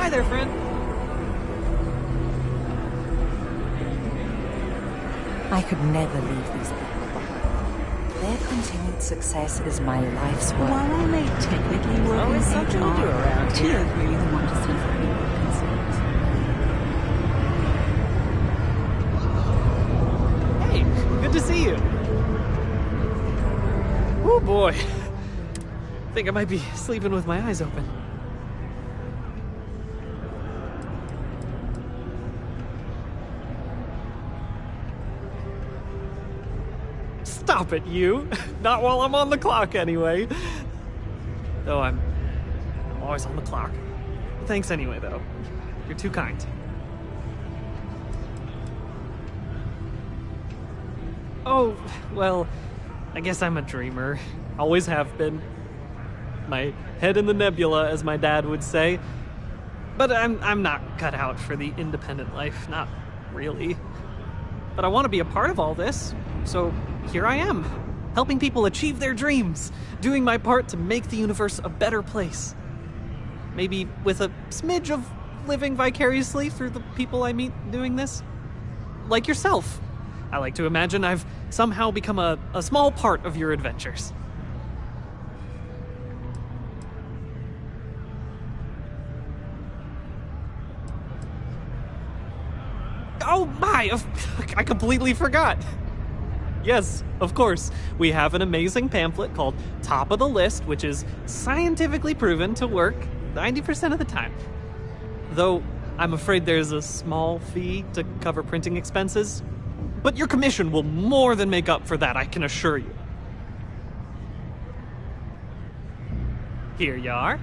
Hi there, friend. I could never leave these people behind. Their continued success is my life's work. While I may technically work Always in something to do HR, around Tio here. really the one to see for people concerned. Hey, good to see you. Oh boy. I think I might be sleeping with my eyes open. Stop it, you! Not while I'm on the clock, anyway. Though I'm always on the clock. Thanks anyway, though. You're too kind. Oh, well, I guess I'm a dreamer. Always have been. My head in the nebula, as my dad would say. But I'm not cut out for the independent life, not really. But I want to be a part of all this, so here I am, helping people achieve their dreams, doing my part to make the universe a better place. Maybe with a smidge of living vicariously through the people I meet doing this. Like yourself. I like to imagine I've somehow become a small part of your adventures. Oh my! I completely forgot. Yes, of course. We have an amazing pamphlet called Top of the List, which is scientifically proven to work 90% of the time. Though, I'm afraid there's a small fee to cover printing expenses. But your commission will more than make up for that, I can assure you. Here you are.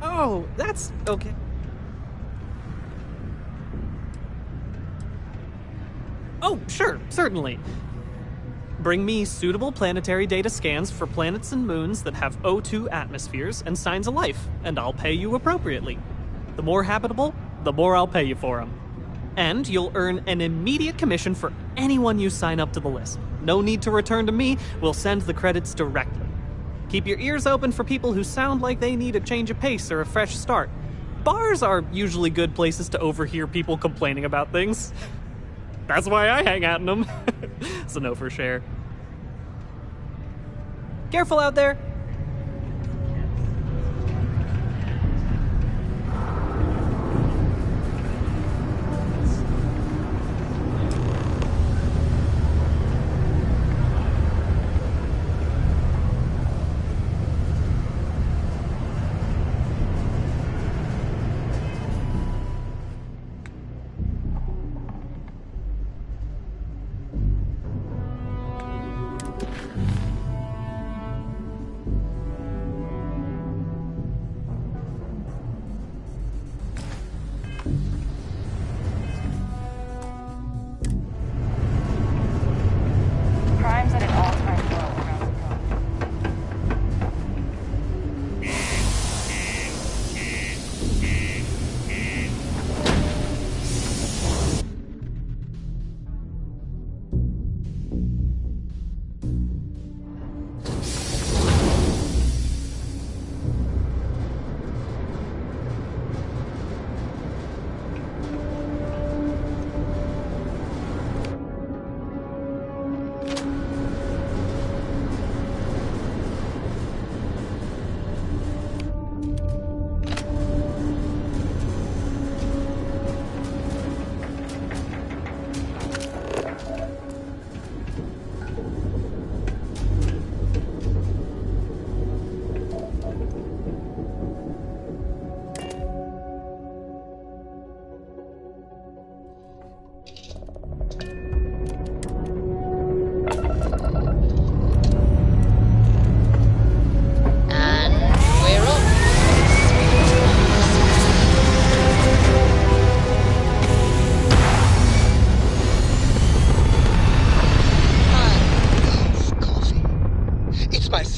Oh, that's okay. Oh, sure, certainly. Bring me suitable planetary data scans for planets and moons that have O2 atmospheres and signs of life, and I'll pay you appropriately. The more habitable, the more I'll pay you for them. And you'll earn an immediate commission for anyone you sign up to the list. No need to return to me, we'll send the credits directly. Keep your ears open for people who sound like they need a change of pace or a fresh start. Bars are usually good places to overhear people complaining about things. That's why I hang out in them. So no for share. Careful out there. Crimes at an all-time low around the globe.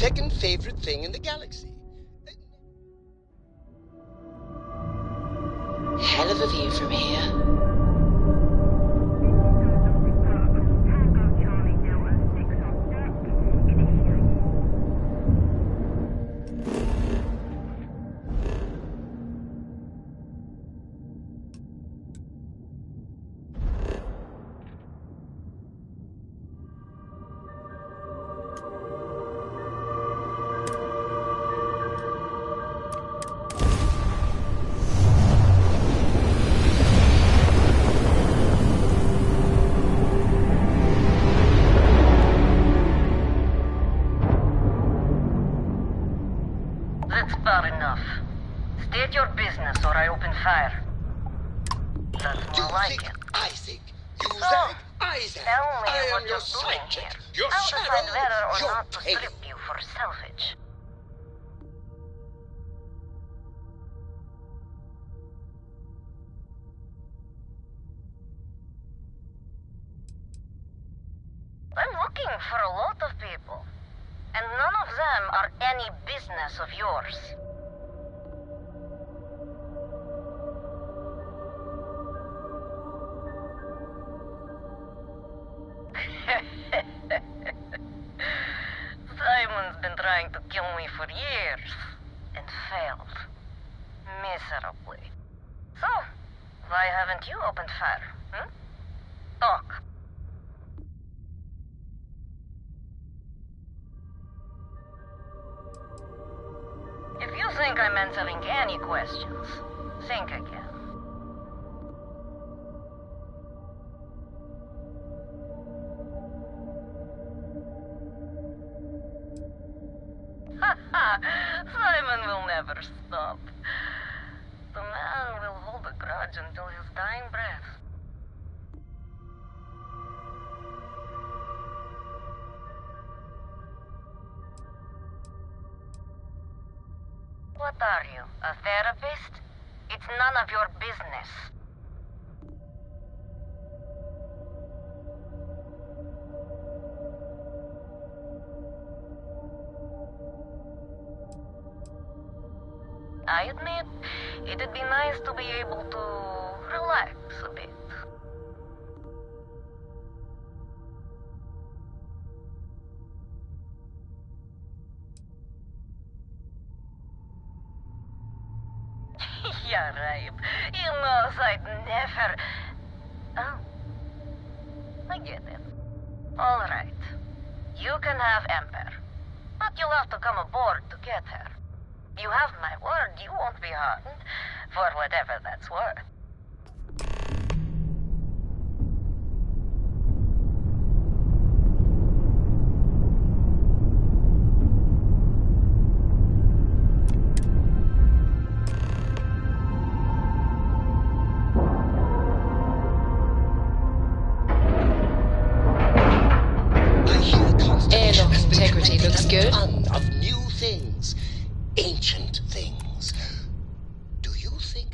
second favorite thing in the galaxy. Hell of a view from here. enough. State your business or I open fire. That's You more like think it. I think? You So, think I think? tell me I am what your you're doing sidekick, here. your I'll decide shadow, whether or your not to tail. strip you for salvage. I'm looking for a lot of people, and none of them are any business of yours. Simon's been trying to kill me for years, and failed. Miserably. So, why haven't you opened fire, hmm? Talk. If you think I'm answering any questions, think again. Simon will never stop. The man will hold a grudge until his dying breath. What are you, a therapist? It's none of your business. I admit, it'd be nice to be able to relax a bit. Yeah, right. He knows I'd never... Oh. I get it. All right. You can have Ember. But you'll have to come aboard to get her. You have my word you won't be harmed, for whatever that's worth. I hear Constellation Airlock has been integrity creating looks a good. ton of new things. Ancient things. Do you think...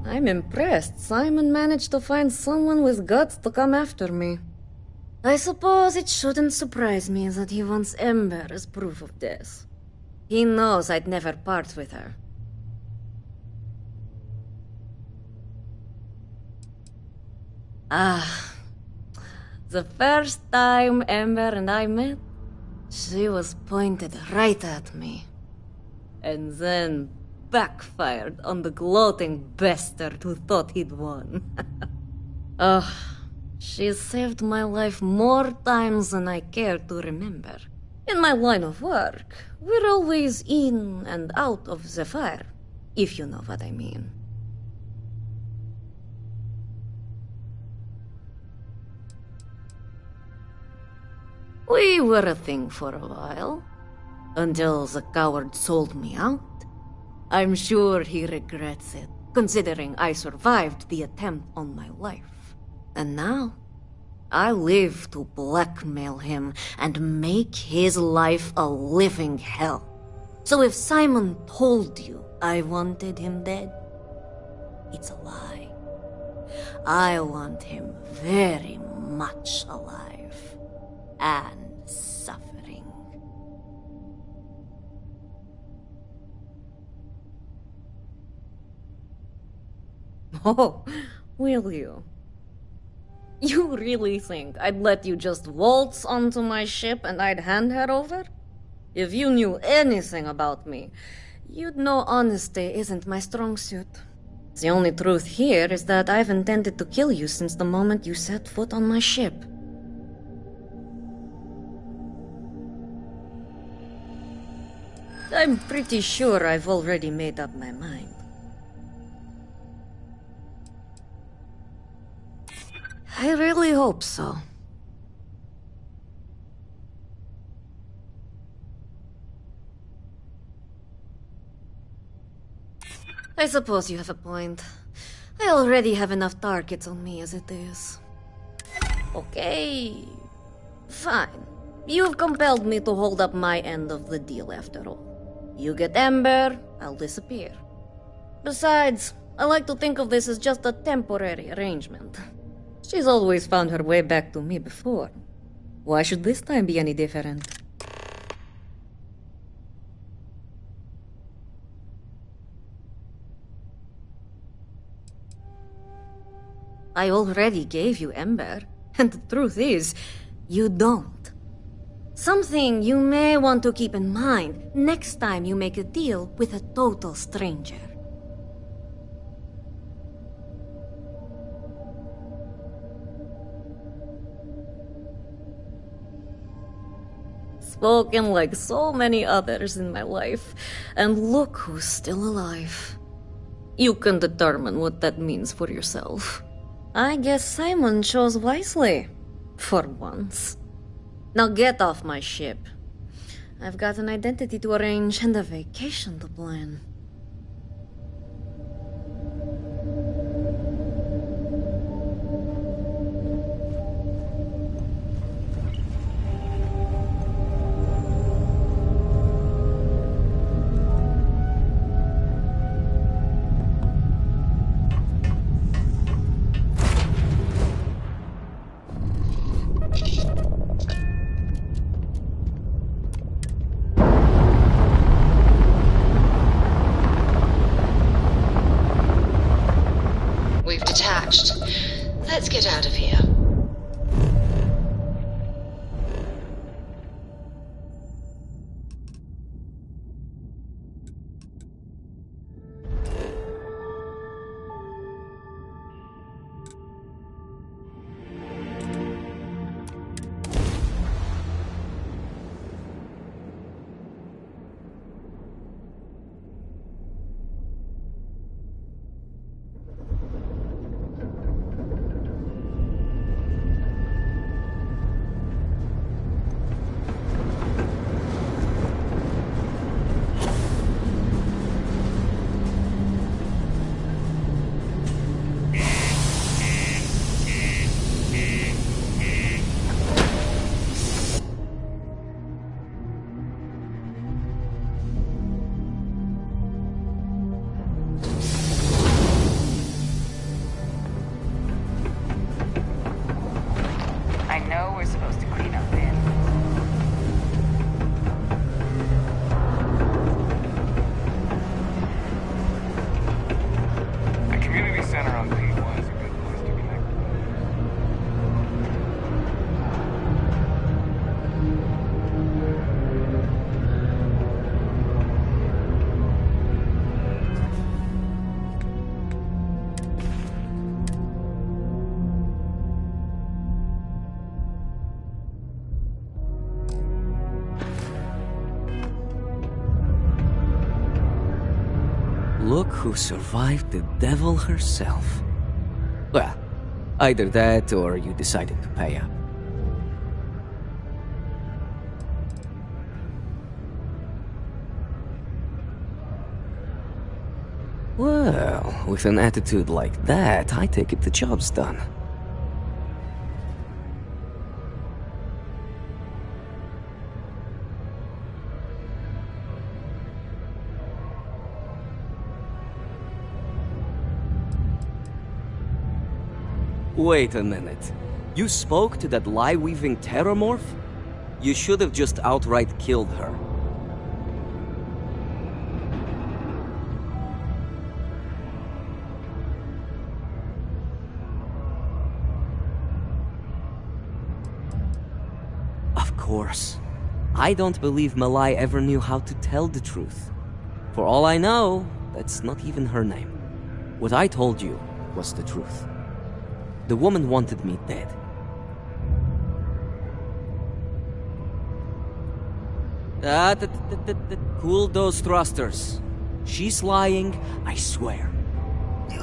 I'm impressed Simon managed to find someone with guts to come after me. I suppose it shouldn't surprise me that he wants Ember as proof of this. He knows I'd never part with her. Ah, the first time Ember and I met, she was pointed right at me. And then backfired on the gloating bastard who thought he'd won. Ugh, she's saved my life more times than I care to remember. In my line of work, we're always in and out of the fire, if you know what I mean. We were a thing for a while, until the coward sold me out. I'm sure he regrets it, considering I survived the attempt on my life. And now, I live to blackmail him and make his life a living hell. So if Simon told you I wanted him dead, it's a lie. I want him very much alive and suffering. Oh, will you? You really think I'd let you just waltz onto my ship and I'd hand her over? If you knew anything about me, you'd know honesty isn't my strong suit. The only truth here is that I've intended to kill you since the moment you set foot on my ship. I'm pretty sure I've already made up my mind. I really hope so. I suppose you have a point. I already have enough targets on me as it is. Okay. Fine. You've compelled me to hold up my end of the deal after all. You get Ember, I'll disappear. Besides, I like to think of this as just a temporary arrangement. She's always found her way back to me before. Why should this time be any different? I already gave you Ember, and the truth is, you don't. Something you may want to keep in mind next time you make a deal with a total stranger. Spoken like so many others in my life, and look who's still alive. You can determine what that means for yourself. I guess Simon chose wisely, for once. Now get off my ship. I've got an identity to arrange and a vacation to plan. We've detached. Let's get out of here. I know we're supposed to clean up in. The community center on P1 is a good place to connect. Look who survived the devil herself. Well, either that or you decided to pay up. Well, with an attitude like that, I take it the job's done. Wait a minute. You spoke to that lie-weaving terramorph? You should have just outright killed her. course. I don't believe Malai ever knew how to tell the truth. For all I know, that's not even her name. What I told you was the truth. The woman wanted me dead. Cool those thrusters. She's lying, I swear.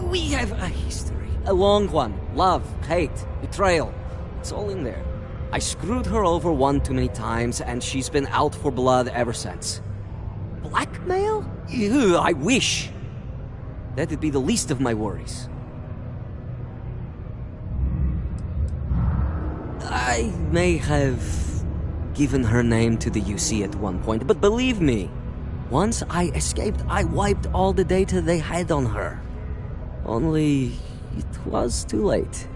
We have a history. A long one. Love, hate, betrayal. It's all in there. I screwed her over one too many times, and she's been out for blood ever since. Blackmail? Ew, I wish. That'd be the least of my worries. I may have given her name to the UC at one point, but believe me, once I escaped, I wiped all the data they had on her. Only it was too late.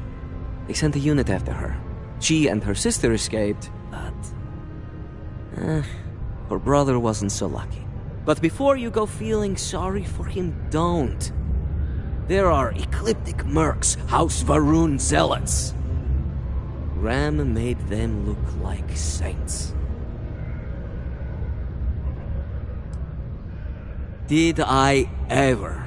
They sent a unit after her. She and her sister escaped, but her brother wasn't so lucky. But before you go feeling sorry for him, don't. There are ecliptic mercs, House Varun zealots. Ram made them look like saints. Did I ever?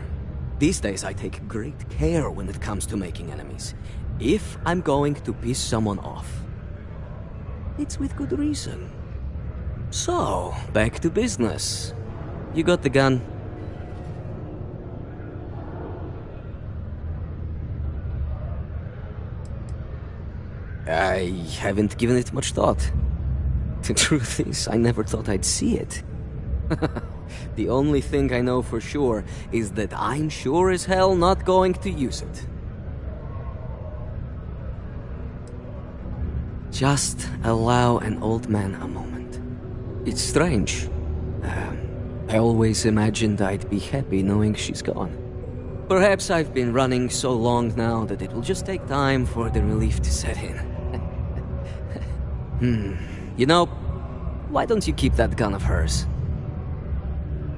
These days I take great care when it comes to making enemies. If I'm going to piss someone off, it's with good reason. So, back to business. You got the gun. I haven't given it much thought. The truth is, I never thought I'd see it. The only thing I know for sure is that I'm sure as hell not going to use it. Just allow an old man a moment. It's strange. I always imagined I'd be happy knowing she's gone. Perhaps I've been running so long now that it will just take time for the relief to set in. You know, why don't you keep that gun of hers?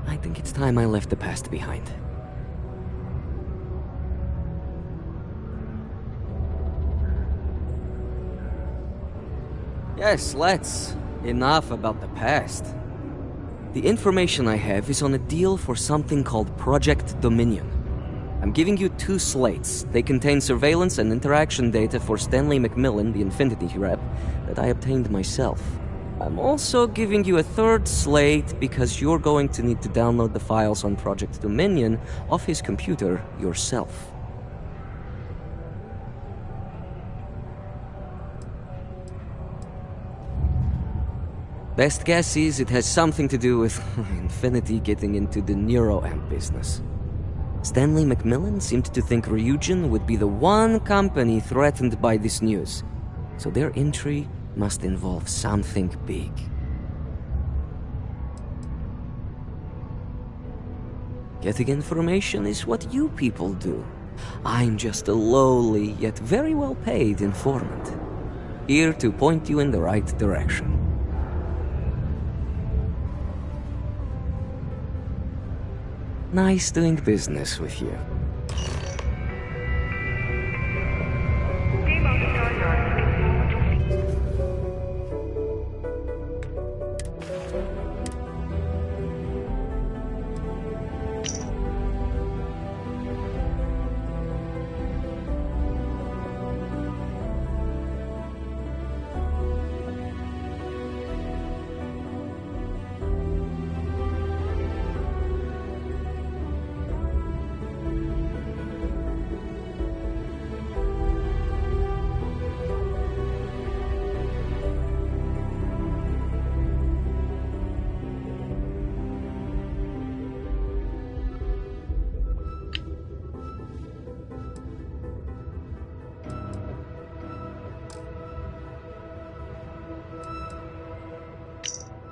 I think it's time I left the past behind. Yes, let's. Enough about the past. The information I have is on a deal for something called Project Dominion. I'm giving you 2 slates. They contain surveillance and interaction data for Stanley McMillan, the Infinity rep, that I obtained myself. I'm also giving you a 3rd slate because you're going to need to download the files on Project Dominion off his computer yourself. Best guess is it has something to do with Infinity getting into the neuroamp business. Stanley McMillan seemed to think Ryujin would be the one company threatened by this news, so their entry must involve something big. Getting information is what you people do. I'm just a lowly, yet very well paid informant, here to point you in the right direction. Nice doing business with you.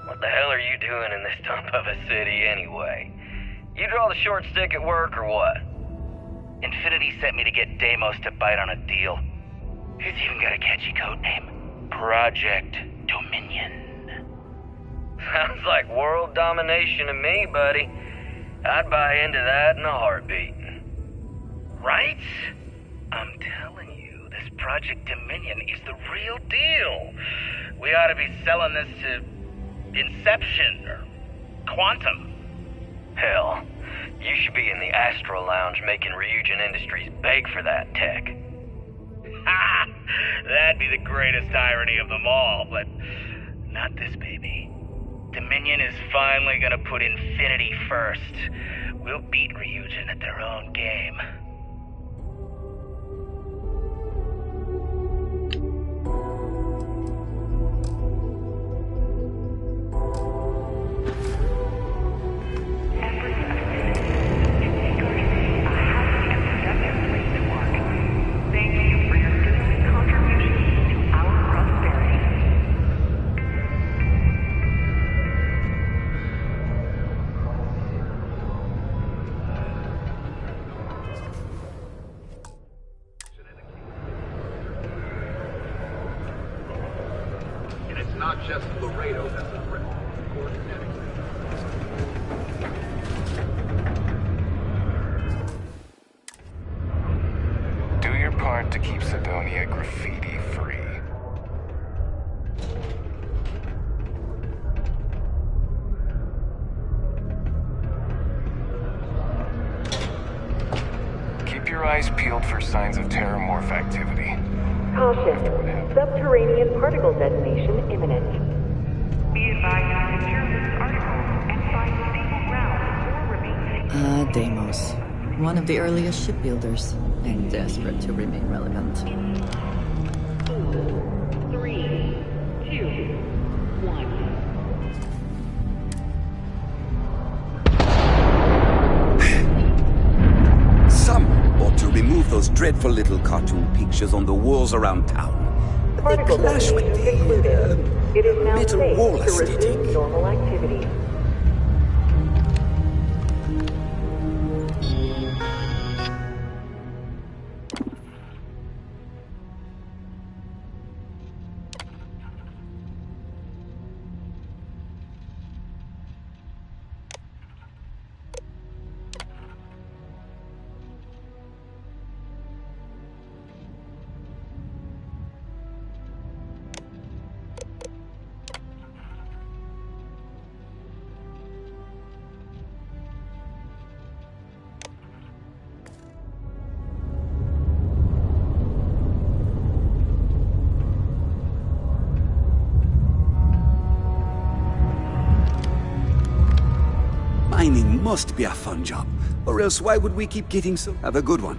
What the hell are you doing in this dump of a city anyway? You draw the short stick at work or what? Infinity sent me to get Deimos to bite on a deal. He's even got a catchy code name. Project Dominion. Sounds like world domination to me, buddy. I'd buy into that in a heartbeat. Right? I'm telling you, this Project Dominion is the real deal. We ought to be selling this to Inception or Quantum. Hell, you should be in the Astro Lounge making Ryujin Industries beg for that tech. Ha! That'd be the greatest irony of them all, but not this baby. Dominion is finally gonna put Infinity first. We'll beat Ryujin at their own game. Not just Laredo that's a threat. Do your part to keep Sidonia graffiti free. Keep your eyes peeled for signs of terramorph activity. Caution. Subterranean particle detonation imminent. Be advised to secure this article and find stable ground or remain safe. Deimos. One of the earliest shipbuilders, and desperate to remain relevant. 3, 2, 1. Some ought to remove those dreadful little cartoon pictures on the walls around town. They clash with the It is now metal safe wall to aesthetic. resume normal activity. Mining must be a fun job, or else why would we keep getting so... Have a good one.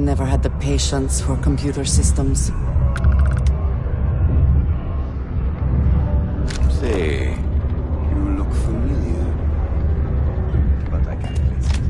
never had the patience for computer systems. Say, you look familiar. But I can't place it.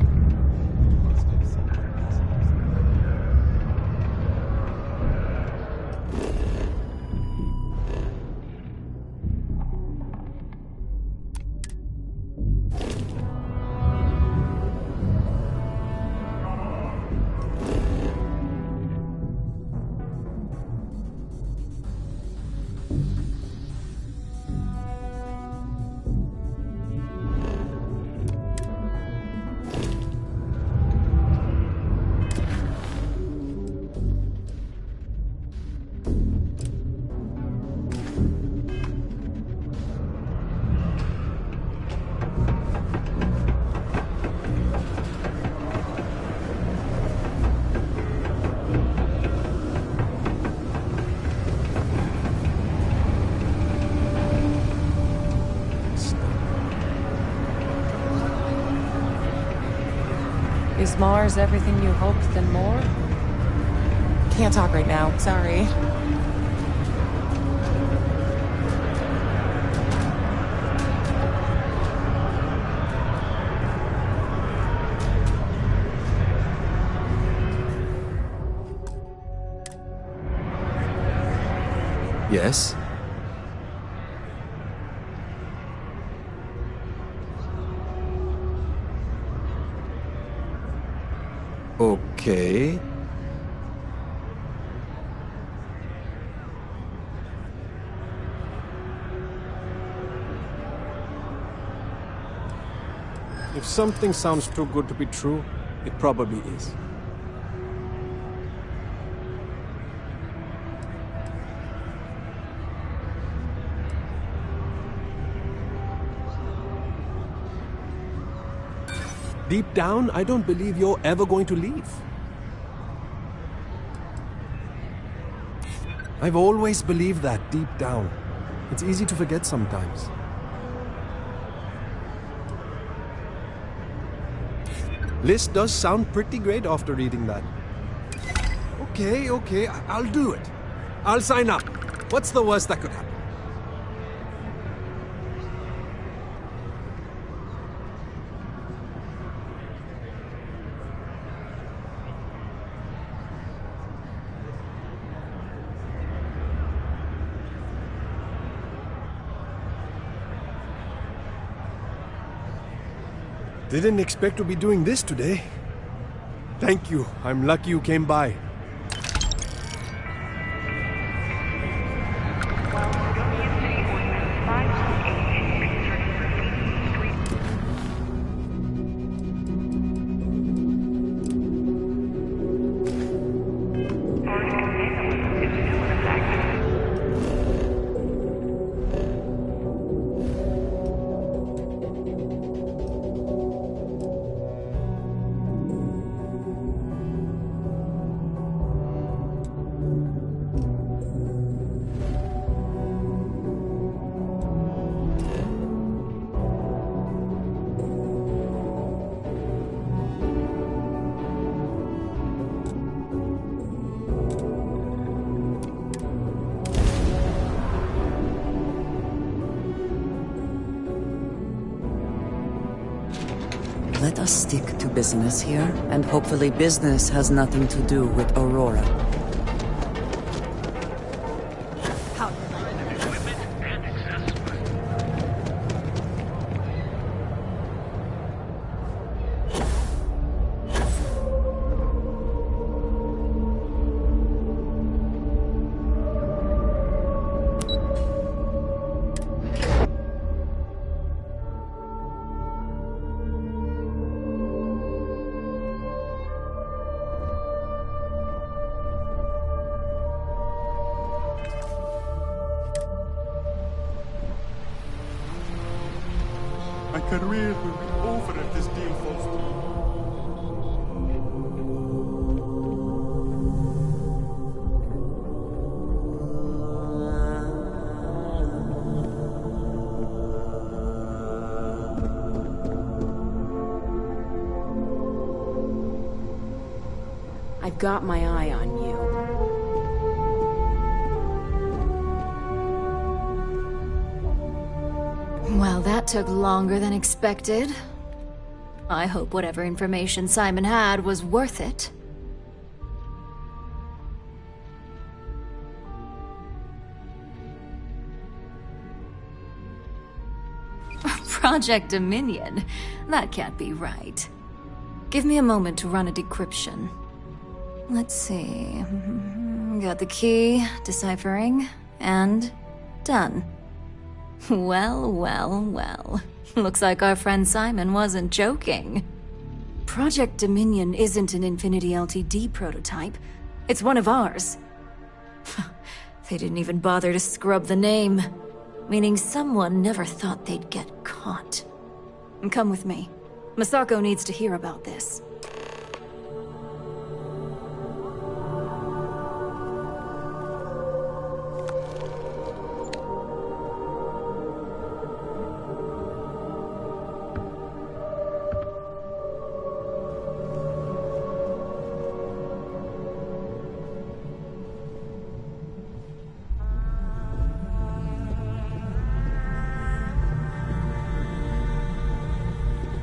Is Mars everything you hoped and more? Can't talk right now, sorry. Yes? Okay. If something sounds too good to be true, it probably is. Deep down, I don't believe you're ever going to leave. I've always believed that deep down. It's easy to forget sometimes. List does sound pretty great after reading that. Okay, I'll do it. I'll sign up. What's the worst that could happen? Didn't expect to be doing this today. Thank you. I'm lucky you came by. Let us stick to business here, and hopefully business has nothing to do with Aurora. My career will be over if this deal falls through. I've got my eye on you. Well, that took longer than expected. I hope whatever information Simon had was worth it. Project Dominion? That can't be right. Give me a moment to run a decryption. Let's see. Got the key, deciphering, and done. Well, well, well. Looks like our friend Simon wasn't joking. Project Dominion isn't an Infinity LTD prototype. It's one of ours. They didn't even bother to scrub the name. Meaning someone never thought they'd get caught. Come with me. Masako needs to hear about this.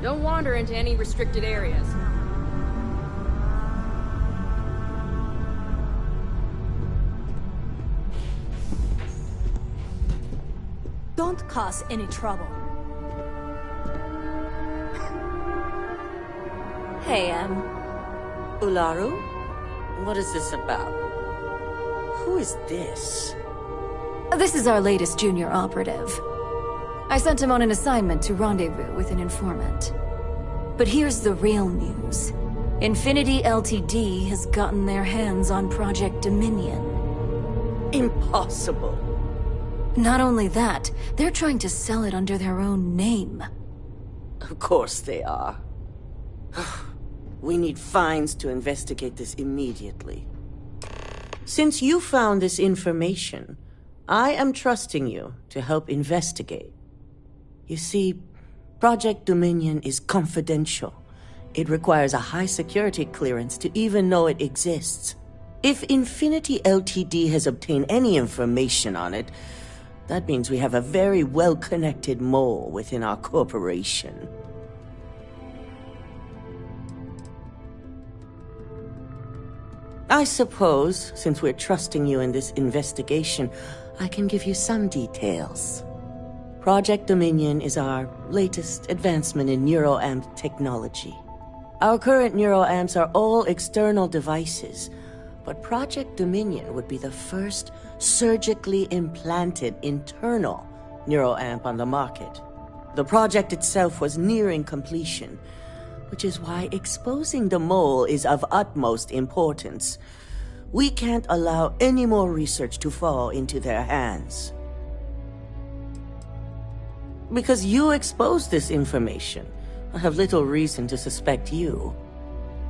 Don't wander into any restricted areas. Don't cause any trouble. Hey, Ularu? What is this about? Who is this? This is our latest junior operative. I sent him on an assignment to rendezvous with an informant. But here's the real news. Infinity LTD has gotten their hands on Project Dominion. Impossible. Not only that, they're trying to sell it under their own name. Of course they are. We need fines to investigate this immediately. Since you found this information, I am trusting you to help investigate. You see, Project Dominion is confidential. It requires a high security clearance to even know it exists. If Infinity LTD has obtained any information on it, that means we have a very well-connected mole within our corporation. I suppose, since we're trusting you in this investigation, I can give you some details. Project Dominion is our latest advancement in neuroamp technology. Our current neuroamps are all external devices, but Project Dominion would be the first surgically implanted internal neuroamp on the market. The project itself was nearing completion, which is why exposing the mole is of utmost importance. We can't allow any more research to fall into their hands. Because you exposed this information, I have little reason to suspect you.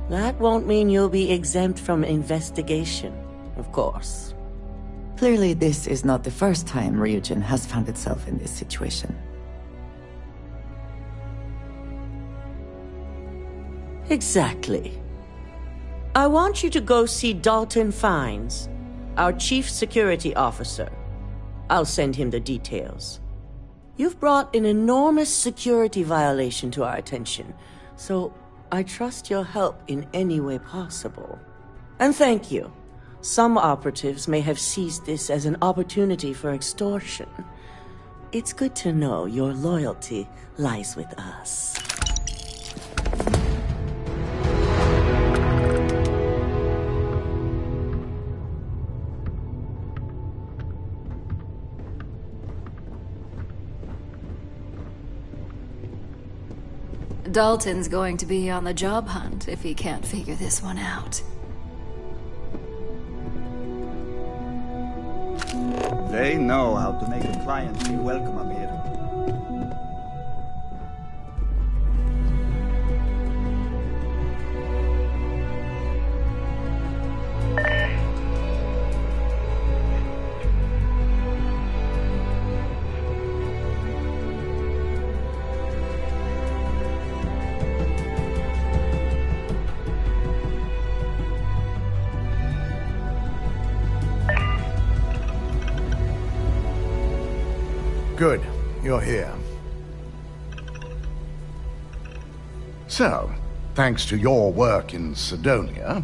That won't mean you'll be exempt from investigation, of course. Clearly, this is not the first time Ryujin has found itself in this situation. Exactly. I want you to go see Dalton Fiennes, our Chief Security Officer. I'll send him the details. You've brought an enormous security violation to our attention, so I trust your help in any way possible. And thank you. Some operatives may have seized this as an opportunity for extortion. It's good to know your loyalty lies with us. Dalton's going to be on the job hunt if he can't figure this one out. They know how to make a client feel welcome up here. Good. You're here. So, thanks to your work in Sidonia,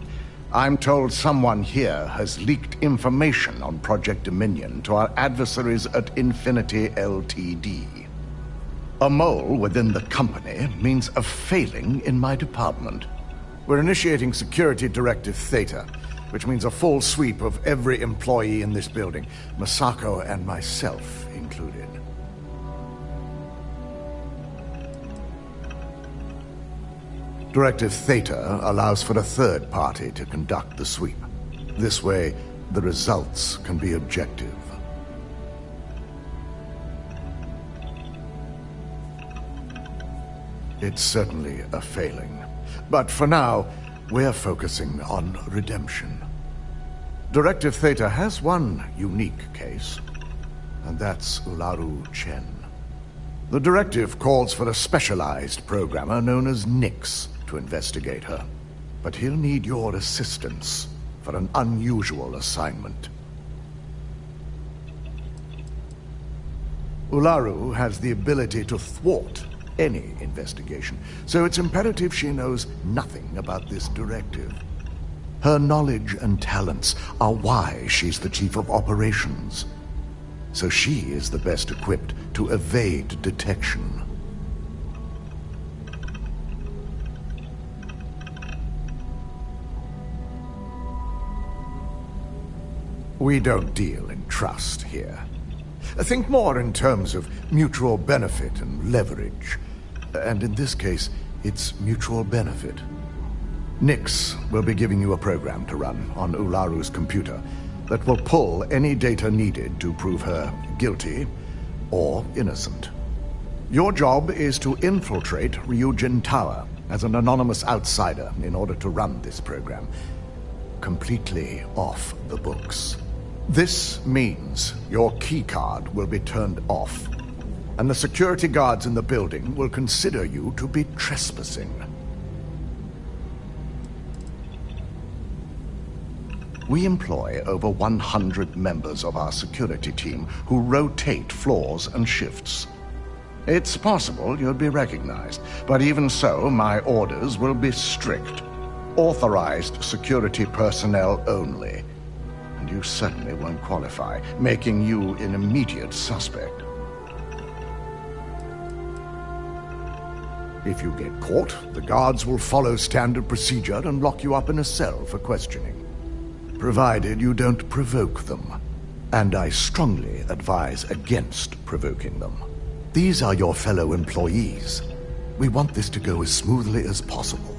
I'm told someone here has leaked information on Project Dominion to our adversaries at Infinity Ltd. A mole within the company means a failing in my department. We're initiating Security Directive Theta, which means a full sweep of every employee in this building, Masako and myself included. Directive Theta allows for a third party to conduct the sweep. This way, the results can be objective. It's certainly a failing. But for now, we're focusing on redemption. Directive Theta has one unique case, and that's Ularu Chen. The directive calls for a specialized programmer known as Nix to investigate her, but he'll need your assistance for an unusual assignment. Ularu has the ability to thwart any investigation, so it's imperative she knows nothing about this directive. Her knowledge and talents are why she's the chief of operations, so she is the best equipped to evade detection. We don't deal in trust here. Think more in terms of mutual benefit and leverage. And in this case, it's mutual benefit. Nix will be giving you a program to run on Ularu's computer that will pull any data needed to prove her guilty or innocent. Your job is to infiltrate Ryujin Tower as an anonymous outsider in order to run this program completely off the books. This means your keycard will be turned off, and the security guards in the building will consider you to be trespassing. We employ over 100 members of our security team who rotate floors and shifts. It's possible you'll be recognized, but even so, my orders will be strict. Authorized security personnel only. And you certainly won't qualify, making you an immediate suspect. If you get caught, the guards will follow standard procedure and lock you up in a cell for questioning. Provided you don't provoke them. And I strongly advise against provoking them. These are your fellow employees. We want this to go as smoothly as possible.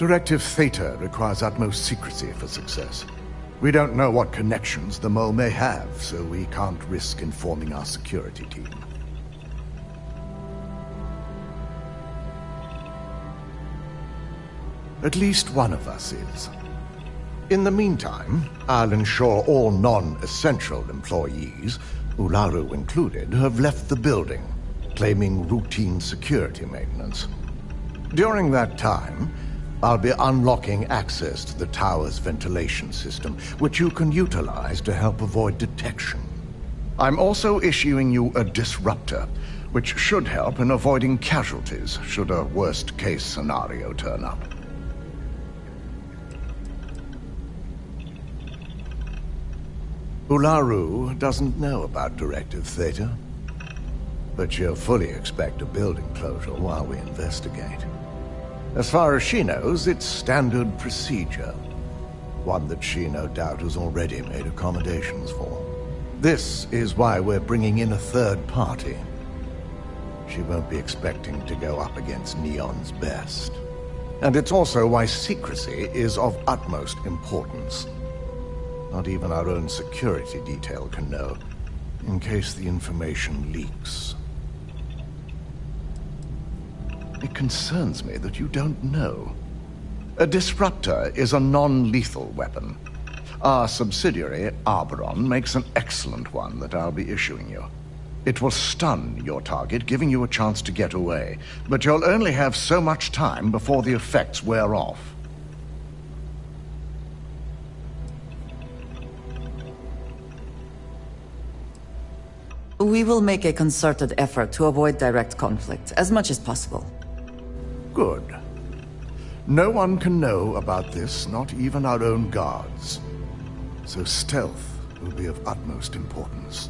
Directive Theta requires utmost secrecy for success. We don't know what connections the mole may have, so we can't risk informing our security team. At least one of us is. In the meantime, I'll ensure all non-essential employees, Ularu included, have left the building, claiming routine security maintenance. During that time, I'll be unlocking access to the tower's ventilation system, which you can utilize to help avoid detection. I'm also issuing you a disruptor, which should help in avoiding casualties should a worst-case scenario turn up. Ularu doesn't know about Directive Theta, but she'll fully expect a building closure while we investigate. As far as she knows, it's standard procedure. One that she no doubt has already made accommodations for. This is why we're bringing in a third party. She won't be expecting to go up against Neon's best. And it's also why secrecy is of utmost importance. Not even our own security detail can know, in case the information leaks. It concerns me that you don't know. A disruptor is a non-lethal weapon. Our subsidiary, Arboron, makes an excellent one that I'll be issuing you. It will stun your target, giving you a chance to get away, but you'll only have so much time before the effects wear off. We will make a concerted effort to avoid direct conflict, as much as possible. Good. No one can know about this, not even our own guards. So stealth will be of utmost importance.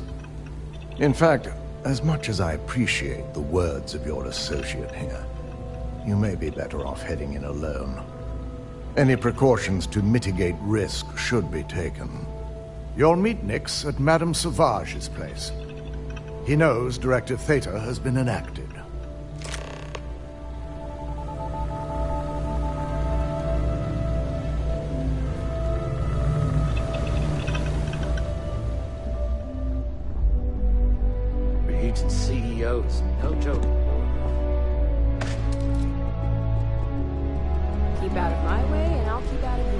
In fact, as much as I appreciate the words of your associate here, you may be better off heading in alone. Any precautions to mitigate risk should be taken. You'll meet Nix at Madame Sauvage's place. He knows Directive Theta has been enacted. Agent CEOs, no joke. Keep out of my way, and I'll keep out of yours.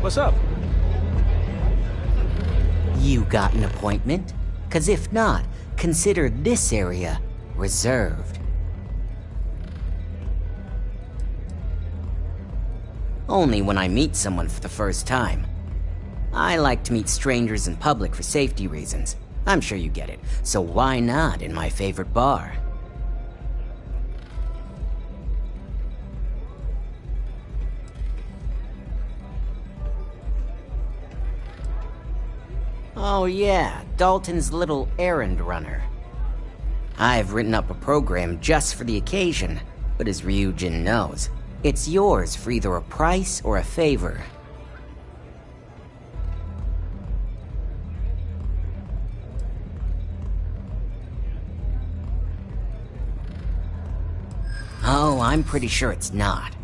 What's up? You got an appointment? 'Cause if not, consider this area reserved. Only when I meet someone for the first time. I like to meet strangers in public for safety reasons. I'm sure you get it, so why not in my favorite bar? Oh yeah, Dalton's little errand runner. I've written up a program just for the occasion, but as Ryujin knows, it's yours for either a price or a favor. Oh, I'm pretty sure it's not.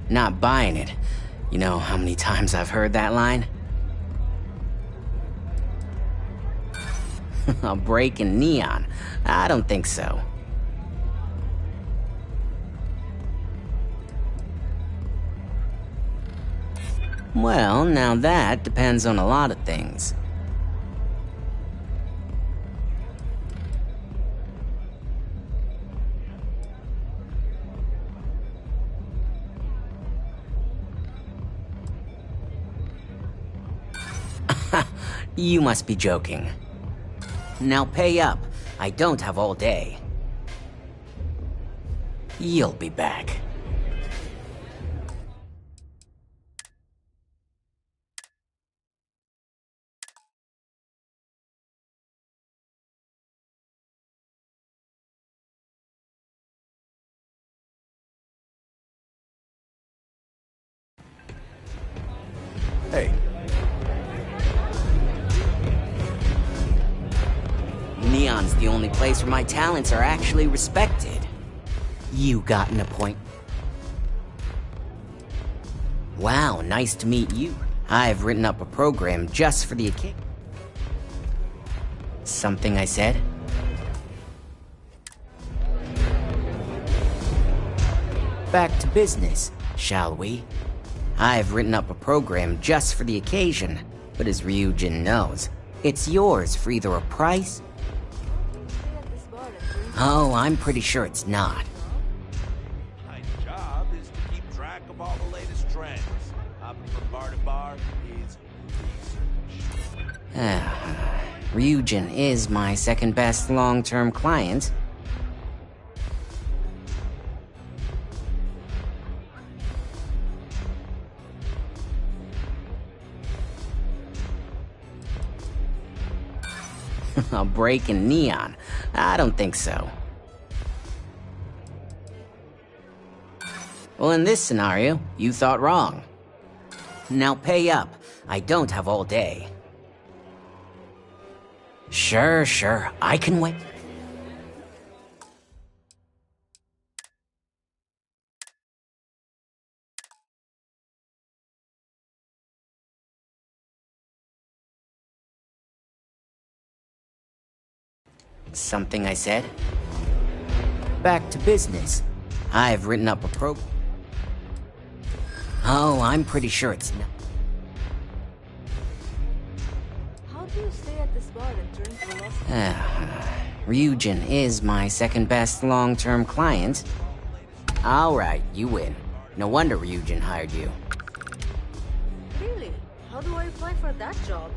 Not buying it. You know how many times I've heard that line? A break in Neon? I don't think so. Well, now that depends on a lot of things. You must be joking. Now pay up. I don't have all day. You'll be back. Hey. Neon's the only place where my talents are actually respected. You got an appointment. Wow, nice to meet you. I've written up a program just for the occasion. Something I said? Back to business, shall we? I've written up a program just for the occasion, but as Ryujin knows, it's yours for either a price. Oh, I'm pretty sure it's not. My job is to keep track of all the latest trends. Hopping from bar to bar is research. Ryujin is my second best long-term client. A break in Neon? I don't think so. Well, in this scenario, you thought wrong. Now pay up. I don't have all day. Sure, I can wait. Something I said? Back to business. I've written up a program. Oh, I'm pretty sure it's not. How do you stay at this bar and drink velocity? Ryujin is my second best long-term client. Alright, you win. No wonder Ryujin hired you. Really? How do I apply for that job?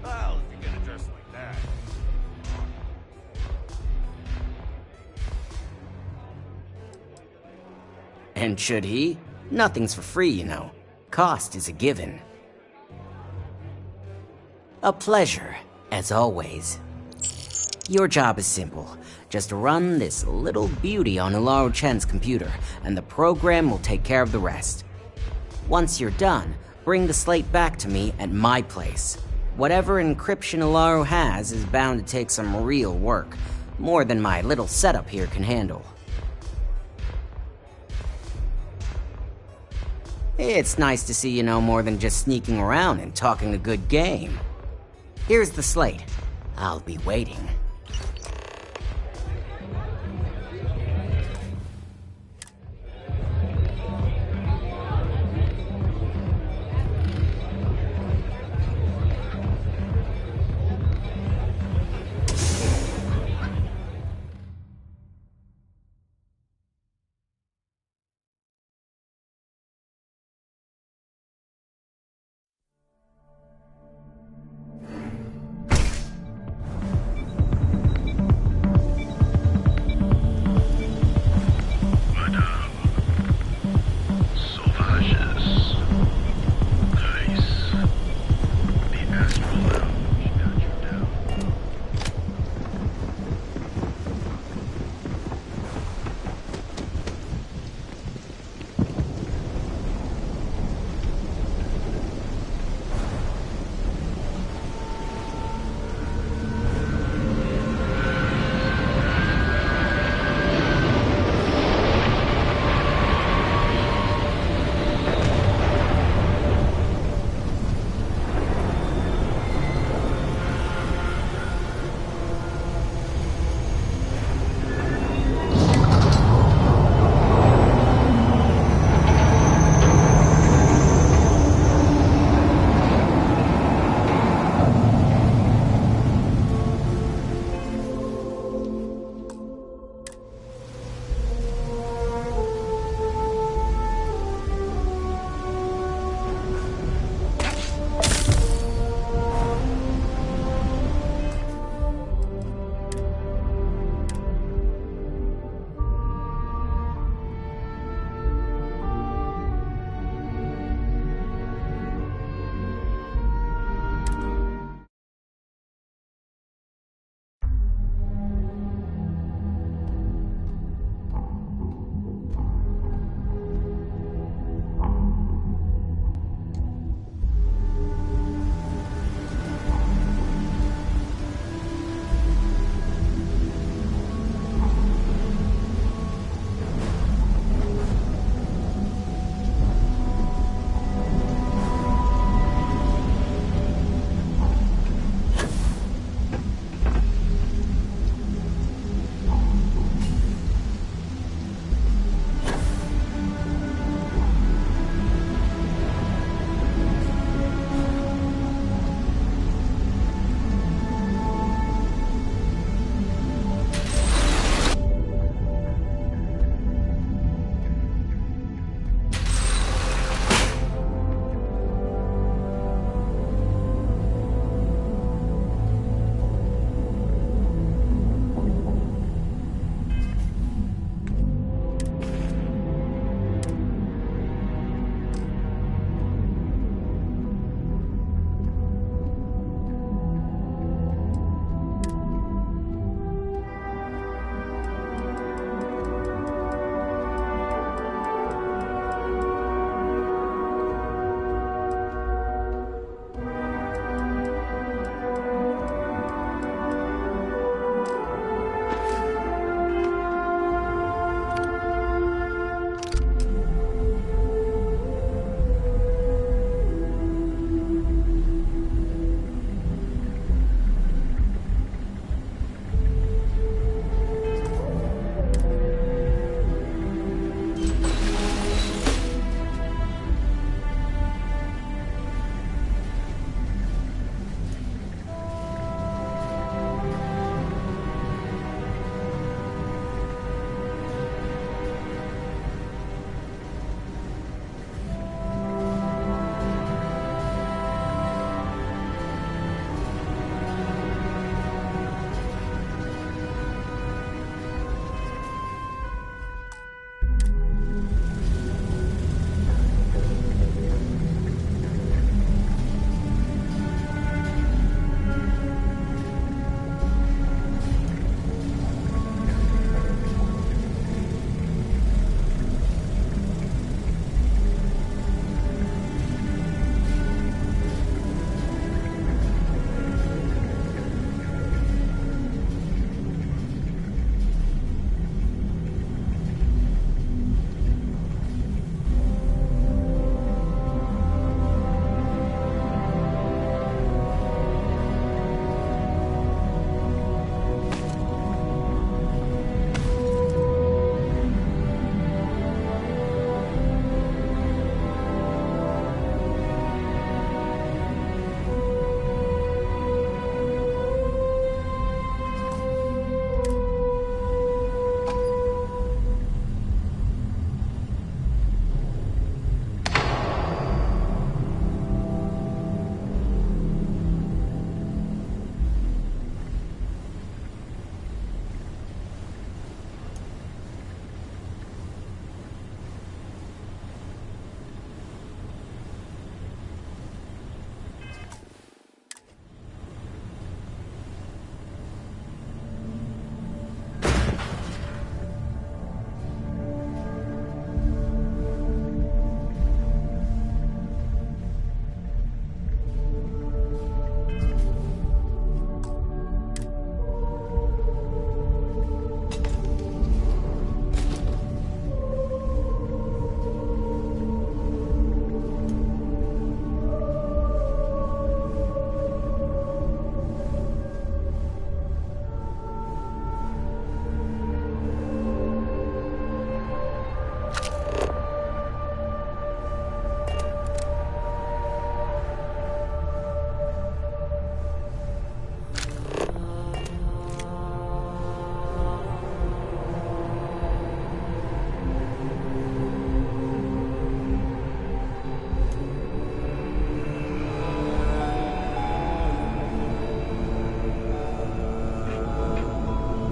Well, if you're gonna dress like that. And should he? Nothing's for free, you know. Cost is a given. A pleasure, as always. Your job is simple. Just run this little beauty on Ilaru Chen's computer, and the program will take care of the rest. Once you're done, bring the slate back to me at my place. Whatever encryption Ilaru has is bound to take some real work, more than my little setup here can handle. It's nice to see you know more than just sneaking around and talking a good game. Here's the slate. I'll be waiting.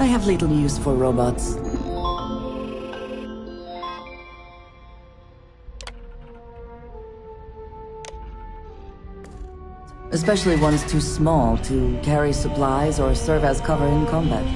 I have little use for robots. Especially ones too small to carry supplies or serve as cover in combat.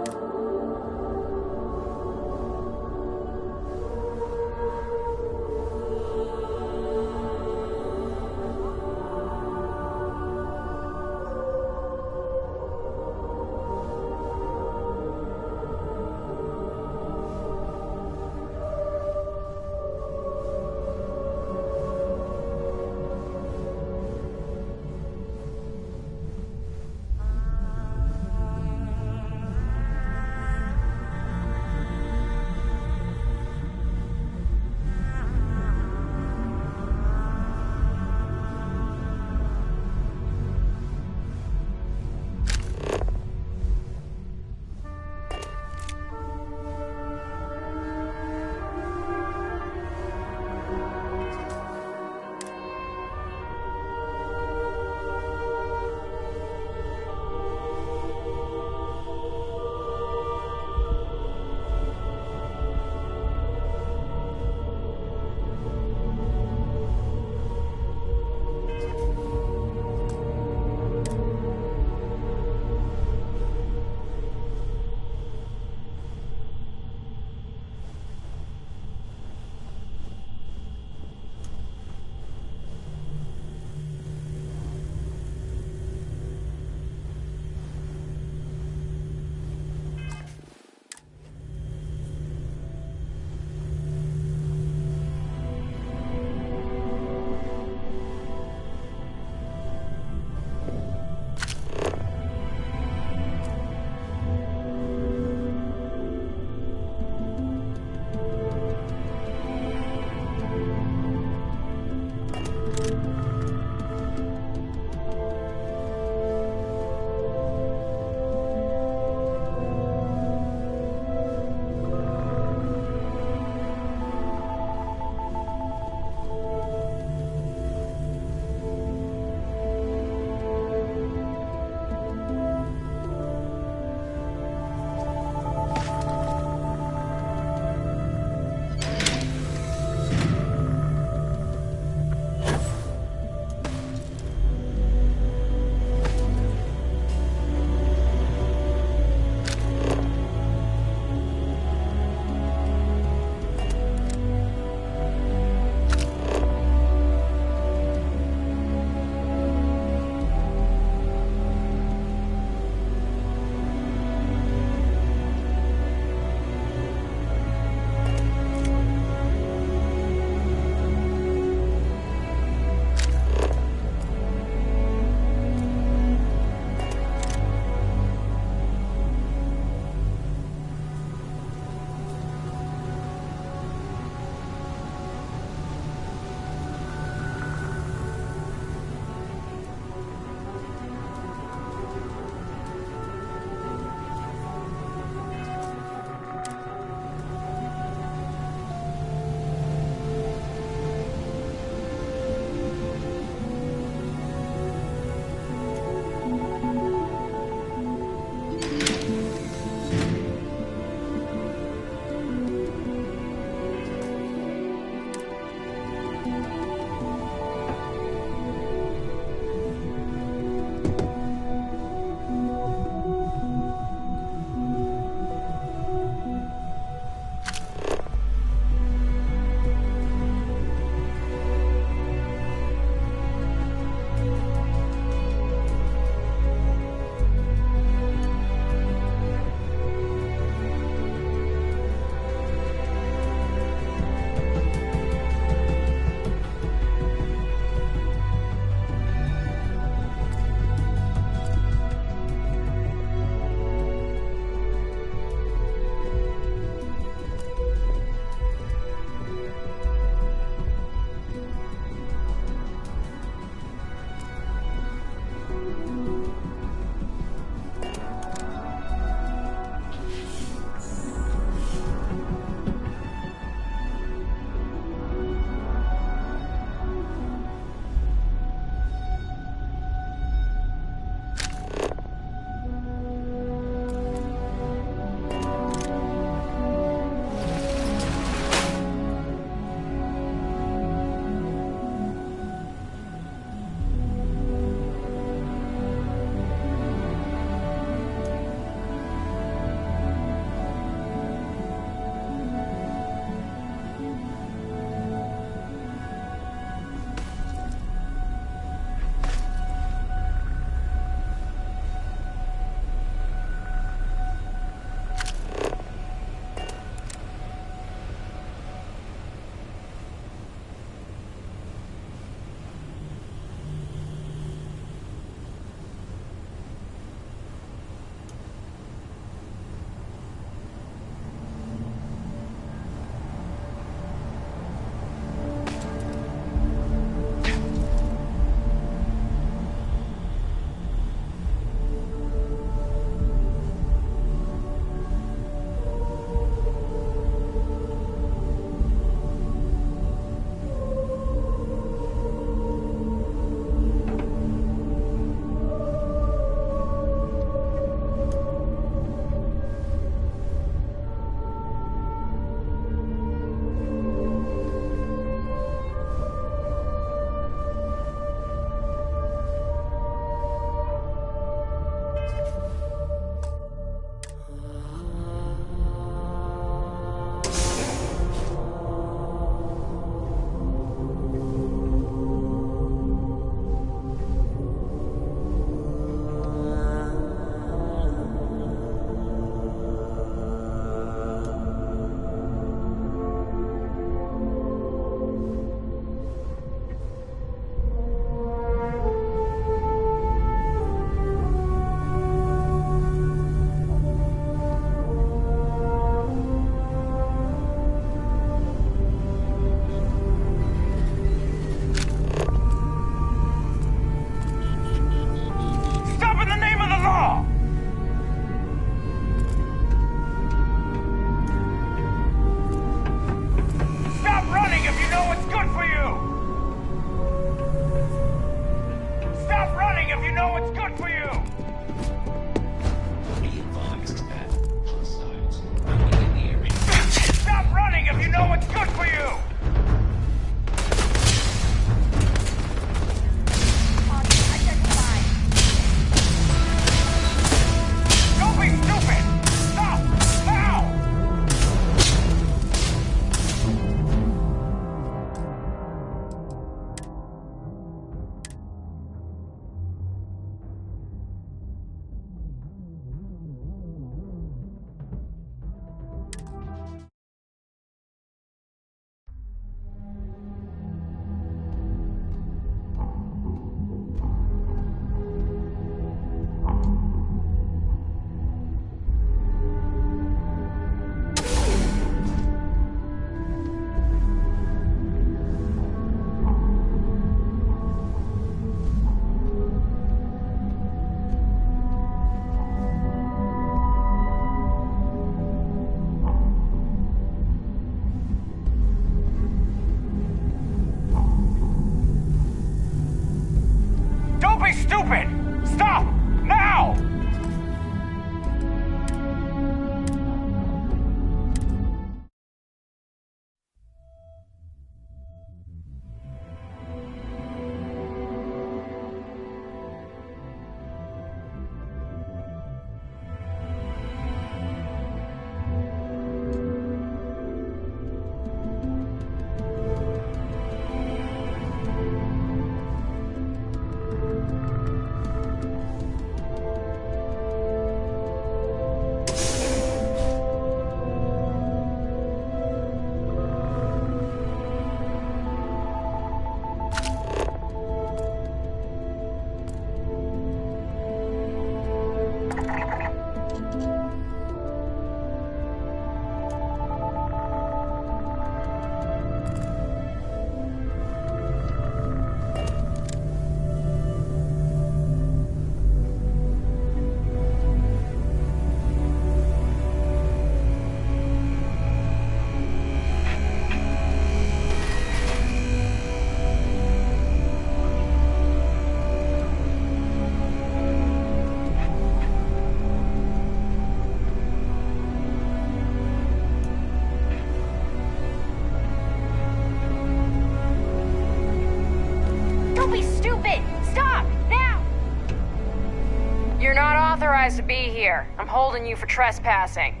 authorized to be here. I'm holding you for trespassing.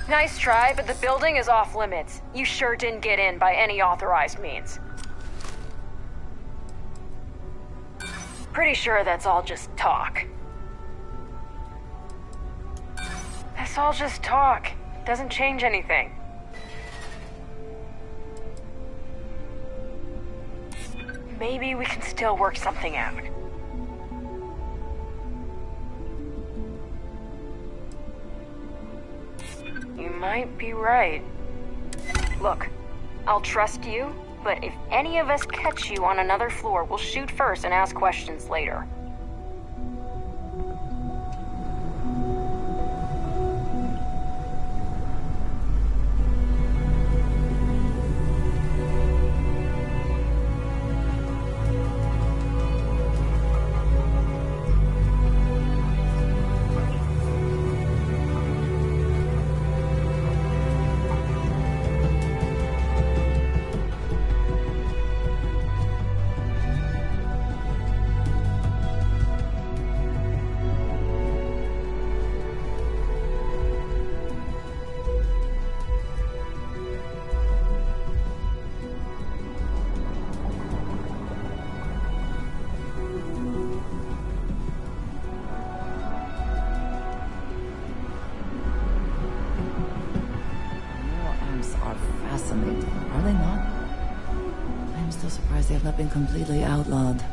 Nice try, but the building is off limits. You sure didn't get in by any authorized means. Pretty sure that's all just talk. That's all just talk. Doesn't change anything. Maybe we can still work something out. You might be right. Look, I'll trust you, but if any of us catch you on another floor, we'll shoot first and ask questions later. Are they not? I'm still surprised they have not been completely outlawed.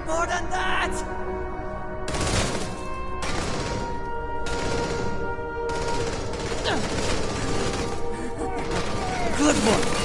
more than that! Good one!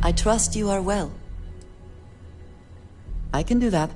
I trust you are well. I can do that.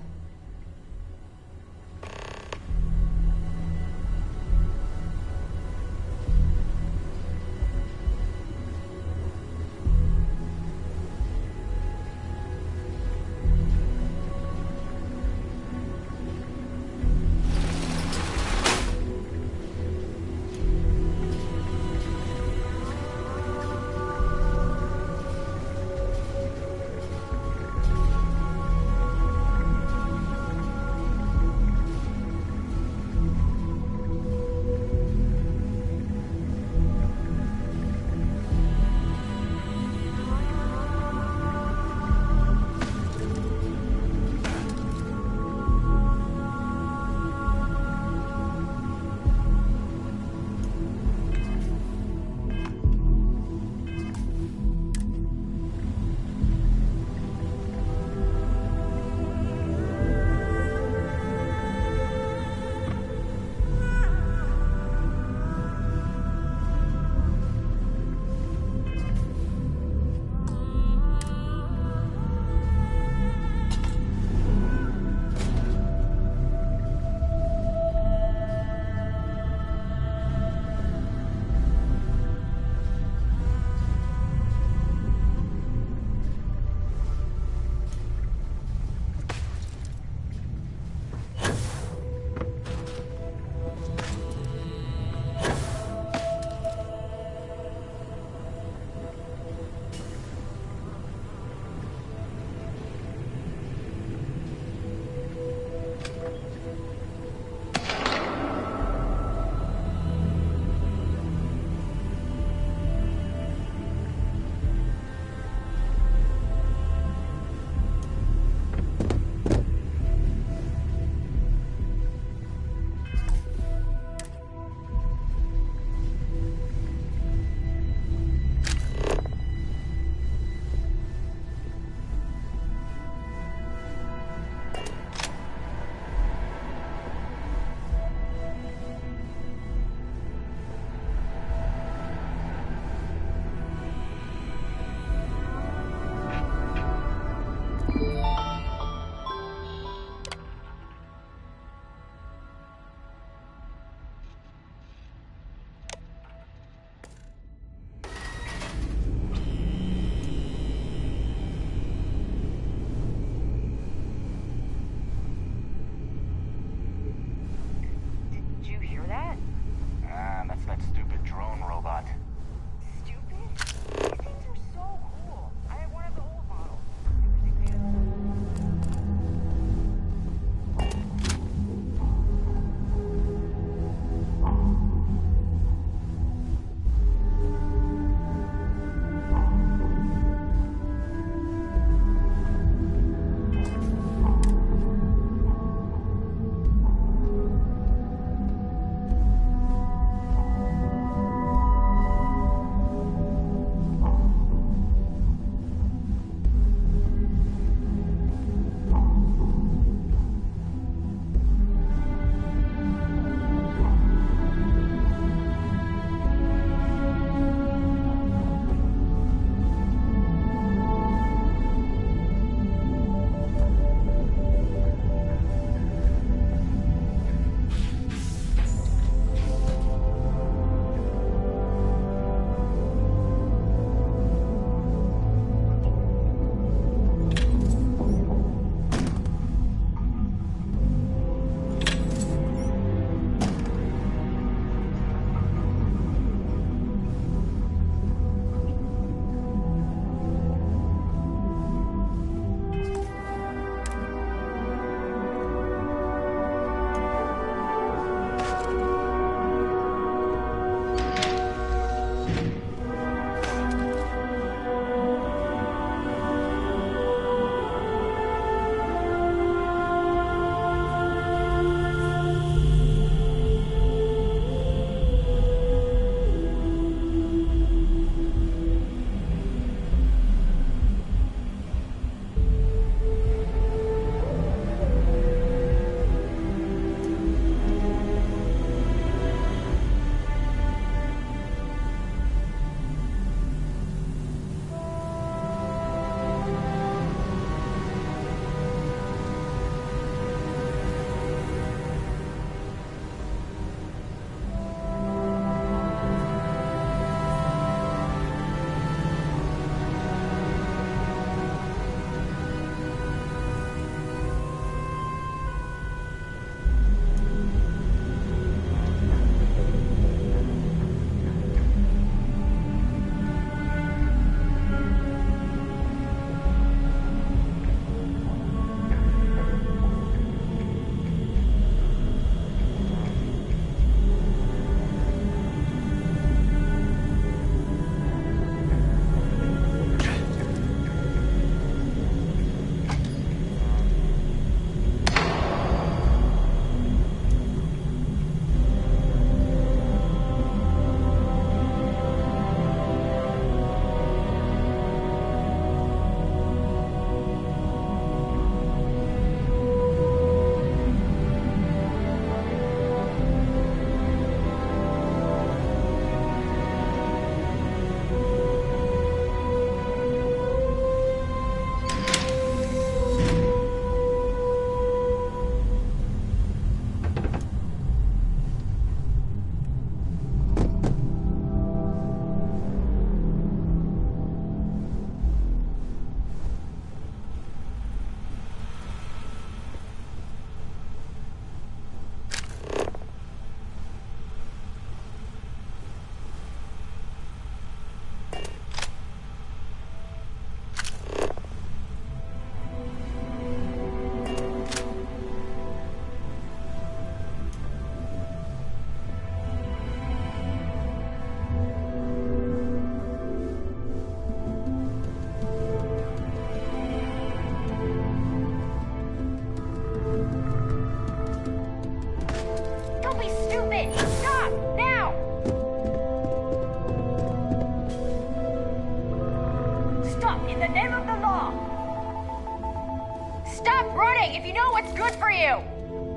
away if you know what's good for you!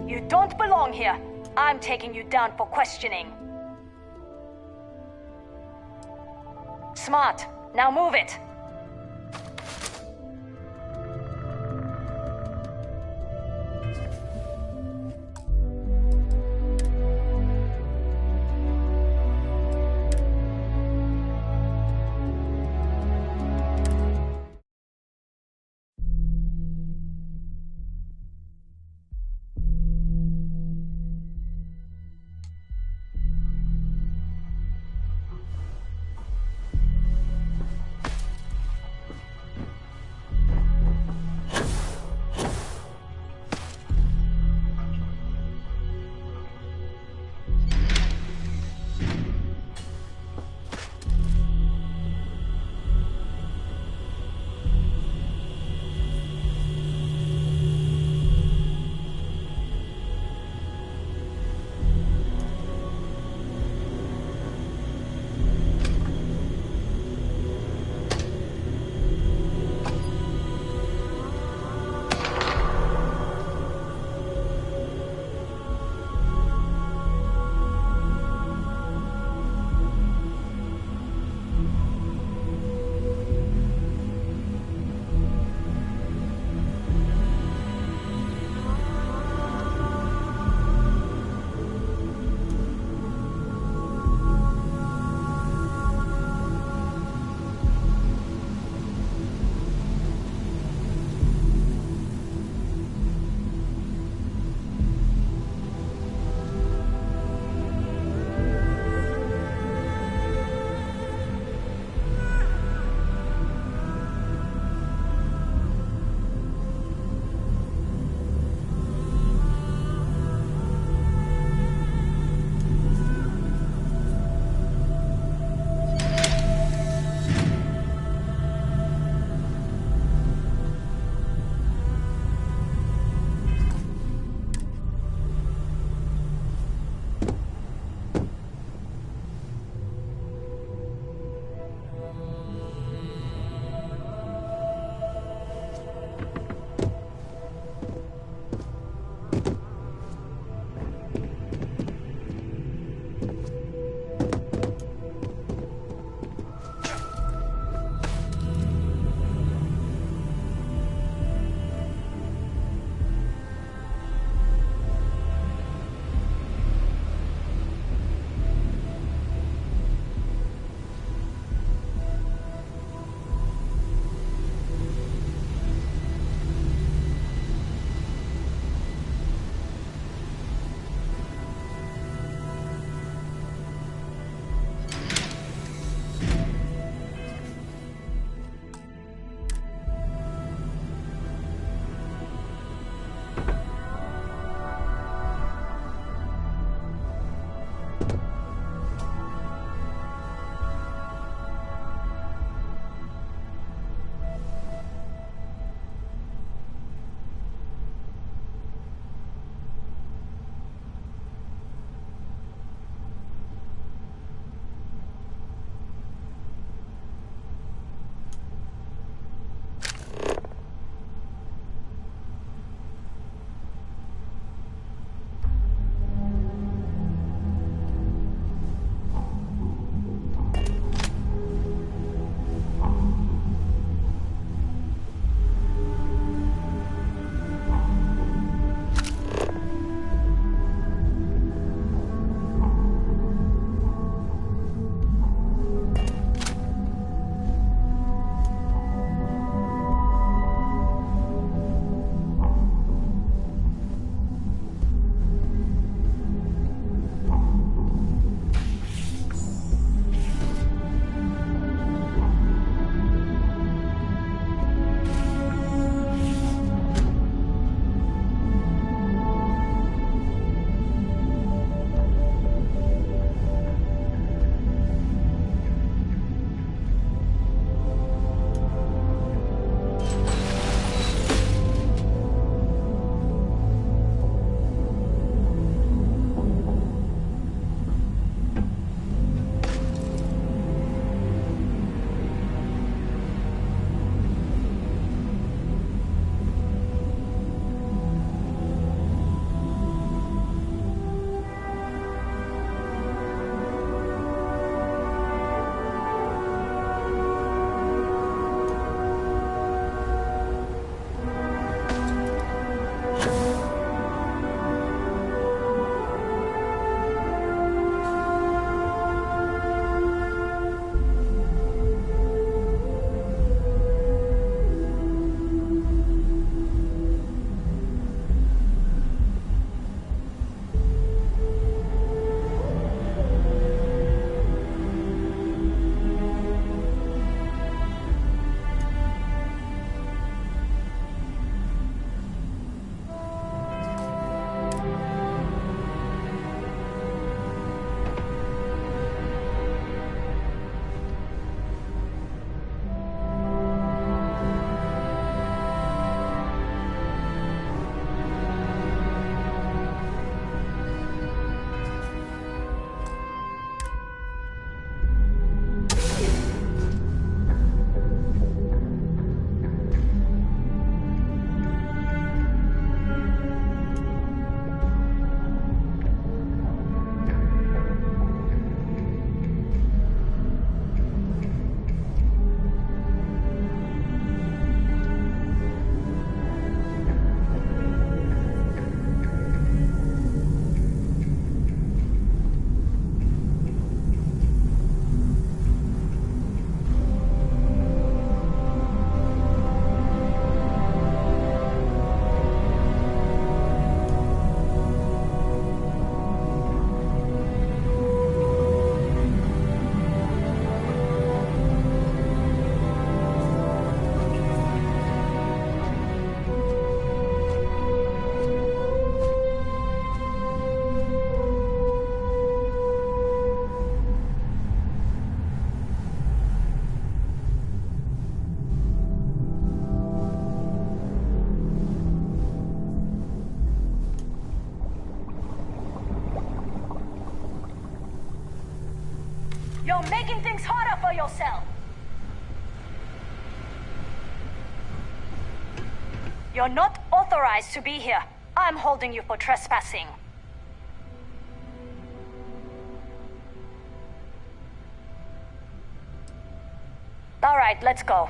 You don't belong here. I'm taking you down for questioning. Smart. Now move it. You're making things harder for yourself. You're not authorized to be here. I'm holding you for trespassing. All right, let's go.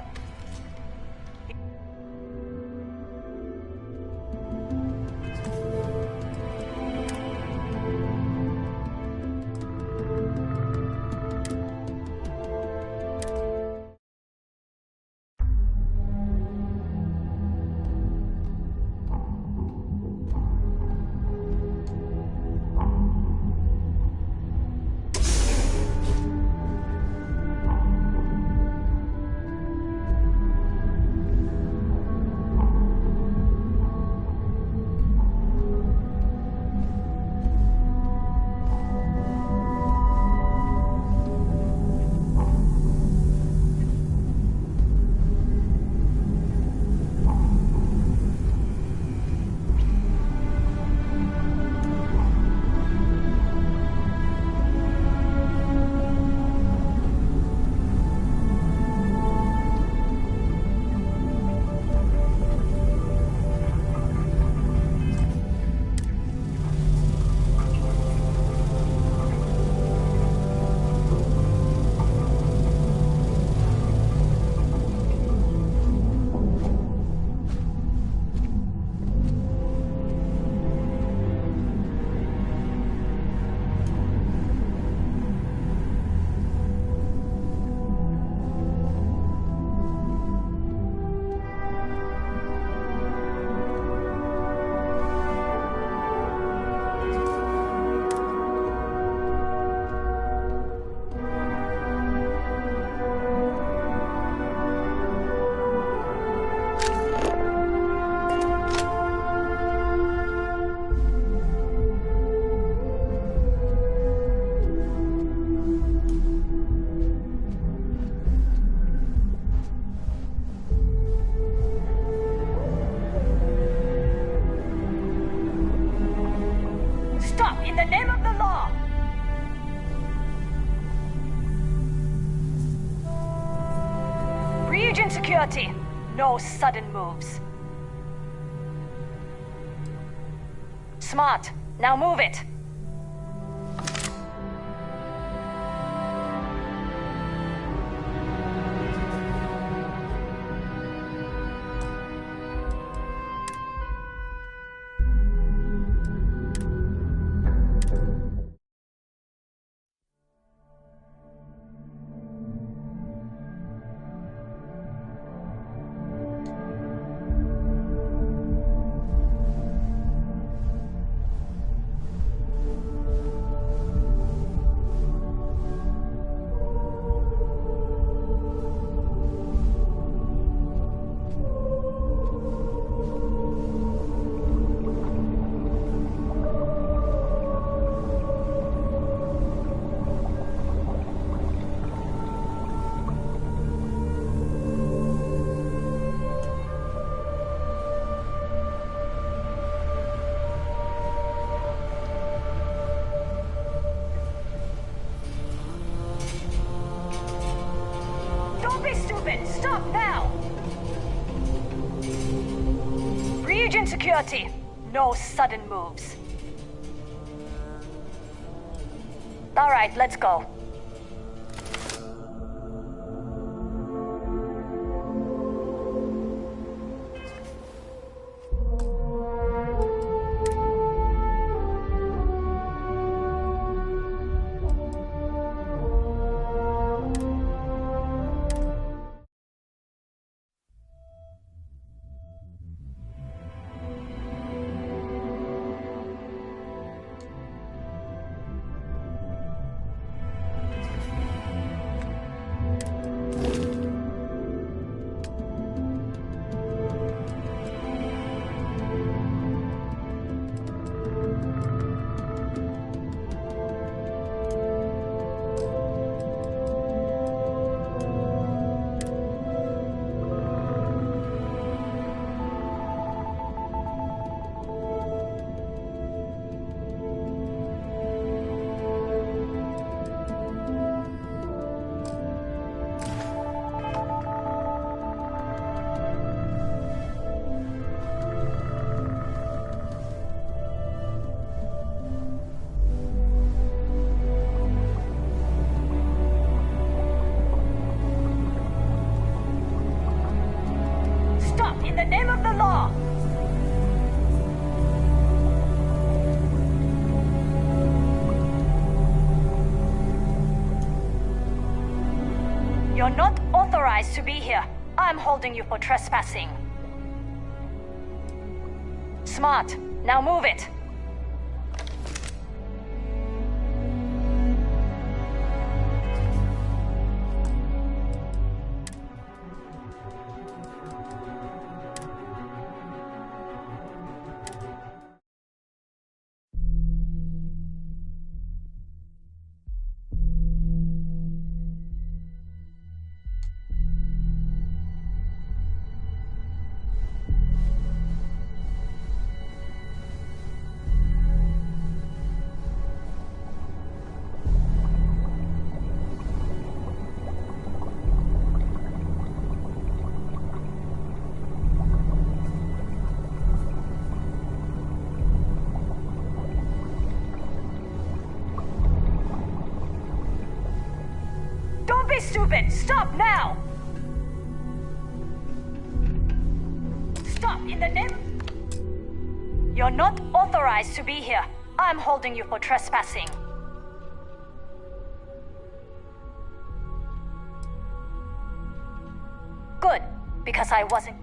Security. No sudden moves. Smart. Now move it. Stop now! Region security. No sudden moves. All right, let's go. in the name of the law! You're not authorized to be here. I'm holding you for trespassing. Smart. Now move it. Don't be stupid! Stop now! Stop in the name... You're not authorized to be here. I'm holding you for trespassing. Good, because I wasn't...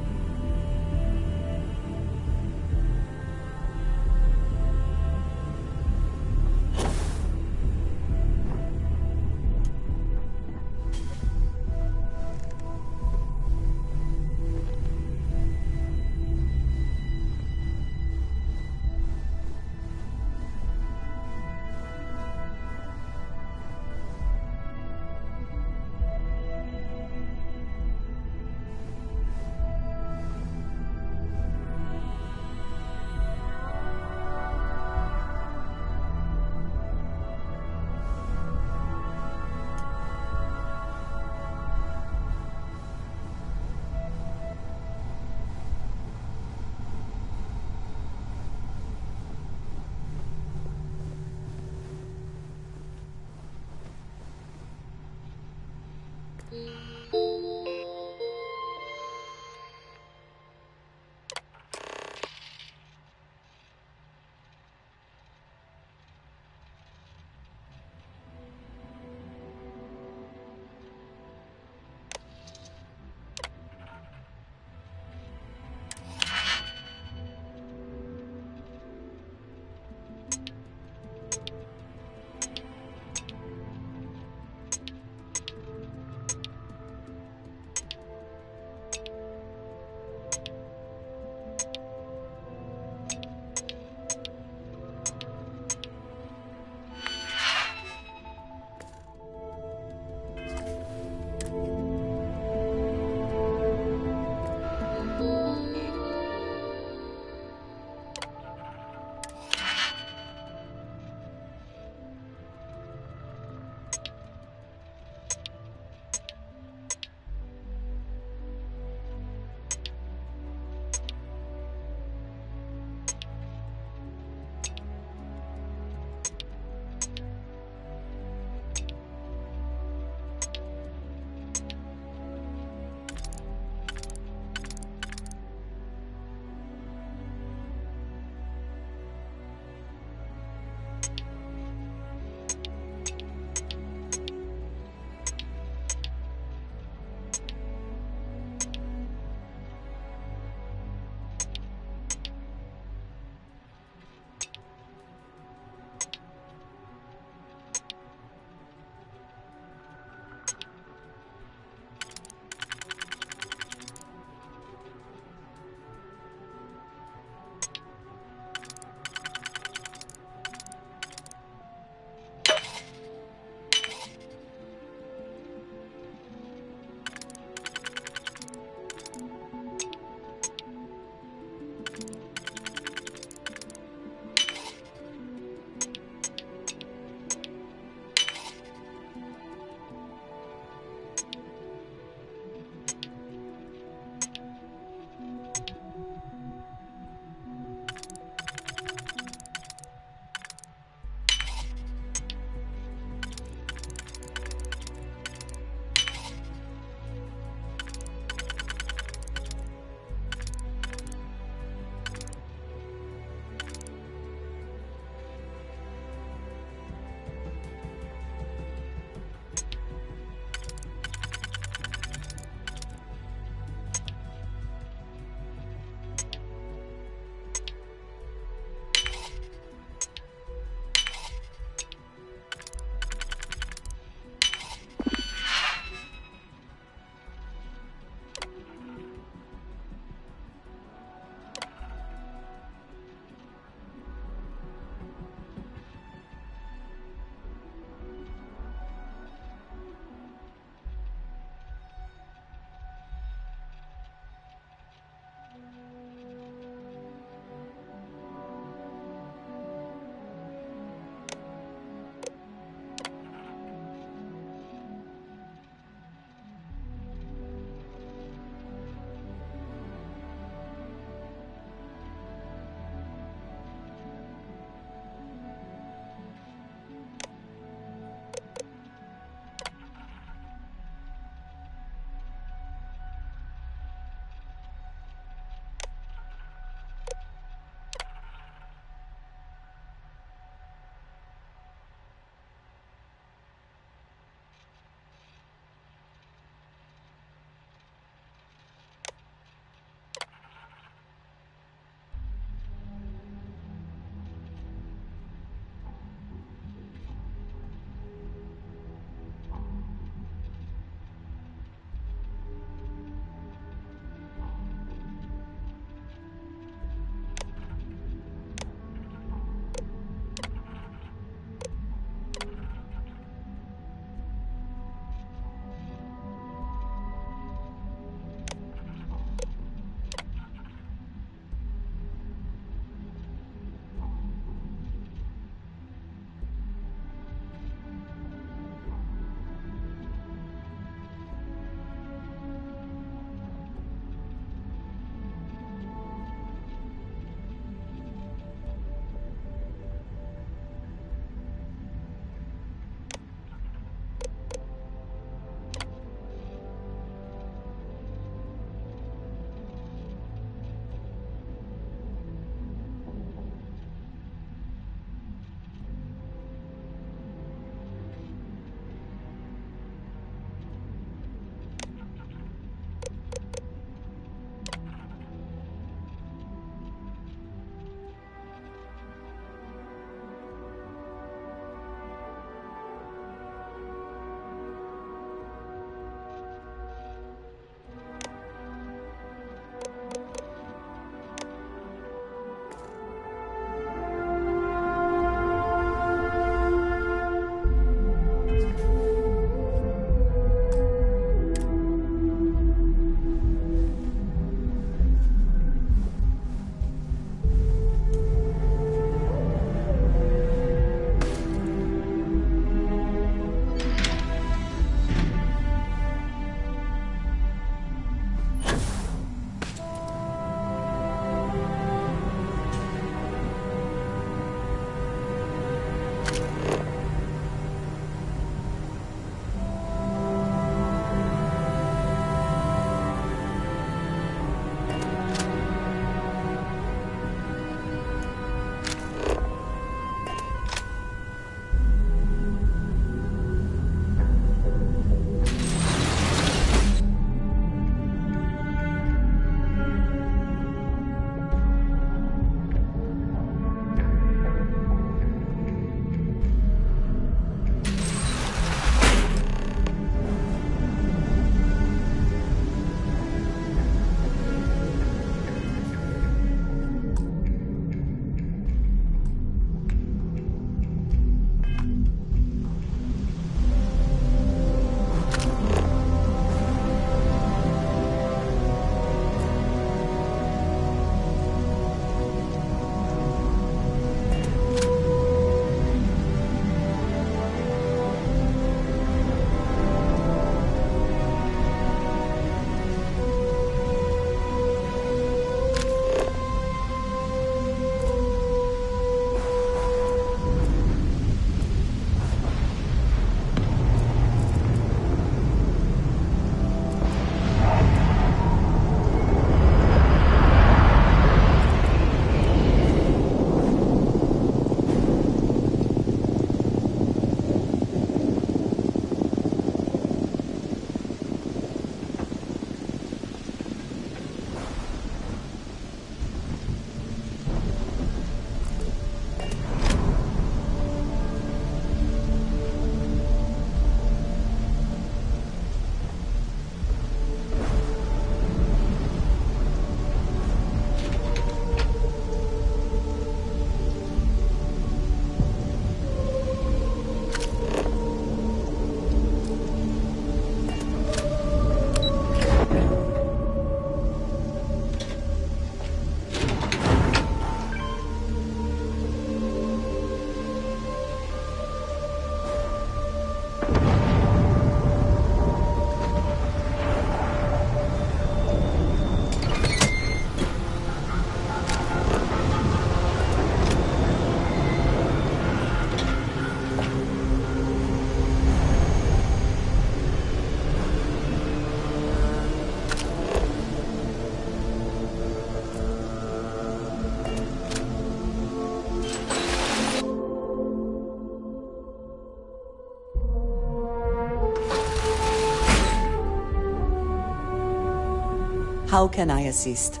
How can I assist?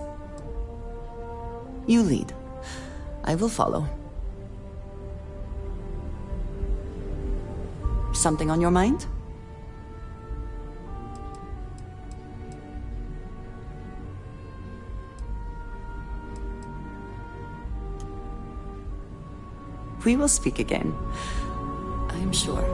You lead. I will follow. Something on your mind? We will speak again, I'm sure.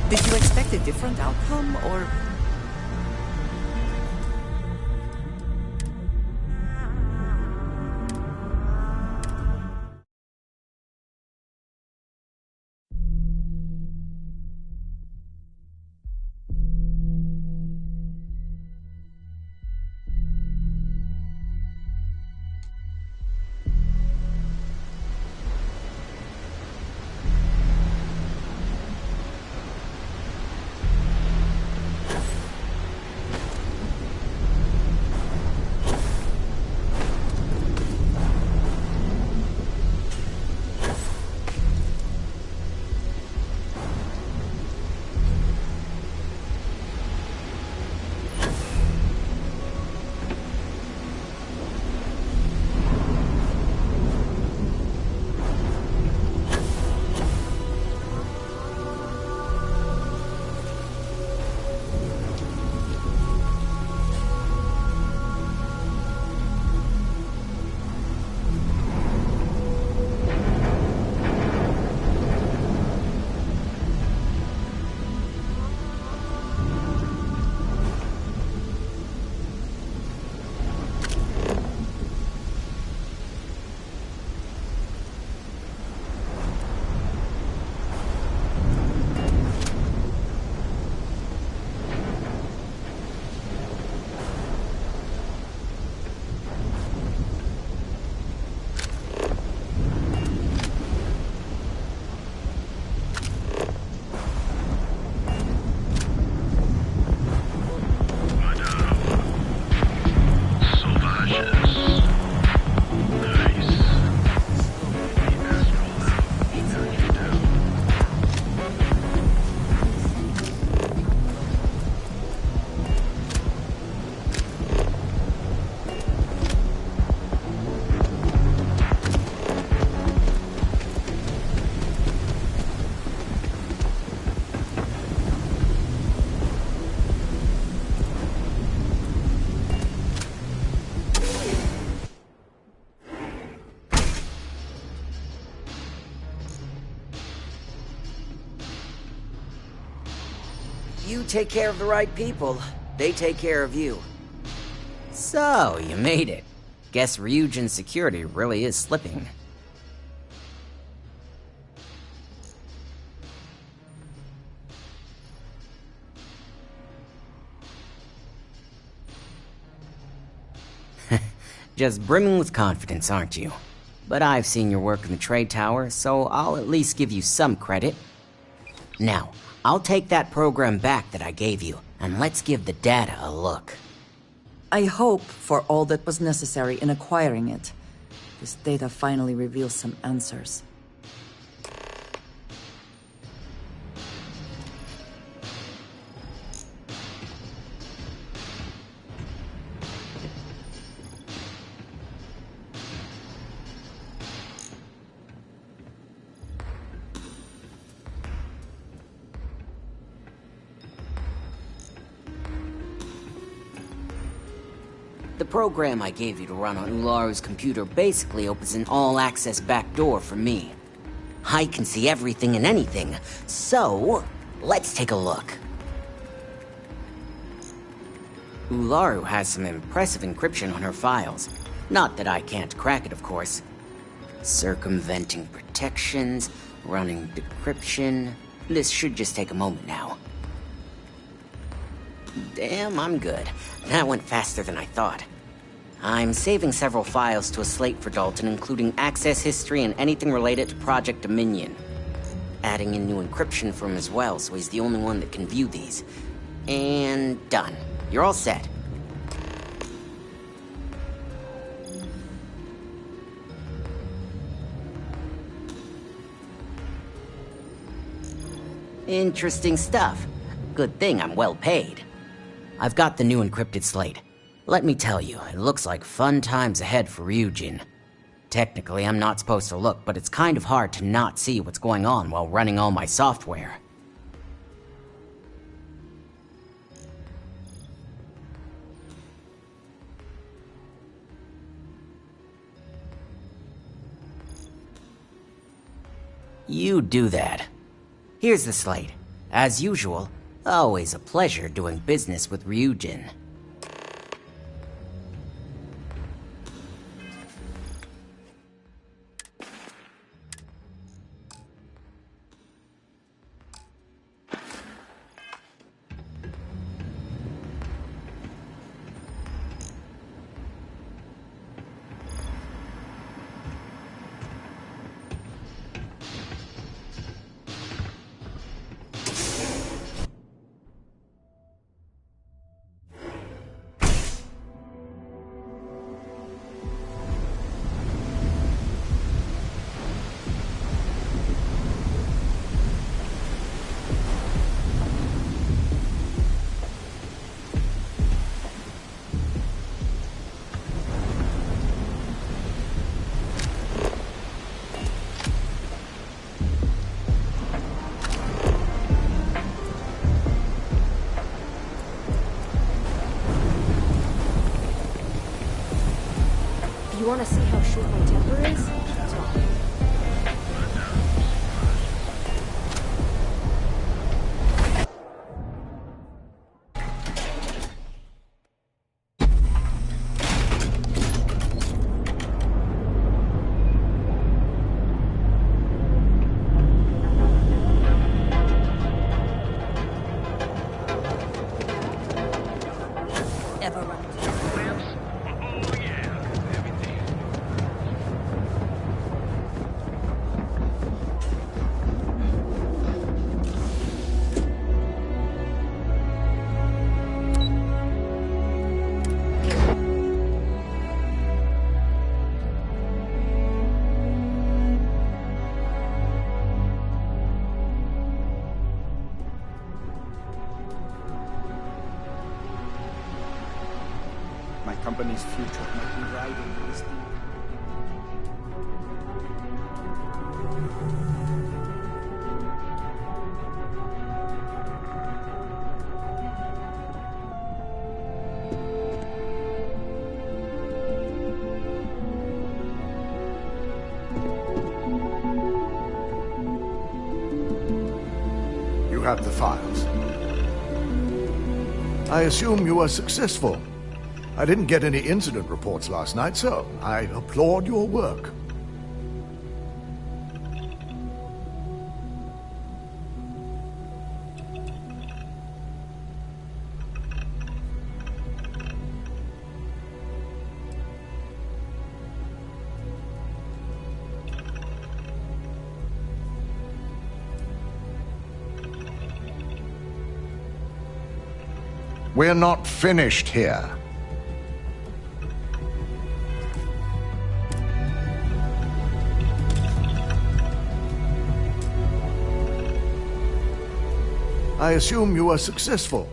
Did you expect a different outcome, or...? You take care of the right people, they take care of you. So, you made it. Guess Ryujin's security really is slipping. Just brimming with confidence, aren't you? But I've seen your work in the trade tower, so I'll at least give you some credit. Now, I'll take that program back that I gave you, and let's give the data a look. I hope for all that was necessary in acquiring it. This data finally reveals some answers. The program I gave you to run on Ularu's computer basically opens an all-access backdoor for me. I can see everything and anything, so let's take a look. Ularu has some impressive encryption on her files. Not that I can't crack it, of course. Circumventing protections, running decryption. This should just take a moment now. Damn, I'm good. That went faster than I thought. I'm saving several files to a slate for Dalton, including access history and anything related to Project Dominion. Adding in new encryption for him as well, so he's the only one that can view these. And done. You're all set. Interesting stuff. Good thing I'm well paid. I've got the new encrypted slate. Let me tell you, it looks like fun times ahead for Ryujin. Technically, I'm not supposed to look, but it's kind of hard to not see what's going on while running all my software. You do that. Here's the slate. As usual, always a pleasure doing business with Ryujin. You want to see how short my temper is? Talk. My company's future might be riding this deal. You have the files. I assume you were successful. I didn't get any incident reports last night, so I applaud your work. We're not finished here. I assume you were successful.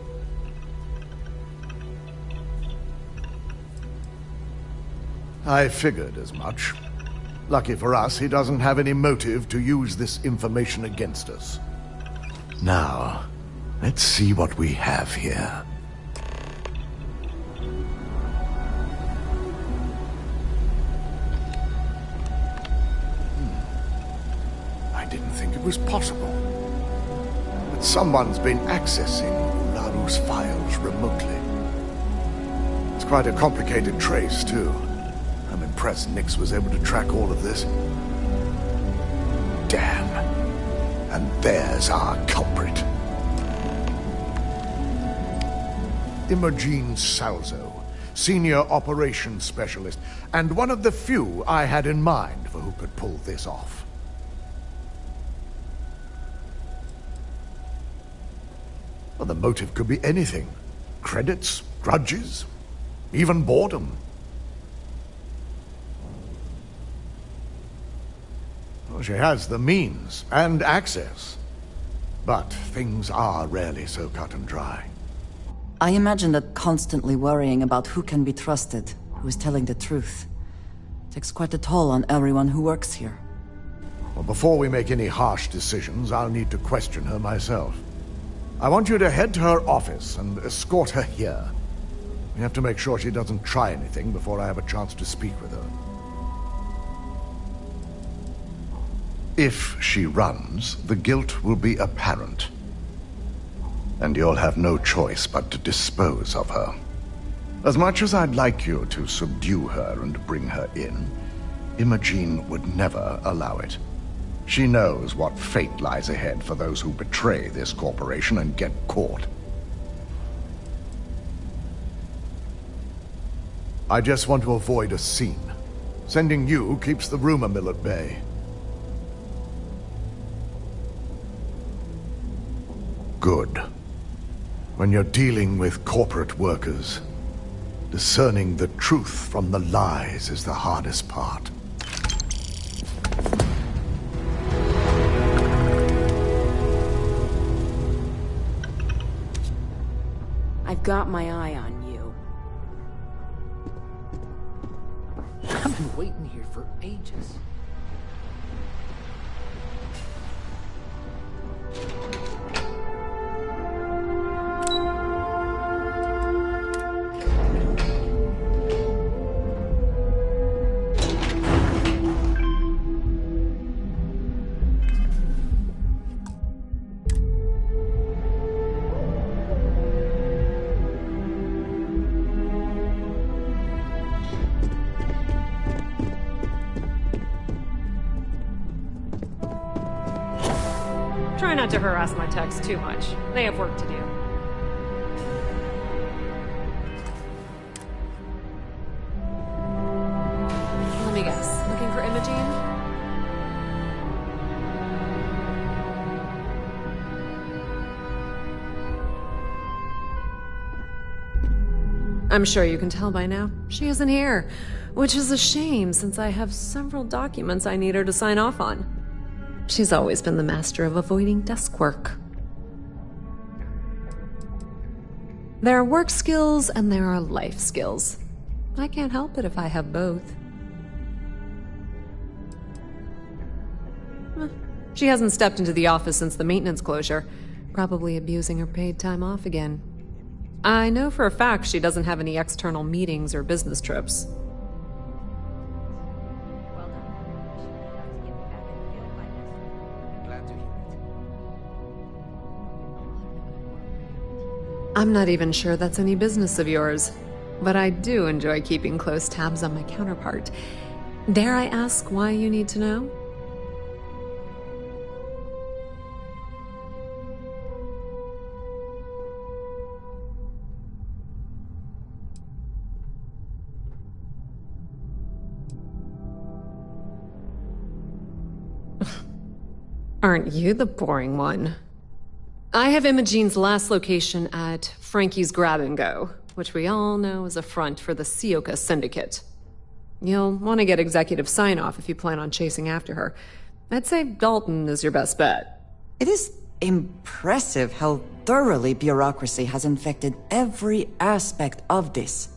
I figured as much. Lucky for us, he doesn't have any motive to use this information against us. Now, let's see what we have here. I didn't think it was possible. Someone's been accessing Ularu's files remotely. Quite a complicated trace, too. I'm impressed Nix was able to track all of this. Damn. And there's our culprit. Imogen Salzo, Senior Operations Specialist, and one of the few I had in mind for who could pull this off. Well, the motive could be anything. Credits, grudges, even boredom. Well, she has the means and access. But things are rarely so cut and dry. I imagine that constantly worrying about who can be trusted, who is telling the truth, takes quite a toll on everyone who works here. Well, before we make any harsh decisions, I'll need to question her myself. I want you to head to her office and escort her here. We have to make sure she doesn't try anything before I have a chance to speak with her. If she runs, the guilt will be apparent. And you'll have no choice but to dispose of her. As much as I'd like you to subdue her and bring her in, Imogen would never allow it. She knows what fate lies ahead for those who betray this corporation and get caught. I just want to avoid a scene. Sending you keeps the rumor mill at bay. Good. When you're dealing with corporate workers, discerning the truth from the lies is the hardest part. I've got my eye on you. I've been waiting here for ages. Try not to harass my techs too much. They have work to do. Let me guess. Looking for Imogen? I'm sure you can tell by now. She isn't here, which is a shame since I have several documents I need her to sign off on. She's always been the master of avoiding desk work. There are work skills and there are life skills. I can't help it if I have both. She hasn't stepped into the office since the maintenance closure, probably abusing her paid time off again. I know for a fact she doesn't have any external meetings or business trips. I'm not even sure that's any business of yours, but I do enjoy keeping close tabs on my counterpart. Dare I ask why you need to know? Aren't you the boring one? I have Imogen's last location at Frankie's Grab and Go, which we all know is a front for the Sioka Syndicate. You'll want to get executive sign-off if you plan on chasing after her. I'd say Dalton is your best bet. It is impressive how thoroughly bureaucracy has infected every aspect of this.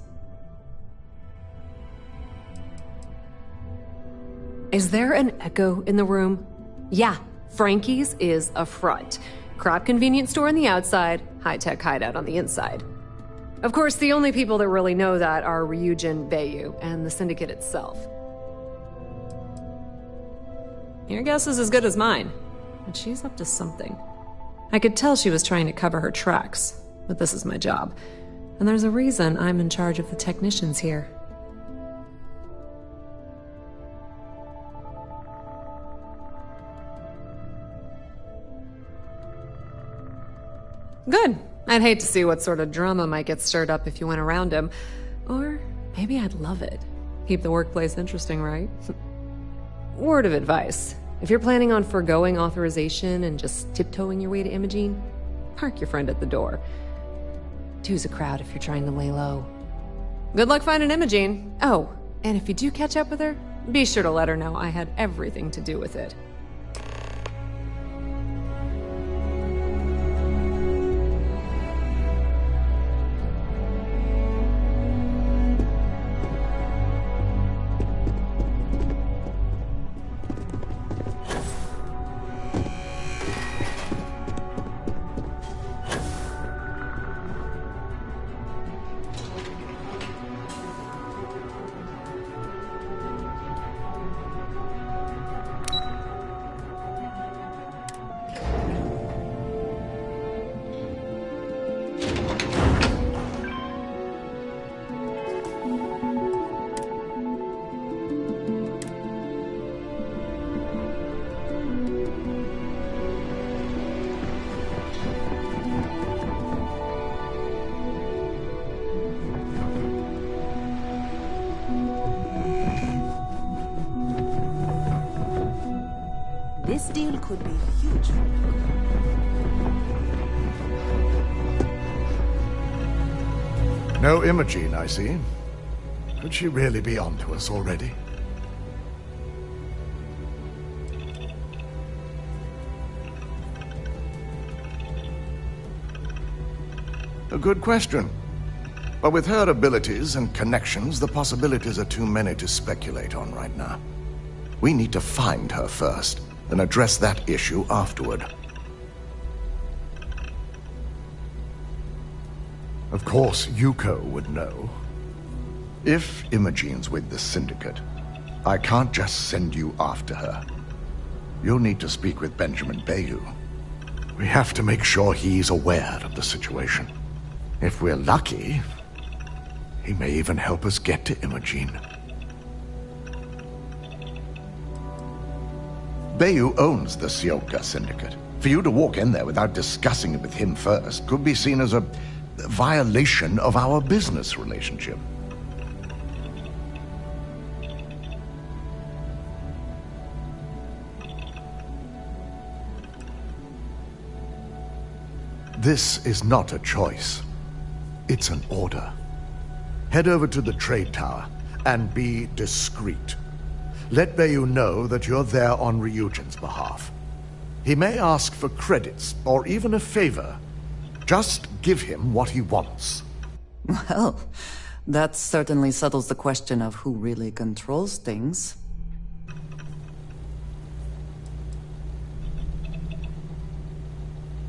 Is there an echo in the room? Yeah, Frankie's is a front. Crap convenience store on the outside, high-tech hideout on the inside. Of course, the only people that really know that are Ryujin Bayu and the Syndicate itself. Your guess is as good as mine, but she's up to something. I could tell she was trying to cover her tracks, but this is my job. And there's a reason I'm in charge of the technicians here. Good. I'd hate to see what sort of drama might get stirred up if you went around him. Or maybe I'd love it. Keep the workplace interesting, right? Word of advice. If you're planning on forgoing authorization and just tiptoeing your way to Imogene, park your friend at the door. Two's a crowd if you're trying to lay low. Good luck finding Imogene. Oh, and if you do catch up with her, be sure to let her know I had everything to do with it. This deal could be huge. No Imogene, I see. Could she really be onto us already? A good question. But with her abilities and connections, the possibilities are too many to speculate on right now. We need to find her first, then address that issue afterward. Of course, Yuko would know. If Imogene's with the Syndicate, I can't just send you after her. You'll need to speak with Benjamin Bayou. We have to make sure he's aware of the situation. If we're lucky, he may even help us get to Imogene. Bayou owns the Sioka Syndicate. For you to walk in there without discussing it with him first could be seen as a violation of our business relationship. This is not a choice. It's an order. Head over to the trade tower and be discreet. Let Bayou know that you're there on Ryujin's behalf. He may ask for credits or even a favor. Just give him what he wants. Well, that certainly settles the question of who really controls things.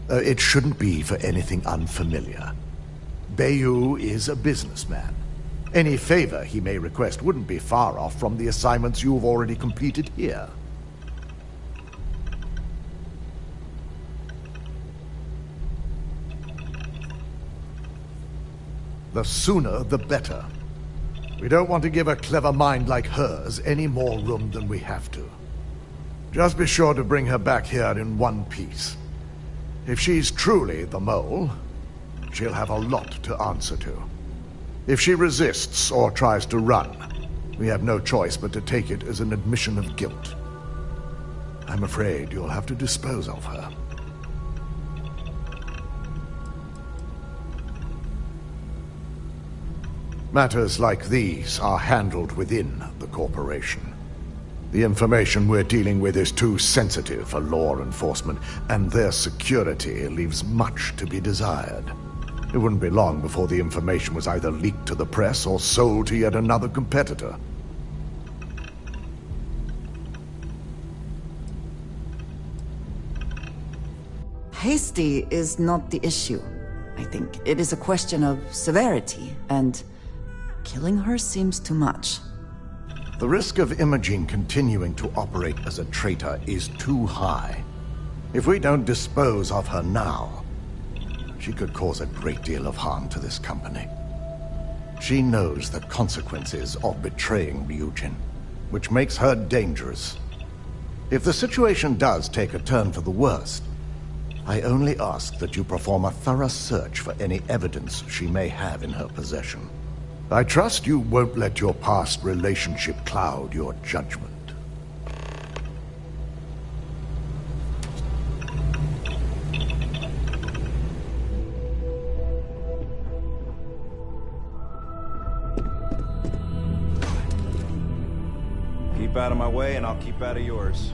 It shouldn't be for anything unfamiliar. Bayou is a businessman. Any favor he may request wouldn't be far off from the assignments you've already completed here. The sooner, the better. We don't want to give a clever mind like hers any more room than we have to. Just be sure to bring her back here in one piece. If she's truly the mole, she'll have a lot to answer to. If she resists or tries to run, we have no choice but to take it as an admission of guilt. I'm afraid you'll have to dispose of her. Matters like these are handled within the corporation. The information we're dealing with is too sensitive for law enforcement, and their security leaves much to be desired. It wouldn't be long before the information was either leaked to the press or sold to yet another competitor. Hasty is not the issue, I think. It is a question of severity, and killing her seems too much. The risk of Imogene continuing to operate as a traitor is too high. If we don't dispose of her now, she could cause a great deal of harm to this company. She knows the consequences of betraying Ryujin, which makes her dangerous. If the situation does take a turn for the worst, I only ask that you perform a thorough search for any evidence she may have in her possession. I trust you won't let your past relationship cloud your judgment. Keep out of my way and I'll keep out of yours.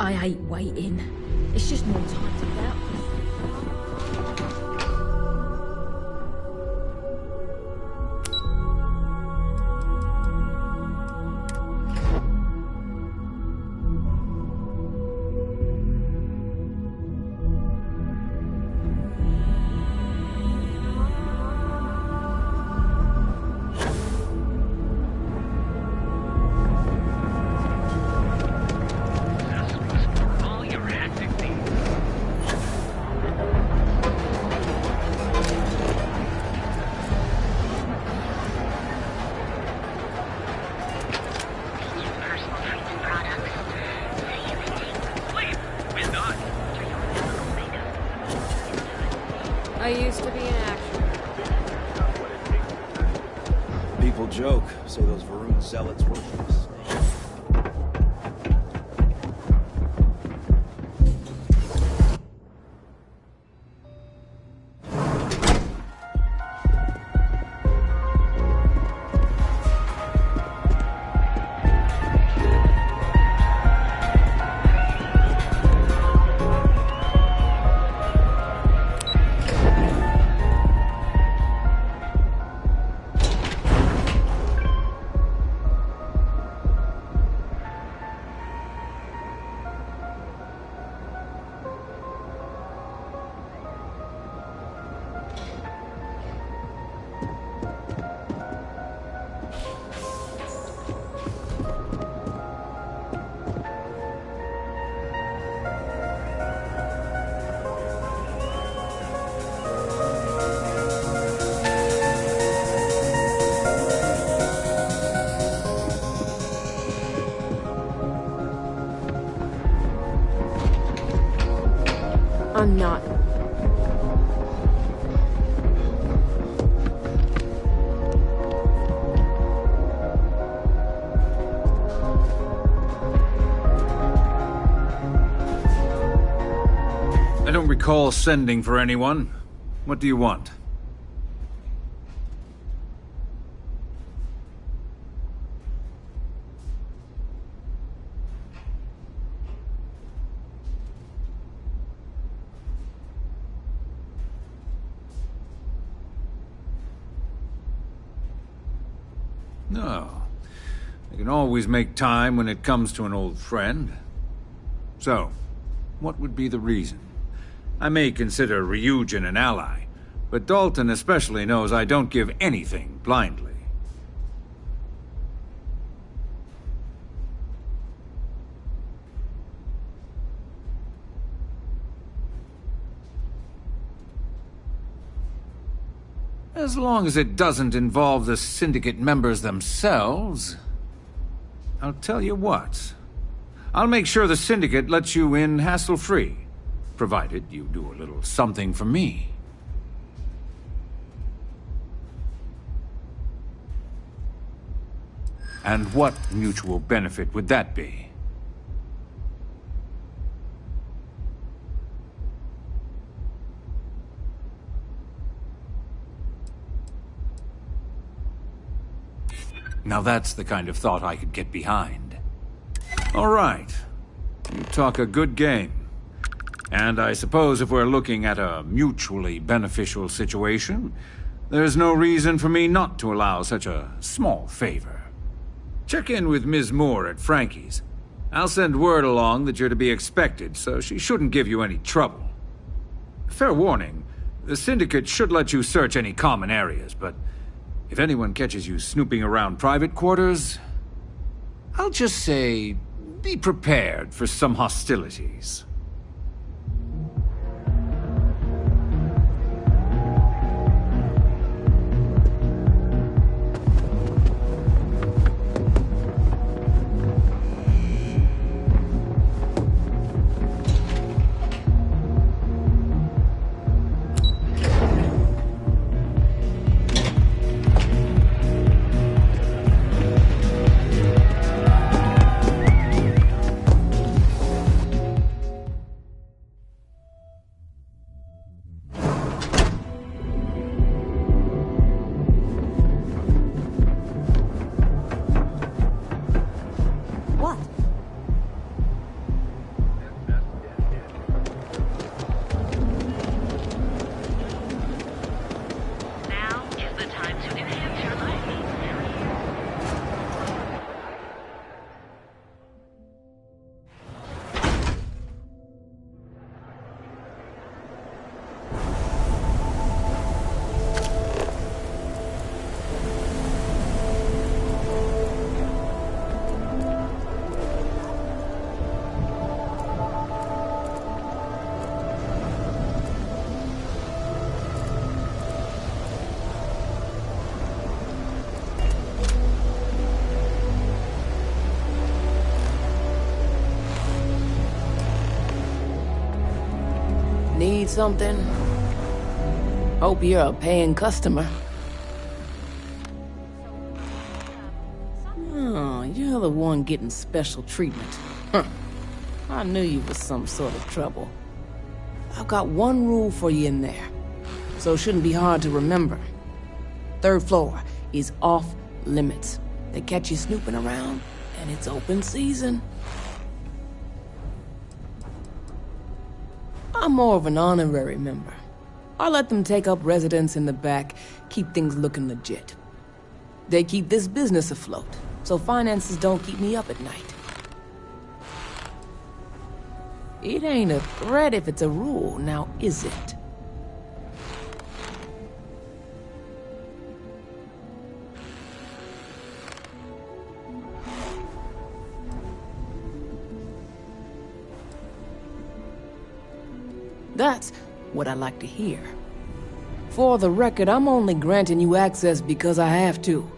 I hate waiting. It's just more time to get. I used to be an actor. People joke, say those Varun zealots worship a snake. I'm not. I don't recall sending for anyone. What do you want? No. I can always make time when it comes to an old friend. So, what would be the reason? I may consider Ryujin an ally, but Dalton especially knows I don't give anything blindly. As long as it doesn't involve the Syndicate members themselves. I'll tell you what. I'll make sure the Syndicate lets you in hassle-free, provided you do a little something for me. And what mutual benefit would that be? Now that's the kind of thought I could get behind. All right. You talk a good game. And I suppose if we're looking at a mutually beneficial situation, there's no reason for me not to allow such a small favor. Check in with Ms. Moore at Frankie's. I'll send word along that you're to be expected, so she shouldn't give you any trouble. Fair warning, the Syndicate should let you search any common areas, but if anyone catches you snooping around private quarters, I'll just say, be prepared for some hostilities. something? Hope you're a paying customer. Oh, you're the one getting special treatment. Huh. I knew you was some sort of trouble. I've got one rule for you in there, so it shouldn't be hard to remember. 3rd floor is off limits. They catch you snooping around, and it's open season. I'm more of an honorary member. I let them take up residence in the back, keep things looking legit. They keep this business afloat, so finances don't keep me up at night. It ain't a threat if it's a rule, now is it? That's what I like to hear. For the record, I'm only granting you access because I have to.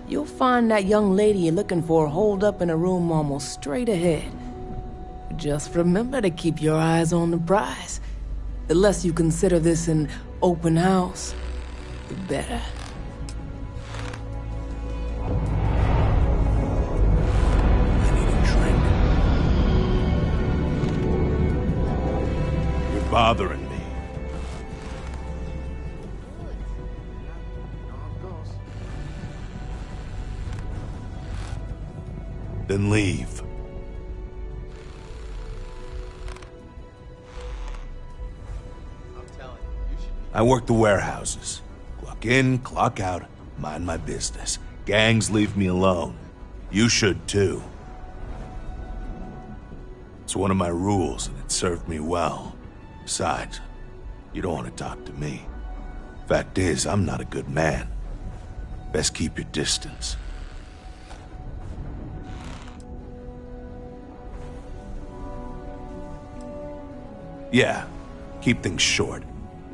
You'll find that young lady you're looking for holed up in a room almost straight ahead. Just remember to keep your eyes on the prize. The less you consider this an open house, the better. Bothering me. Then leave. I work the warehouses. Clock in, clock out, mind my business. Gangs leave me alone. You should too. It's one of my rules, and it served me well. Besides, you don't want to talk to me. Fact is, I'm not a good man. Best keep your distance. Yeah, keep things short.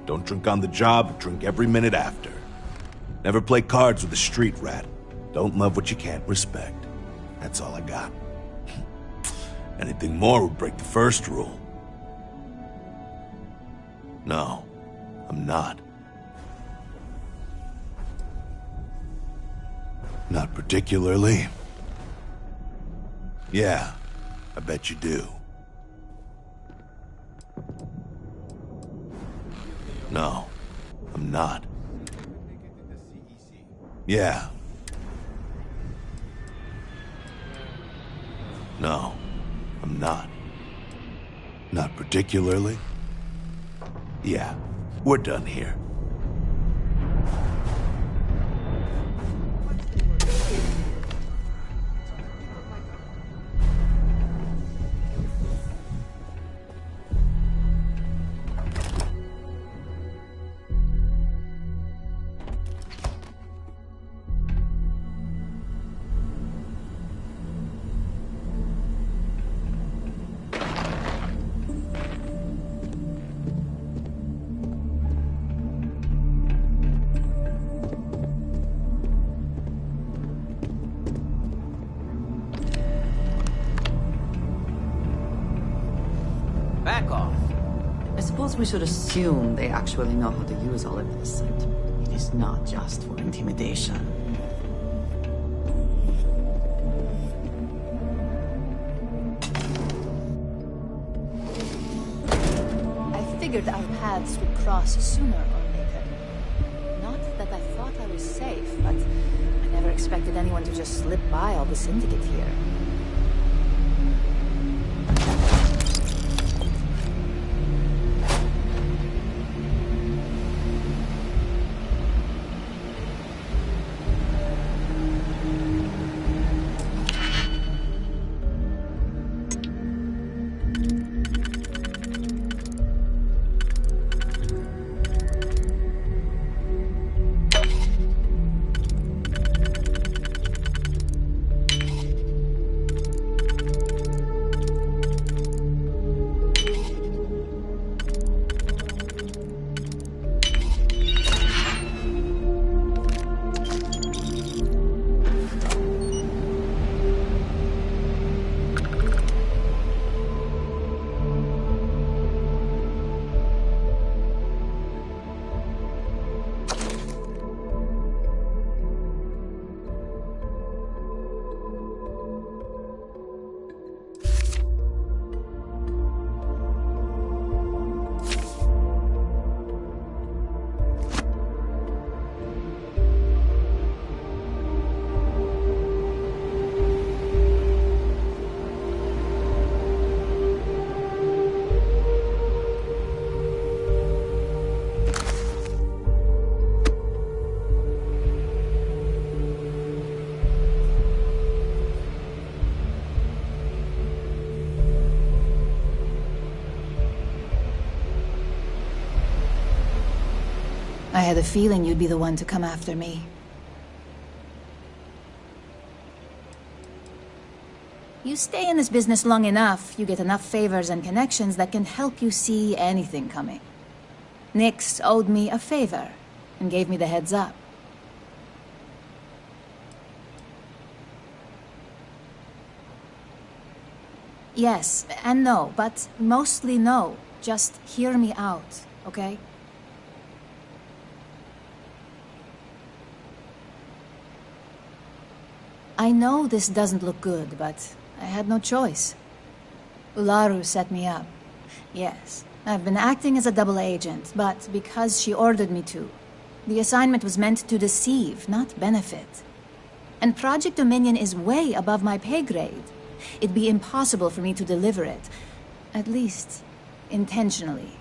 Don't drink on the job, drink every minute after. Never play cards with a street rat. Don't love what you can't respect. That's all I got. Anything more would break the first rule. No, I'm not. Not particularly. Yeah, I bet you do. No, I'm not. Yeah. No, I'm not. Not particularly. Yeah, we're done here. Back off. I suppose we should assume they actually know how to use all of this, and it is not just for intimidation. I figured our paths would cross sooner or later. Not that I thought I was safe, but I never expected anyone to just slip by all the syndicate here. I had a feeling you'd be the one to come after me. You stay in this business long enough, you get enough favors and connections that can help you see anything coming. Nix owed me a favor and gave me the heads up. Yes and no, but mostly no. Just hear me out, okay? I know this doesn't look good, but I had no choice. Ularu set me up. Yes, I've been acting as a double agent, but because she ordered me to. The assignment was meant to deceive, not benefit. And Project Dominion is way above my pay grade. It'd be impossible for me to deliver it. At least, intentionally.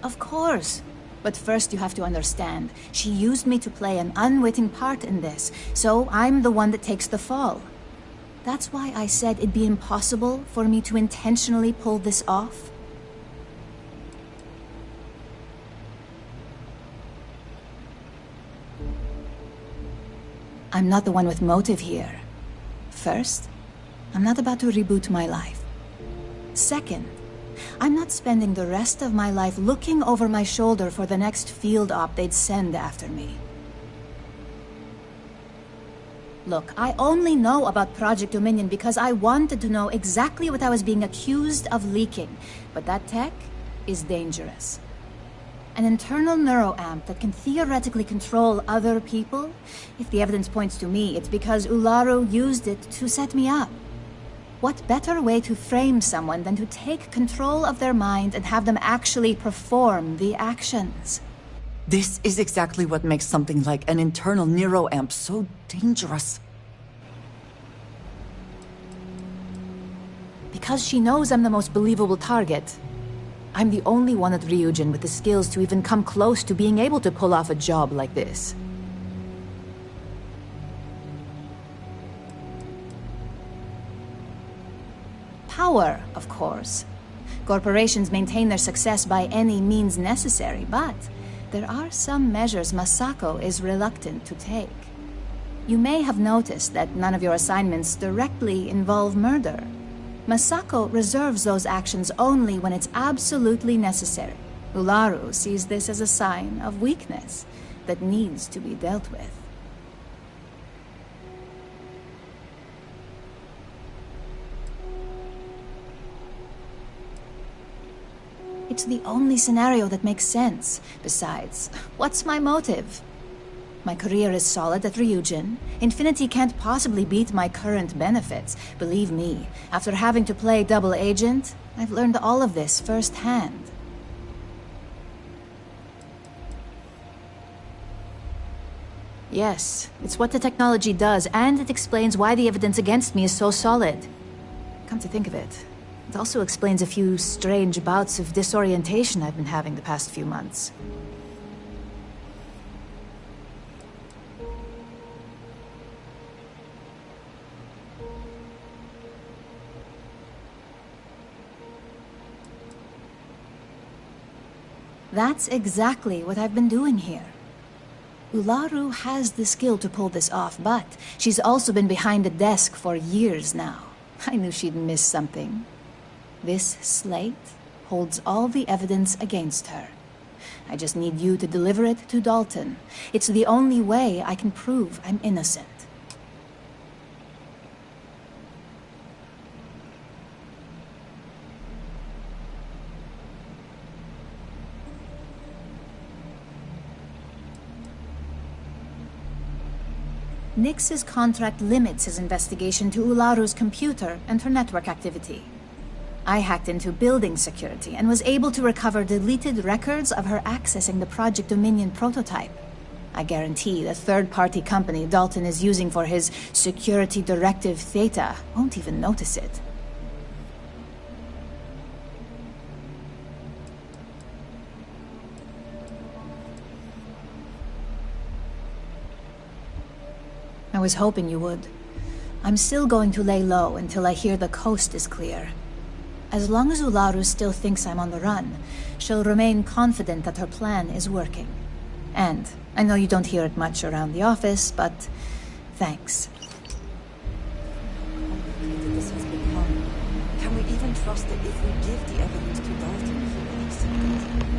Of course. But first you have to understand, she used me to play an unwitting part in this, so I'm the one that takes the fall. That's why I said it'd be impossible for me to intentionally pull this off. I'm not the one with motive here. First, I'm not about to reboot my life. Second, I'm not spending the rest of my life looking over my shoulder for the next field op they'd send after me. Look, I only know about Project Dominion because I wanted to know exactly what I was being accused of leaking. But that tech is dangerous. An internal neuroamp that can theoretically control other people? If the evidence points to me, it's because Ularu used it to set me up. What better way to frame someone than to take control of their mind and have them actually perform the actions? This is exactly what makes something like an internal neuroamp so dangerous. Because she knows I'm the most believable target. I'm the only one at Ryujin with the skills to even come close to being able to pull off a job like this. Power, of course. Corporations maintain their success by any means necessary, but there are some measures Masako is reluctant to take. You may have noticed that none of your assignments directly involve murder. Masako reserves those actions only when it's absolutely necessary. Ularu sees this as a sign of weakness that needs to be dealt with. It's the only scenario that makes sense. Besides, what's my motive? My career is solid at Ryujin. Infinity can't possibly beat my current benefits. Believe me, after having to play double agent, I've learned all of this firsthand. Yes, it's what the technology does, and it explains why the evidence against me is so solid. Come to think of it, it also explains a few strange bouts of disorientation I've been having the past few months. That's exactly what I've been doing here. Ularu has the skill to pull this off, but she's also been behind the desk for years now. I knew she'd miss something. This slate holds all the evidence against her. I just need you to deliver it to Dalton. It's the only way I can prove I'm innocent. Nix's contract limits his investigation to Ularu's computer and her network activity. I hacked into building security and was able to recover deleted records of her accessing the Project Dominion prototype. I guarantee the third-party company Dalton is using for his security directive Theta won't even notice it. I was hoping you would. I'm still going to lay low until I hear the coast is clear. As long as Ularu still thinks I'm on the run, she'll remain confident that her plan is working. And I know you don't hear it much around the office, but thanks. This has become. Can we even trust that if we give the evidence to Dalton, he will accept it?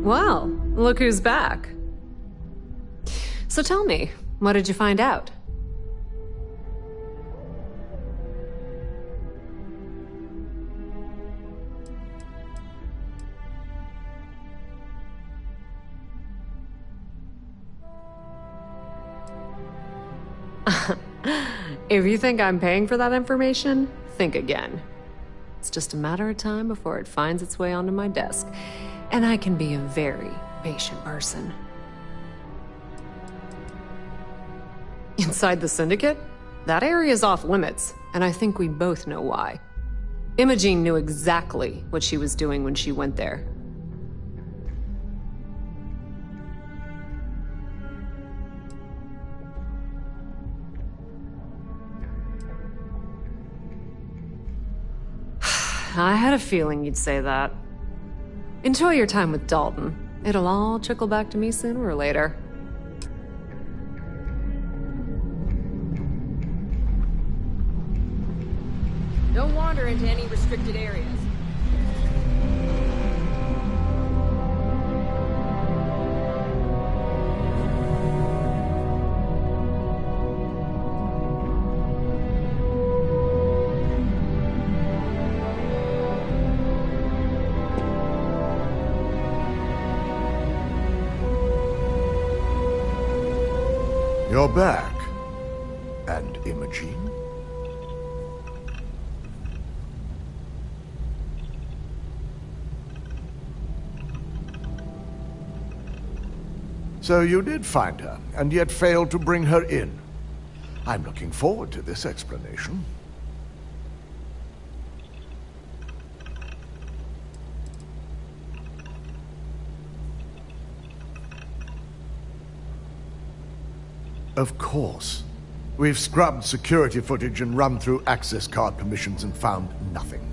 Well, look who's back. So tell me, what did you find out? If you think I'm paying for that information, think again. It's just a matter of time before it finds its way onto my desk. And I can be a very patient person. Inside the Syndicate? That area is off limits, and I think we both know why. Imogene knew exactly what she was doing when she went there. I had a feeling you'd say that. Enjoy your time with Dalton. It'll all trickle back to me sooner or later. Don't wander into any restricted areas. You're back. And Imogene? So you did find her, and yet failed to bring her in. I'm looking forward to this explanation. Of course. We've scrubbed security footage and run through access card permissions and found nothing.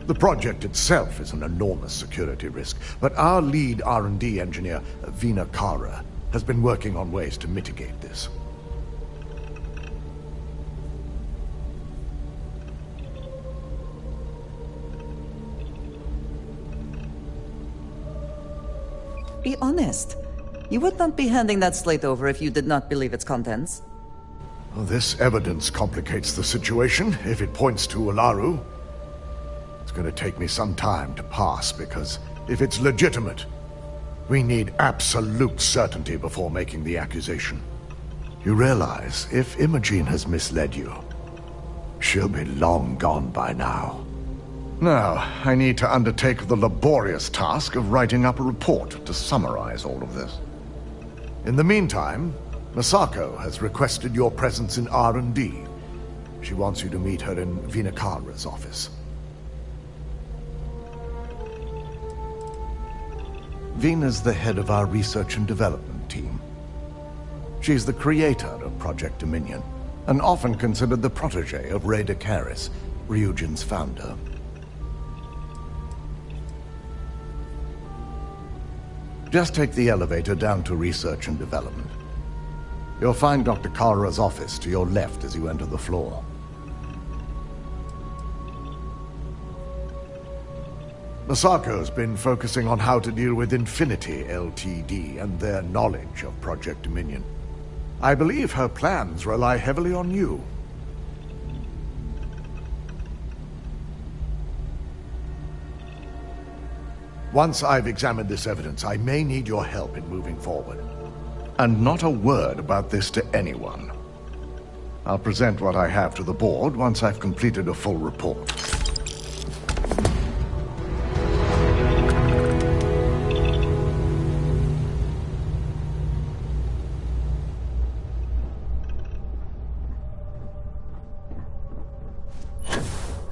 The project itself is an enormous security risk, but our lead R&D engineer, Vina Kara, has been working on ways to mitigate this. Be honest. You would not be handing that slate over if you did not believe its contents. Well, this evidence complicates the situation if it points to Ularu. It's going to take me some time to pass, because if it's legitimate, we need absolute certainty before making the accusation. You realize, if Imogen has misled you, she'll be long gone by now. Now, I need to undertake the laborious task of writing up a report to summarize all of this. In the meantime, Masako has requested your presence in R&D. She wants you to meet her in Vinakara's office. Vina's the head of our research and development team. She's the creator of Project Dominion, and often considered the protege of Ray Dakaris, Ryujin's founder. Just take the elevator down to research and development. You'll find Dr. Kara's office to your left as you enter the floor. Masako's been focusing on how to deal with Infinity Ltd. And their knowledge of Project Dominion. I believe her plans rely heavily on you. Once I've examined this evidence, I may need your help in moving forward. And not a word about this to anyone. I'll present what I have to the board once I've completed a full report.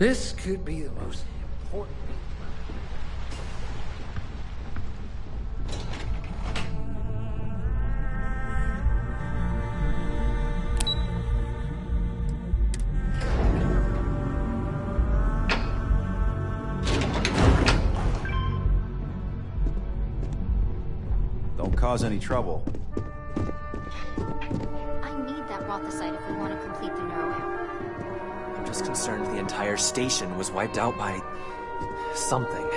This could be the most important. Don't cause any trouble. I need that Rothicite if we want to complete the neuroamp. I'm just concerned the entire station was wiped out by something.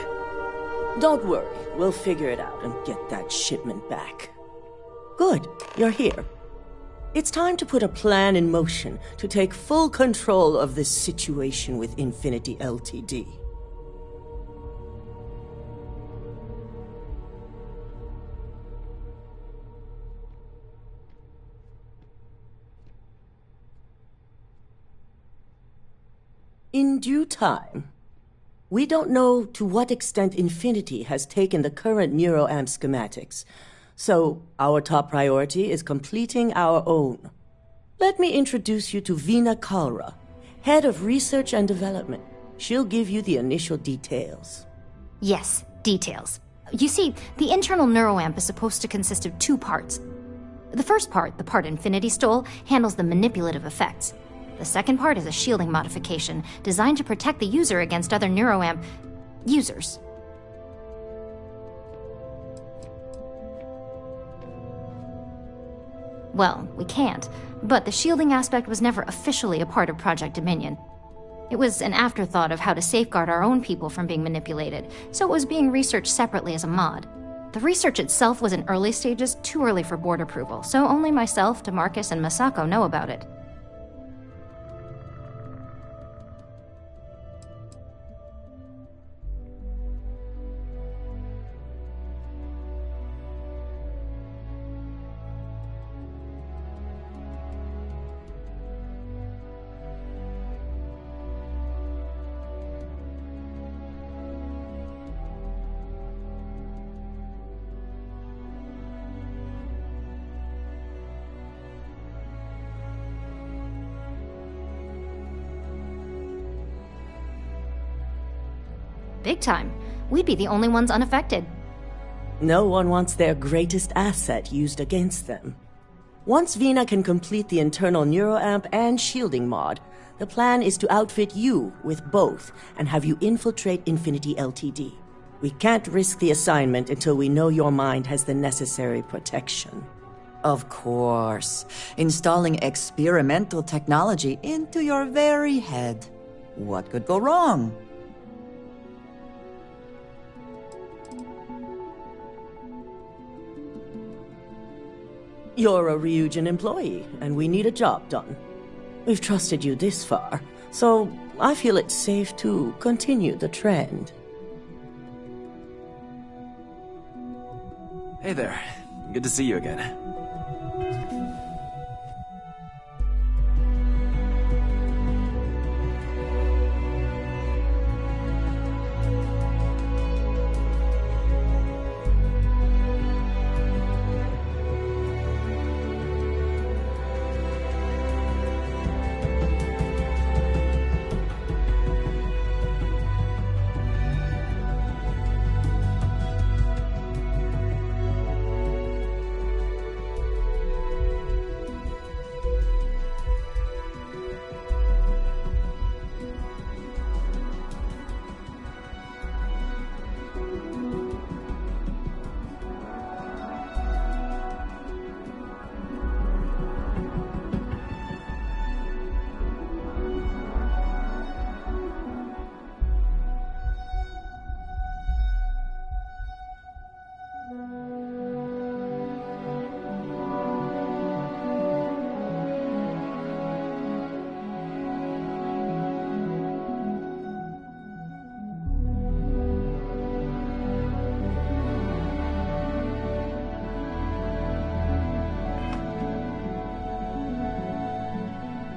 Don't worry, we'll figure it out and get that shipment back. Good, you're here. It's time to put a plan in motion to take full control of this situation with Infinity Ltd. In due time. We don't know to what extent Infinity has taken the current neuroamp schematics, so our top priority is completing our own. Let me introduce you to Vina Kara, head of research and development. She'll give you the initial details. Yes, details. You see, the internal neuroamp is supposed to consist of two parts. The first part, the part Infinity stole, handles the manipulative effects. The second part is a shielding modification designed to protect the user against other neuroamp users. Well, we can't, but the shielding aspect was never officially a part of Project Dominion. It was an afterthought of how to safeguard our own people from being manipulated, so it was being researched separately as a mod. The research itself was in early stages, too early for board approval, so only myself, DeMarcus, and Masako know about it. Big time. We'd be the only ones unaffected. No one wants their greatest asset used against them. Once Vina can complete the internal neuroamp and shielding mod, the plan is to outfit you with both and have you infiltrate Infinity Ltd. We can't risk the assignment until we know your mind has the necessary protection. Of course. Installing experimental technology into your very head. What could go wrong? You're a Ryujin employee, and we need a job done. We've trusted you this far, so I feel it's safe to continue the trend. Hey there. Good to see you again.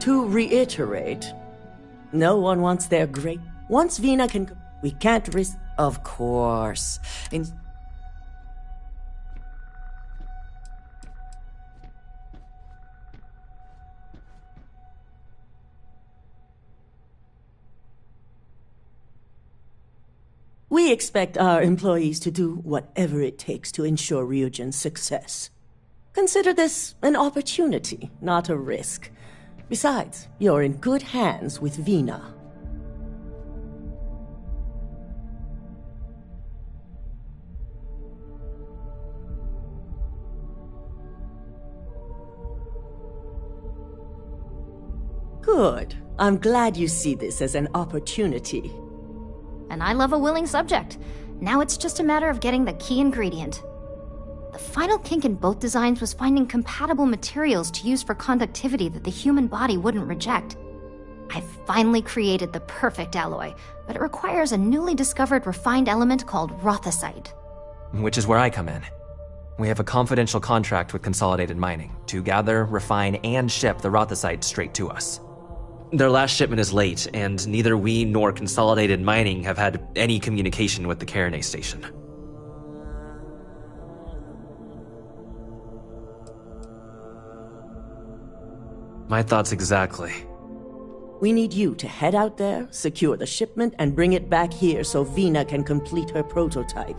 To reiterate, no one wants their great... Once Vina can... We can't risk... Of course. We expect our employees to do whatever it takes to ensure Ryujin's success. Consider this an opportunity, not a risk. Besides, you're in good hands with Vina. Good. I'm glad you see this as an opportunity. And I love a willing subject. Now it's just a matter of getting the key ingredient. The final kink in both designs was finding compatible materials to use for conductivity that the human body wouldn't reject. I've finally created the perfect alloy, but it requires a newly discovered refined element called rothosite. Which is where I come in. We have a confidential contract with Consolidated Mining to gather, refine, and ship the rothosite straight to us. Their last shipment is late, and neither we nor Consolidated Mining have had any communication with the Carinae station. My thoughts exactly. We need you to head out there, secure the shipment, and bring it back here so Vina can complete her prototype.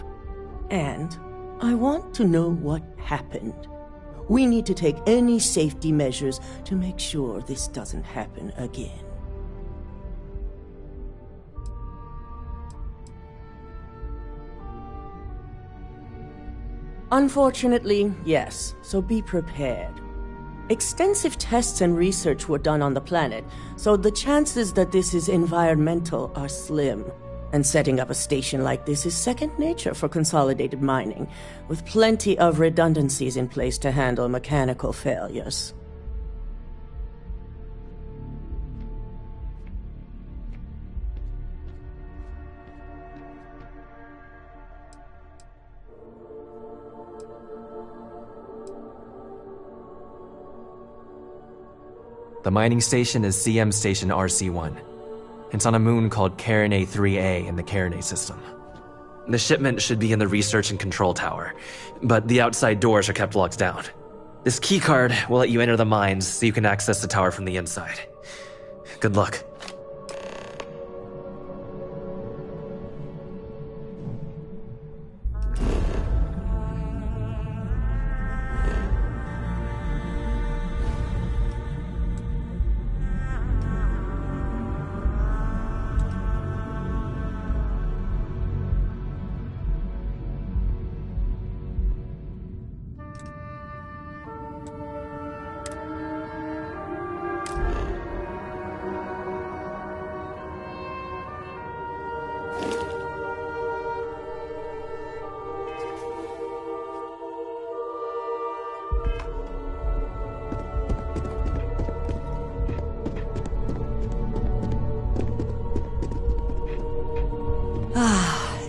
And I want to know what happened. We need to take any safety measures to make sure this doesn't happen again. Unfortunately, yes, so be prepared. Extensive tests and research were done on the planet, so the chances that this is environmental are slim. And setting up a station like this is second nature for Consolidated Mining, with plenty of redundancies in place to handle mechanical failures. The mining station is CM Station RC-1. It's on a moon called Carinae 3A in the Carinae system. The shipment should be in the research and control tower, but the outside doors are kept locked down. This keycard will let you enter the mines so you can access the tower from the inside. Good luck.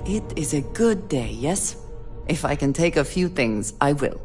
It is a good day, yes? If I can take a few things, I will.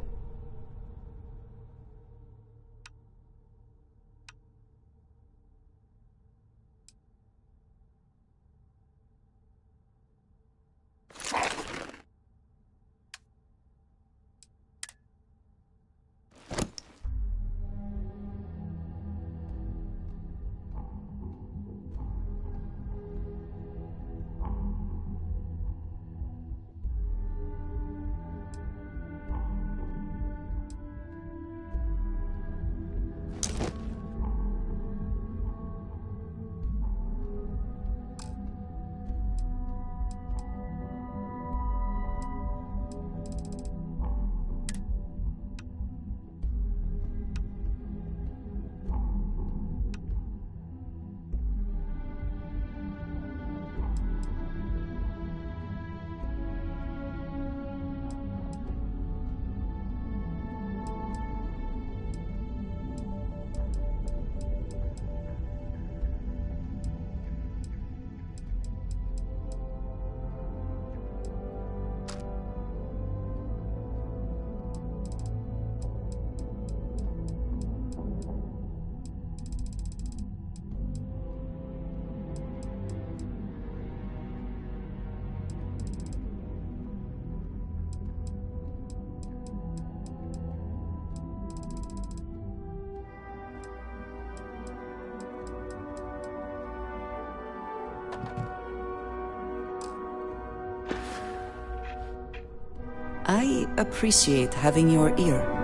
I appreciate having your ear.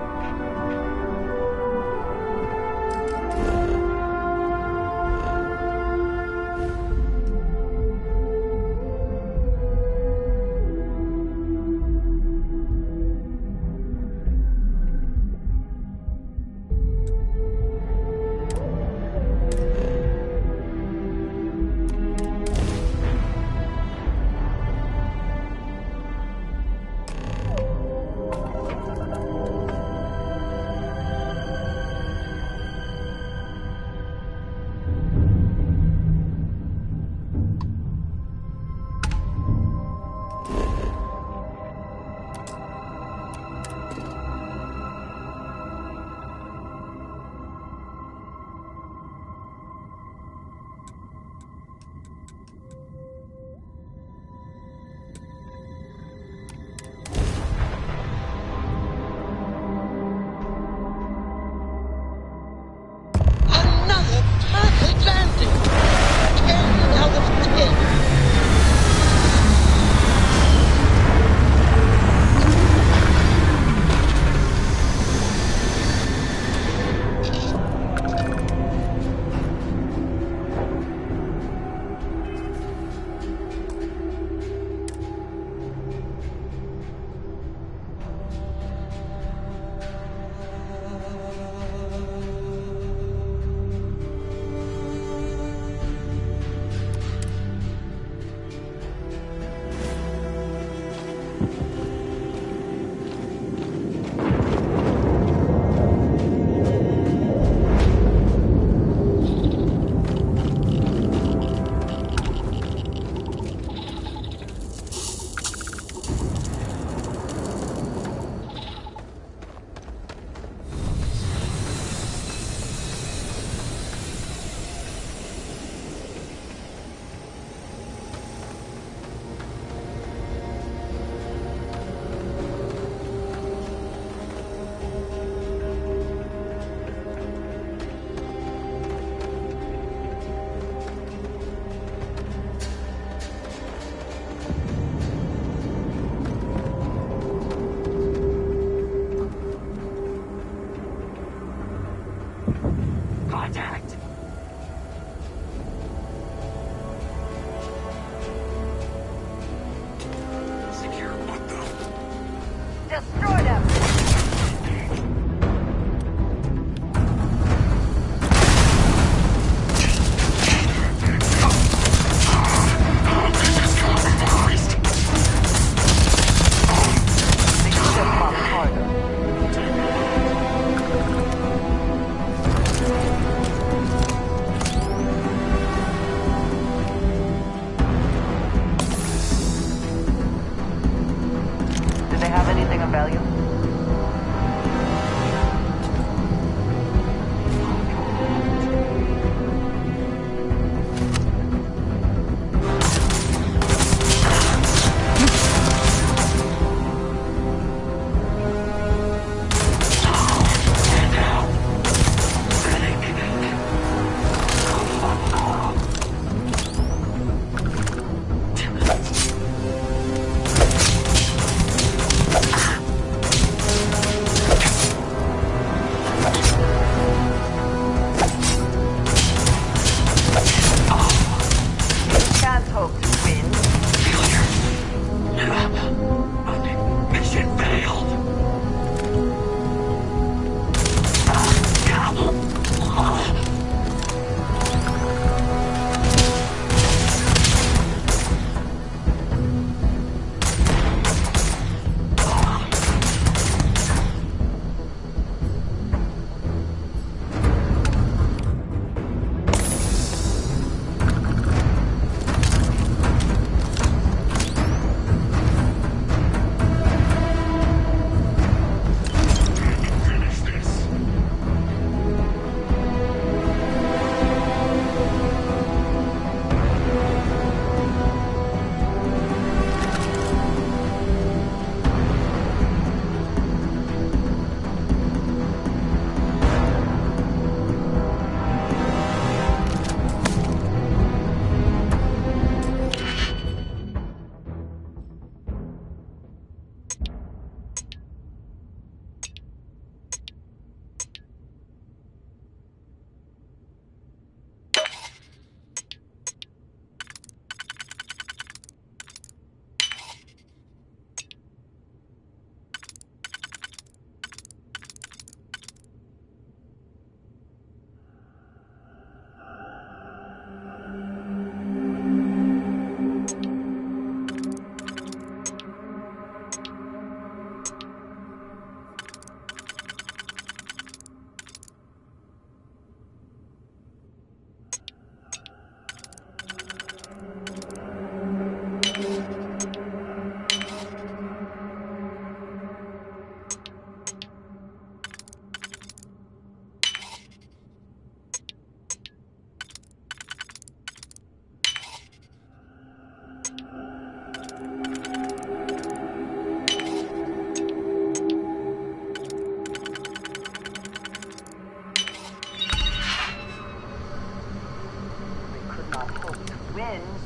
value?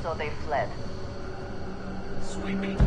So they fled. Sweeping.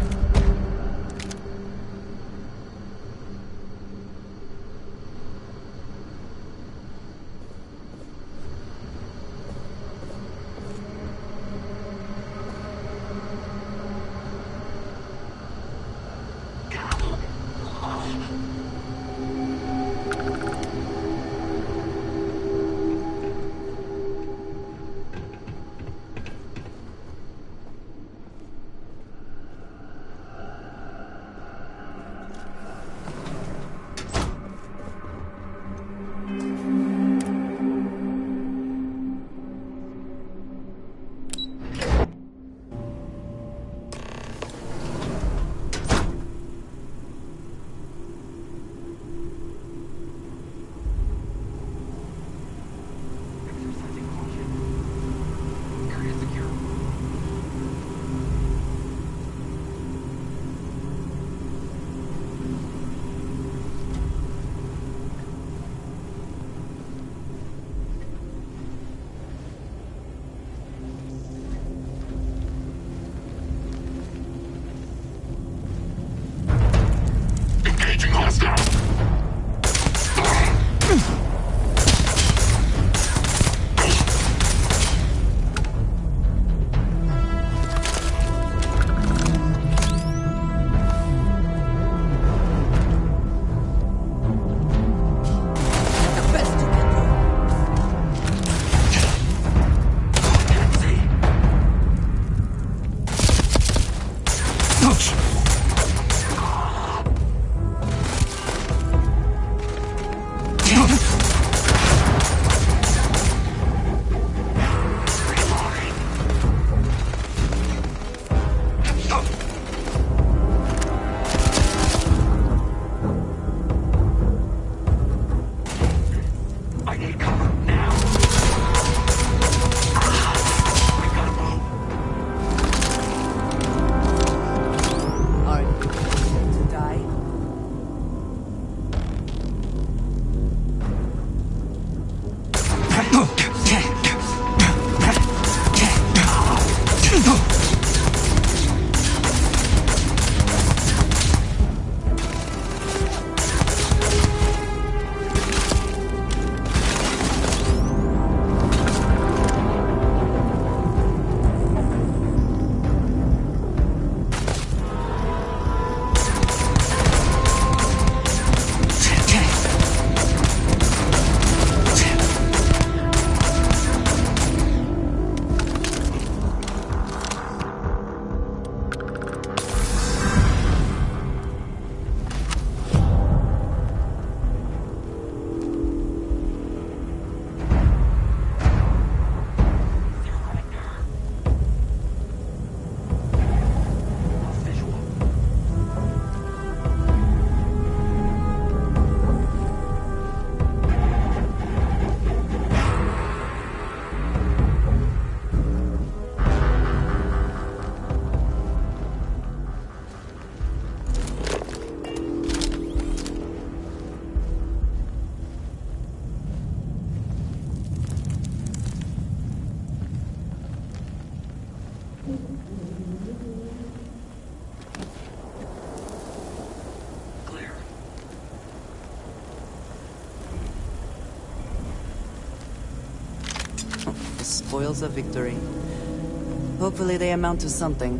spoils of victory. Hopefully they amount to something.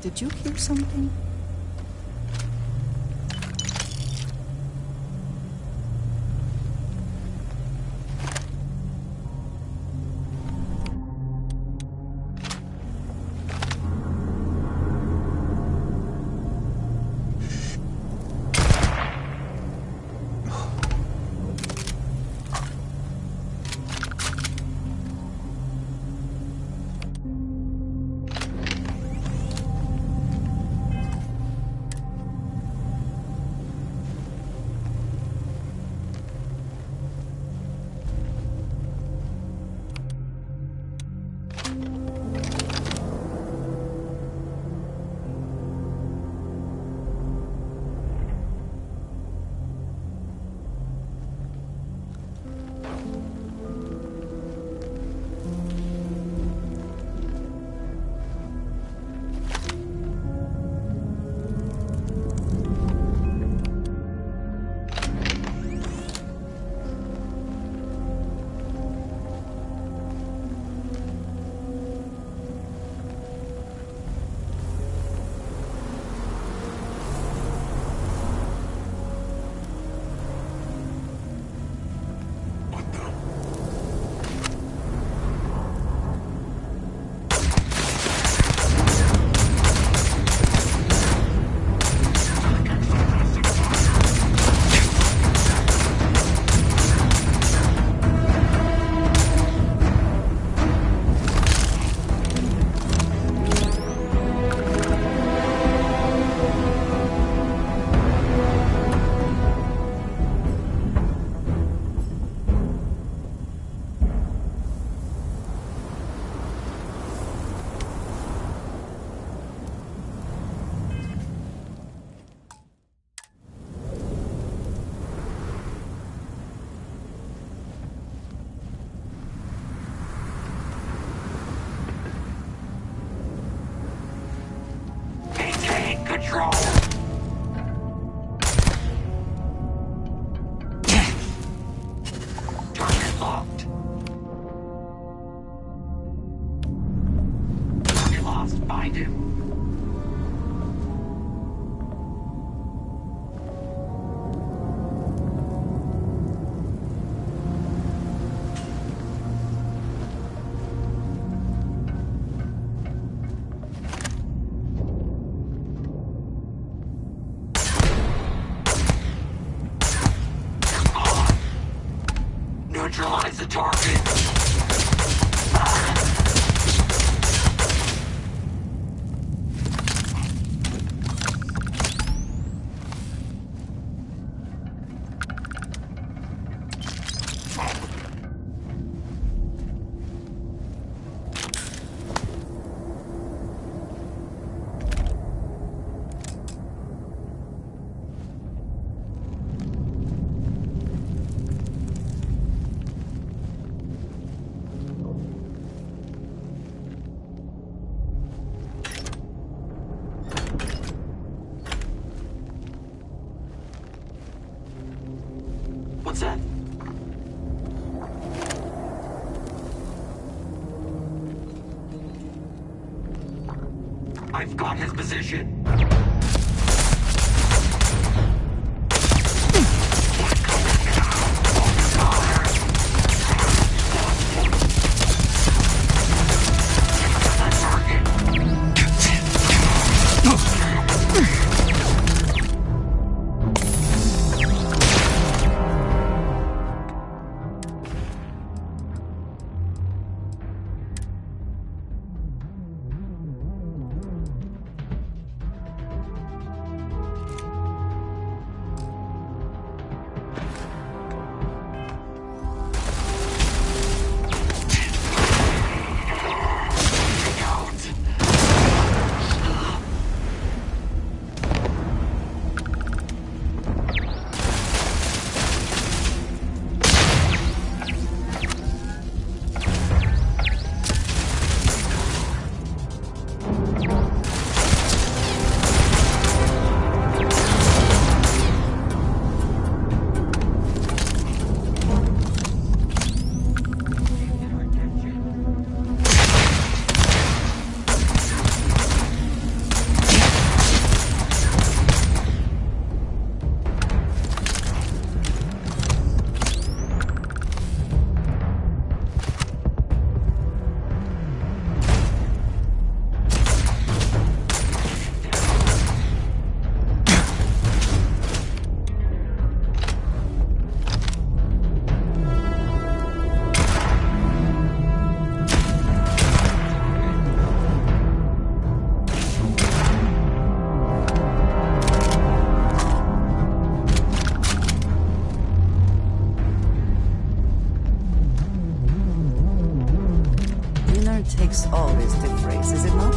Did you hear something? Neutralize the target. I've got his position. Takes always to phrase, is it not?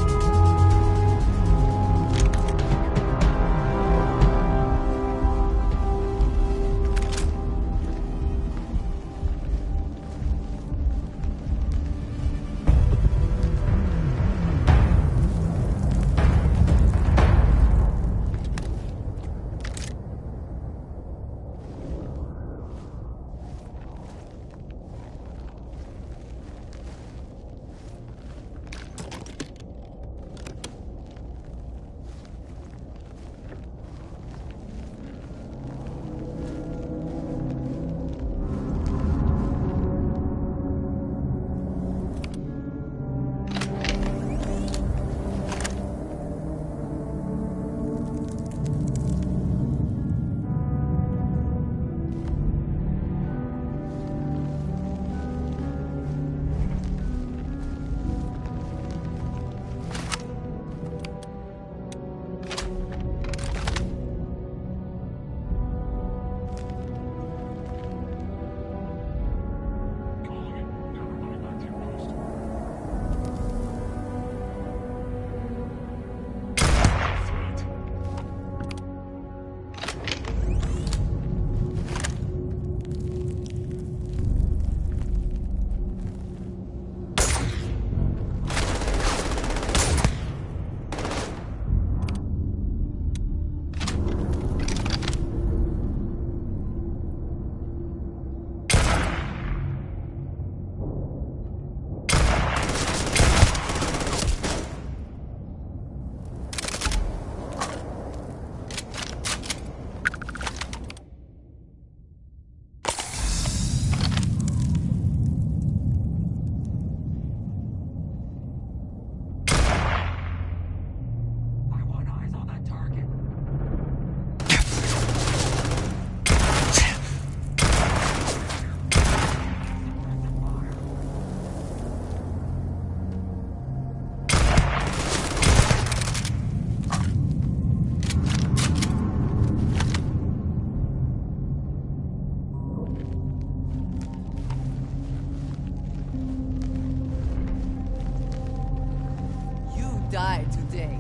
Die today.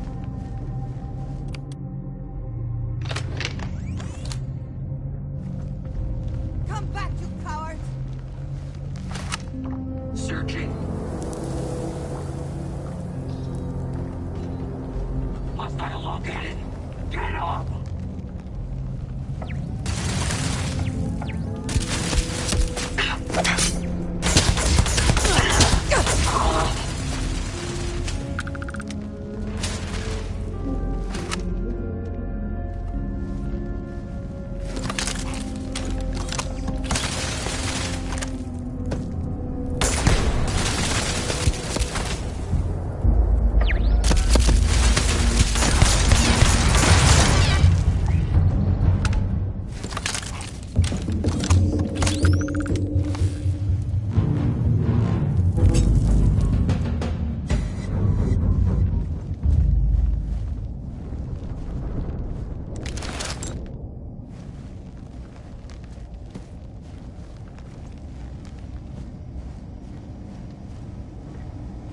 Come back, you coward! Searching. Hostile located. Get up!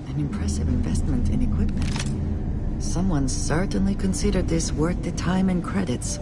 An impressive investment in equipment. Someone certainly considered this worth the time and credits.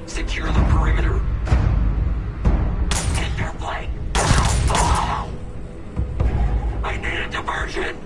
Secure the perimeter. Take their plane. I need a diversion.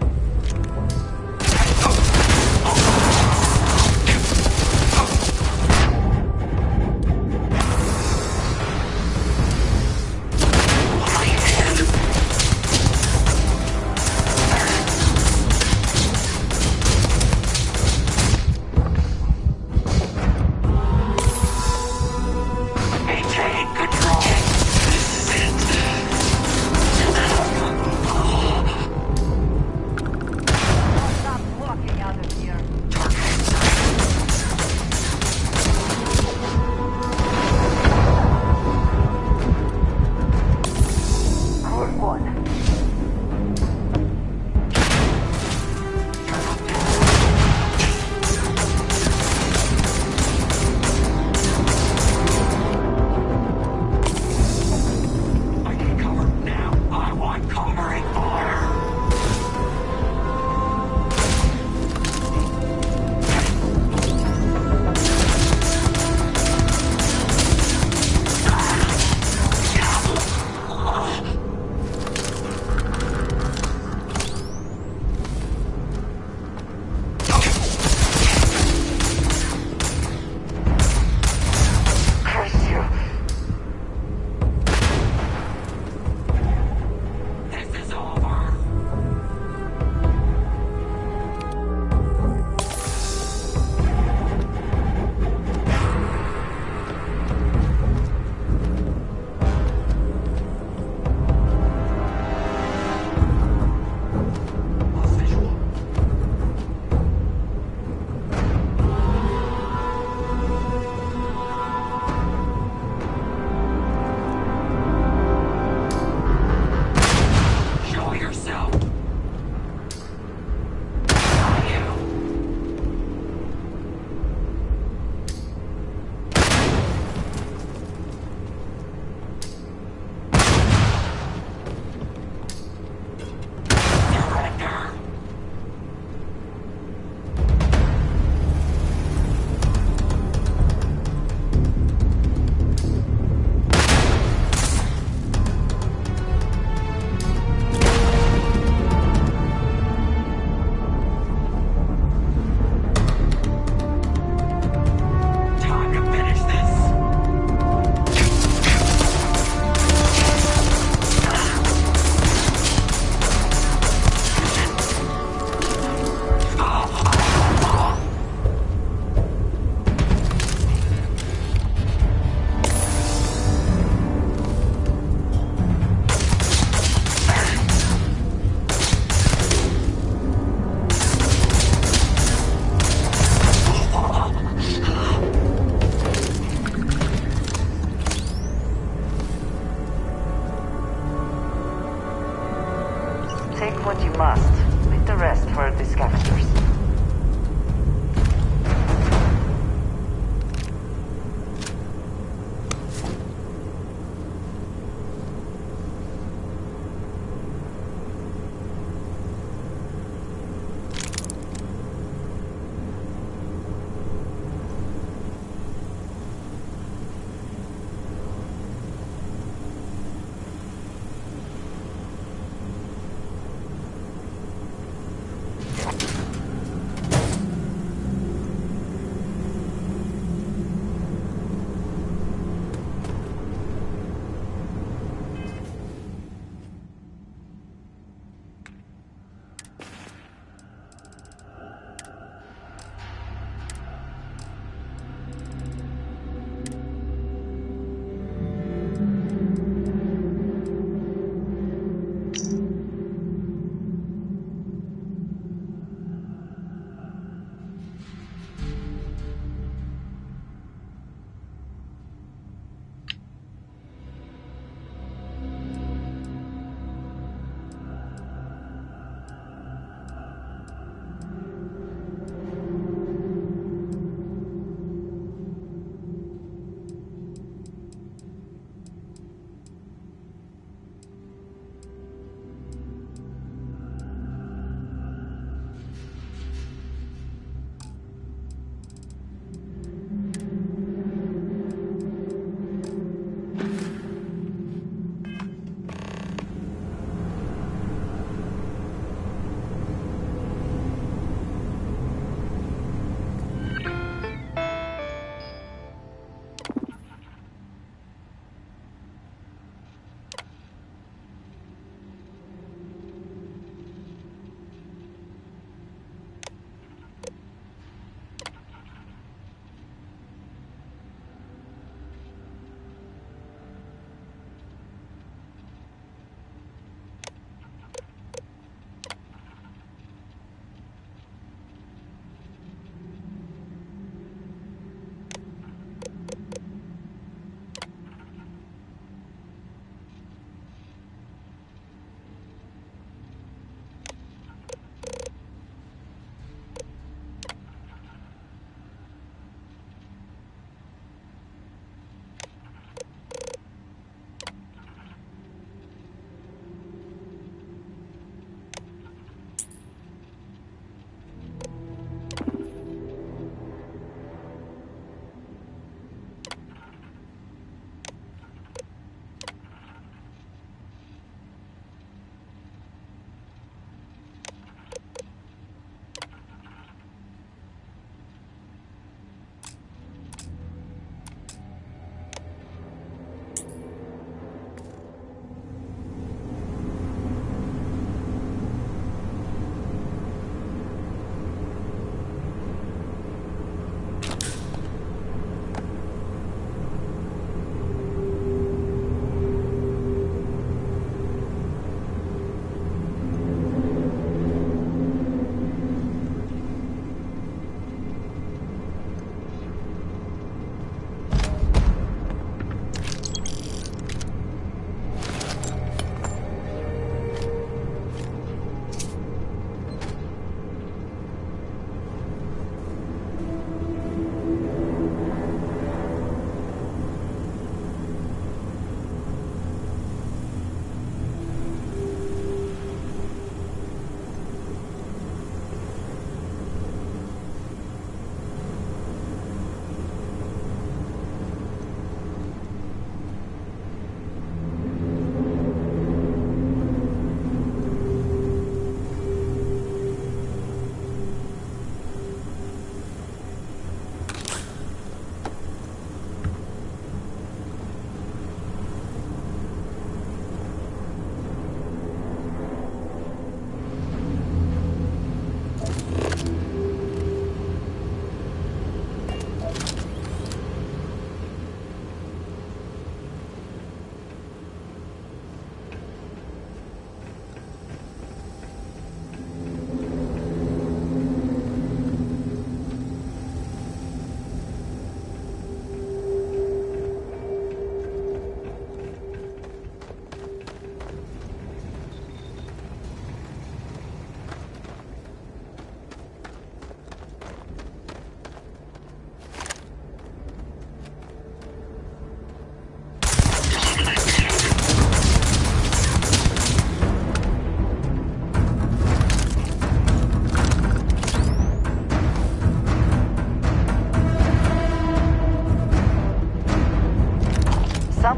what you must. Leave the rest for the scavengers.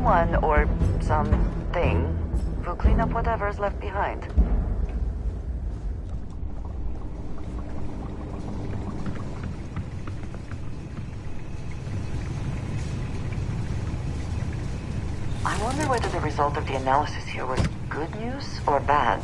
someone or something will clean up whatever's left behind. I wonder whether the result of the analysis here was good news or bad.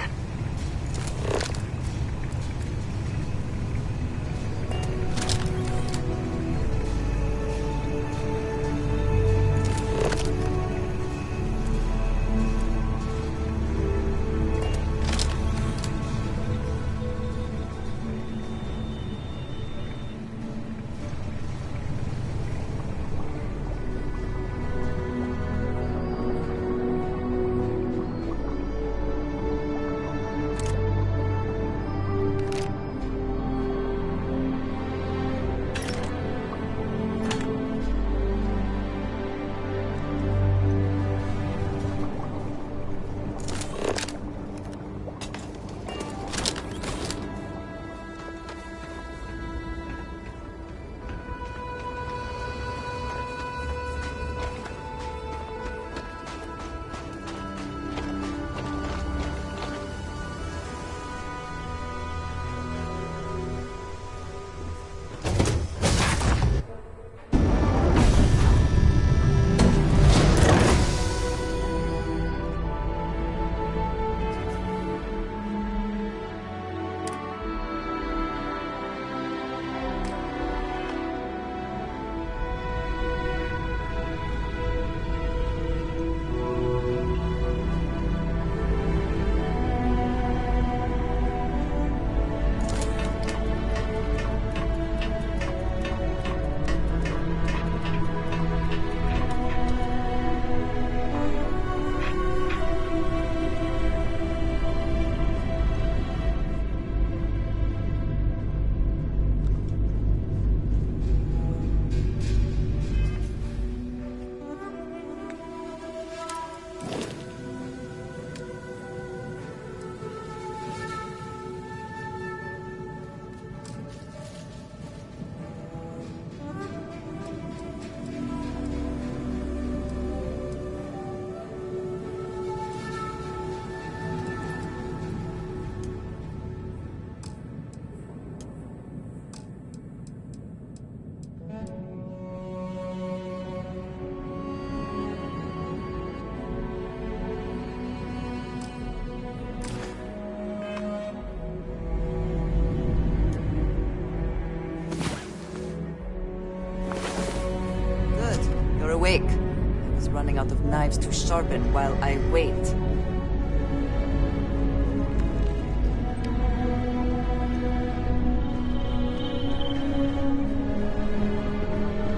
Awake. I was running out of knives to sharpen while I wait.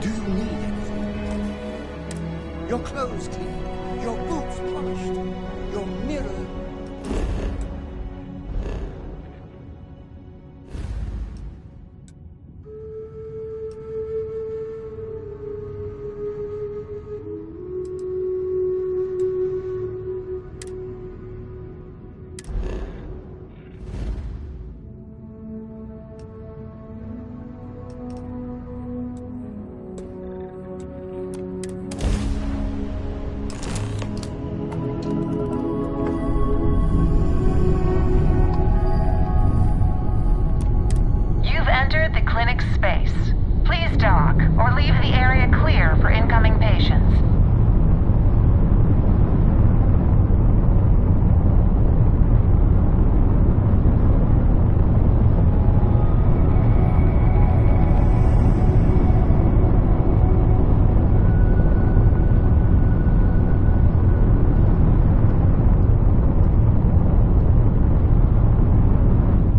Do you need anything? Your clothes clean, your boots polished, your mirror... Or leave the area clear for incoming patients.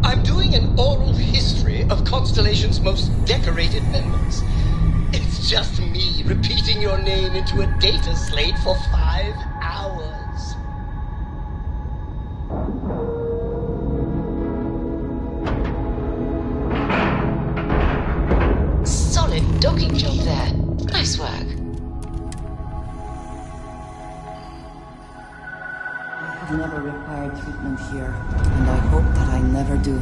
I'm doing an oral history of Constellation's most decorated members. It's just me repeating your name into a data slate for 5 hours. Solid docking job there. Nice work. I have never required treatment here, and I hope that I never do.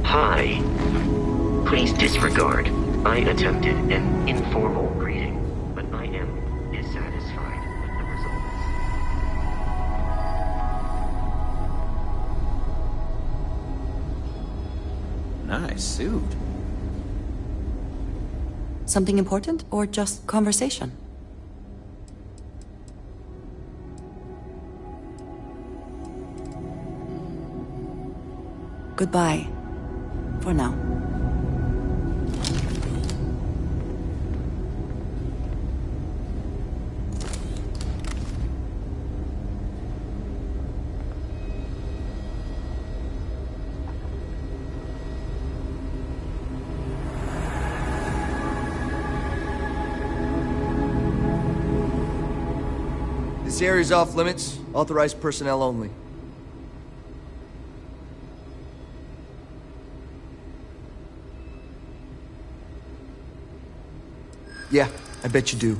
Hi. Please disregard. I attempted an informal greeting, but I am dissatisfied with the results. Nice suit. Something important or just conversation? Goodbye. For now. This area's off limits. Authorized personnel only. Yeah, I bet you do.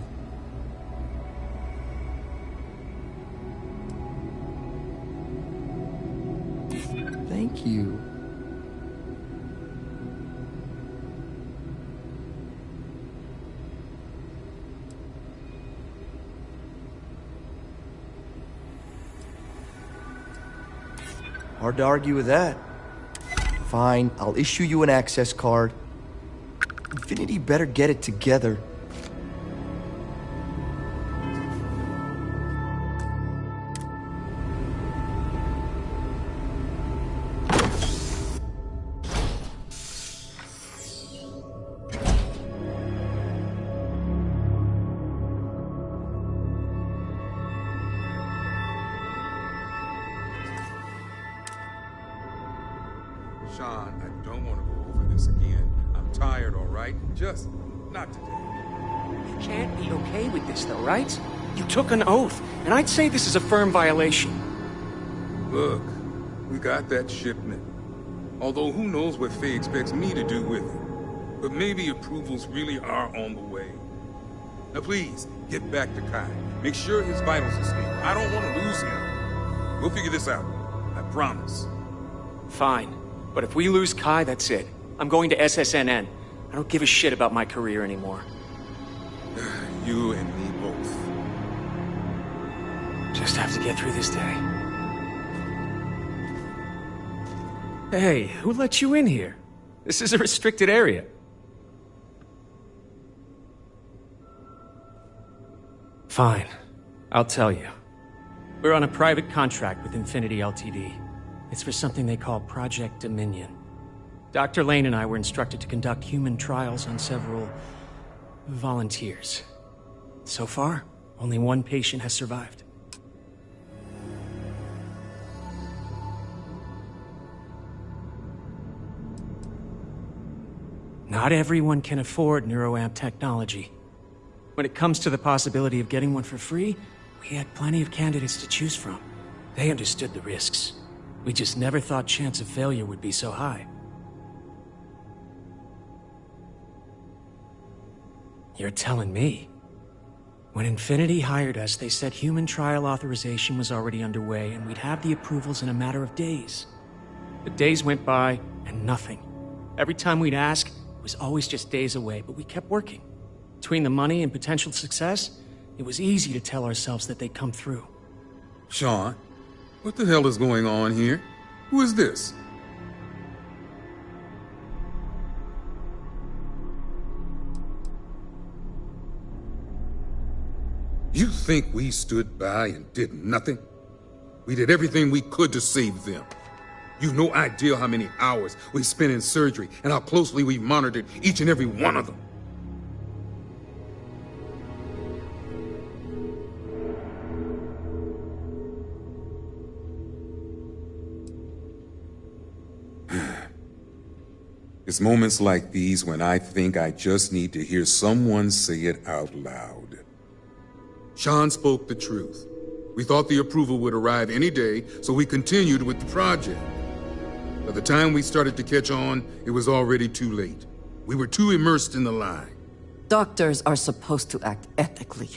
Thank you. Hard to argue with that. Fine, I'll issue you an access card. Infinity better get it together. Sean, I don't want to go over this again. I'm tired, all right? Just not today. You can't be okay with this, though, right? You took an oath, and I'd say this is a firm violation. Look, we got that shipment. Although who knows what Faye expects me to do with it. But maybe approvals really are on the way. Now please, get back to Kai. Make sure his vitals are stable. I don't want to lose him. We'll figure this out. I promise. Fine. But if we lose Kai, that's it. I'm going to SSNN. I don't give a shit about my career anymore. You and me both. Just have to get through this day. Hey, who let you in here? This is a restricted area. Fine. I'll tell you. We're on a private contract with Infinity Ltd. It's for something they call Project Dominion. Dr. Lane and I were instructed to conduct human trials on several volunteers. So far, only one patient has survived. Not everyone can afford neuroamp technology. When it comes to the possibility of getting one for free, we had plenty of candidates to choose from. They understood the risks. We just never thought chance of failure would be so high. You're telling me? When Infinity hired us, they said human trial authorization was already underway and we'd have the approvals in a matter of days. The days went by and nothing. Every time we'd ask, it was always just days away, but we kept working. Between the money and potential success, it was easy to tell ourselves that they'd come through. Sean, what the hell is going on here? Who is this? You think we stood by and did nothing? We did everything we could to save them. You've no idea how many hours we spent in surgery and how closely we monitored each and every one of them. It's moments like these when I think I just need to hear someone say it out loud. Sean spoke the truth. We thought the approval would arrive any day, so we continued with the project. By the time we started to catch on, it was already too late. We were too immersed in the lie. Doctors are supposed to act ethically.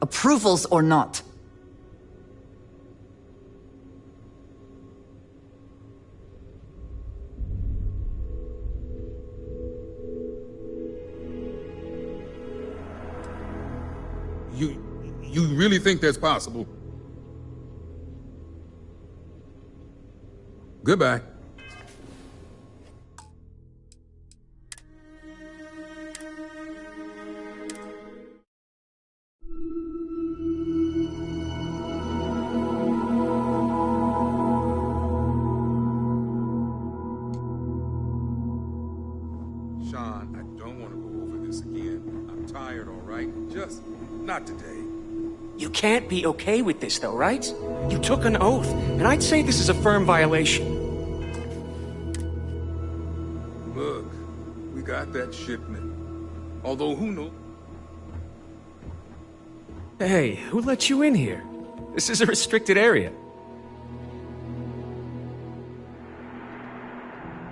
Approvals or not. You really think that's possible? Goodbye. Sean, I don't want to go over this again. I'm tired, all right? Just not today. You can't be okay with this, though, right? You took an oath, and I'd say this is a firm violation. Look, we got that shipment. Although, who knows? Hey, who let you in here? This is a restricted area.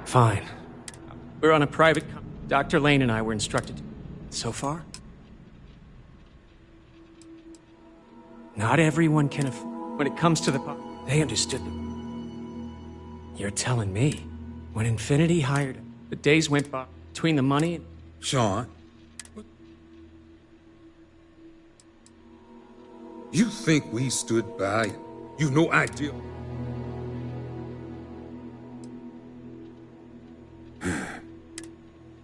Fine. We're on a private... Dr. Lane and I were instructed... So far? Not everyone can When it comes to the... They understood them. You're telling me. When Infinity hired him, the days went by between the money and... Sean? You think we stood by? You've no idea.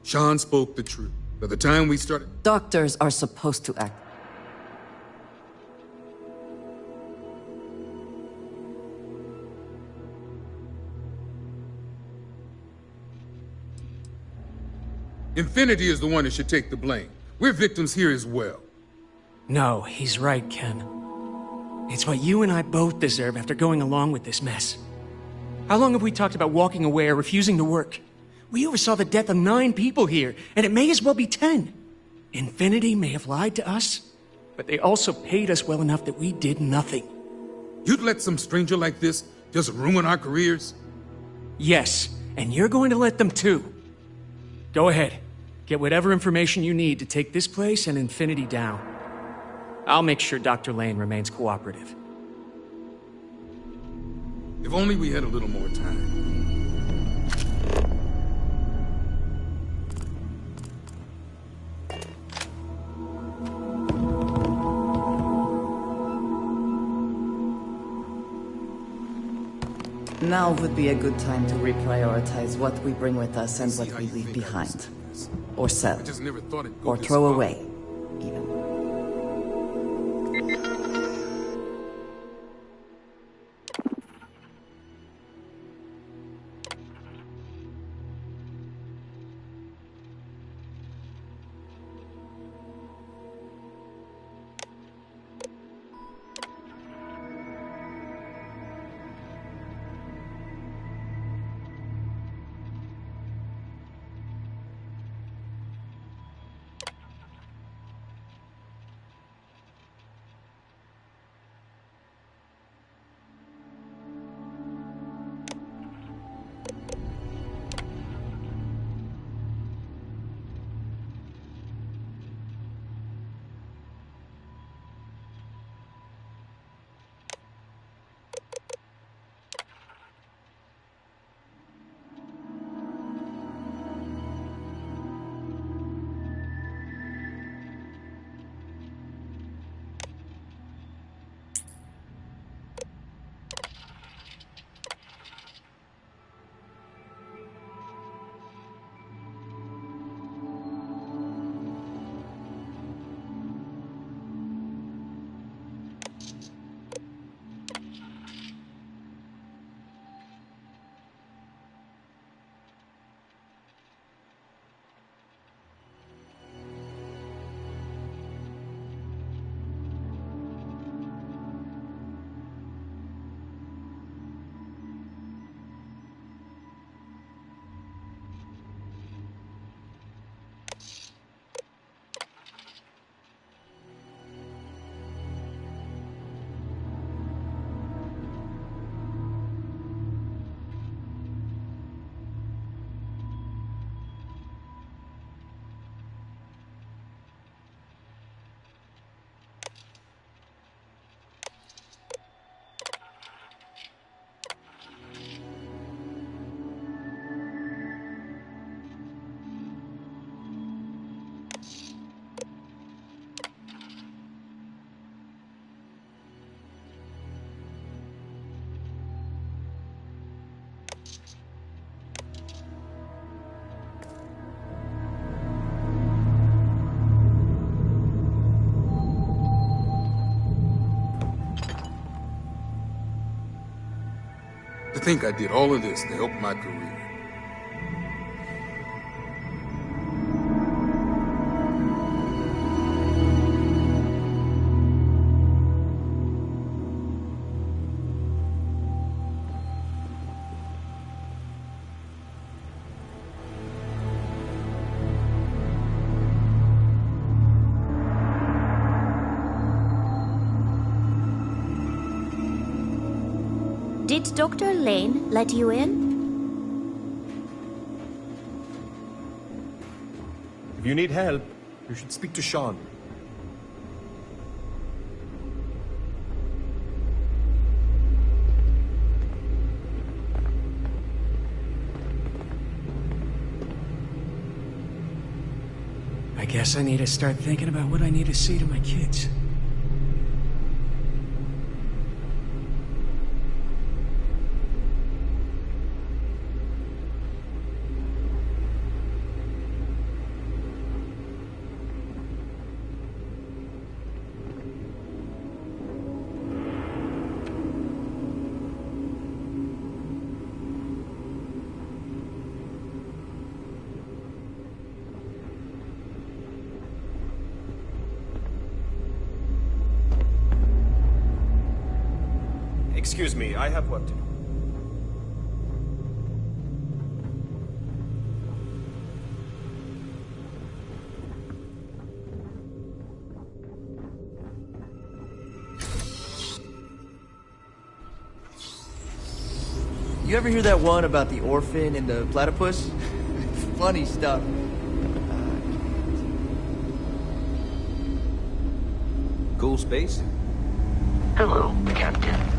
Sean spoke the truth. By the time we started... Doctors are supposed to act. Infinity is the one that should take the blame. We're victims here as well. No, he's right, Ken. It's what you and I both deserve after going along with this mess. How long have we talked about walking away or refusing to work? We oversaw the death of 9 people here, and it may as well be 10. Infinity may have lied to us, but they also paid us well enough that we did nothing. You'd let some stranger like this just ruin our careers? Yes, and you're going to let them too. Go ahead. Get whatever information you need to take this place and Infinity down. I'll make sure Dr. Lane remains cooperative. If only we had a little more time. Now would be a good time to reprioritize what we bring with us and what we leave behind. Or sell. Or throw away, even. To think I did all of this to help my career. Did Dr. Lane let you in? If you need help, you should speak to Sean. I guess I need to start thinking about what I need to say to my kids. Excuse me, I have work to do. You ever hear that one about the orphan and the platypus? Funny stuff. Cool space? Hello, Captain.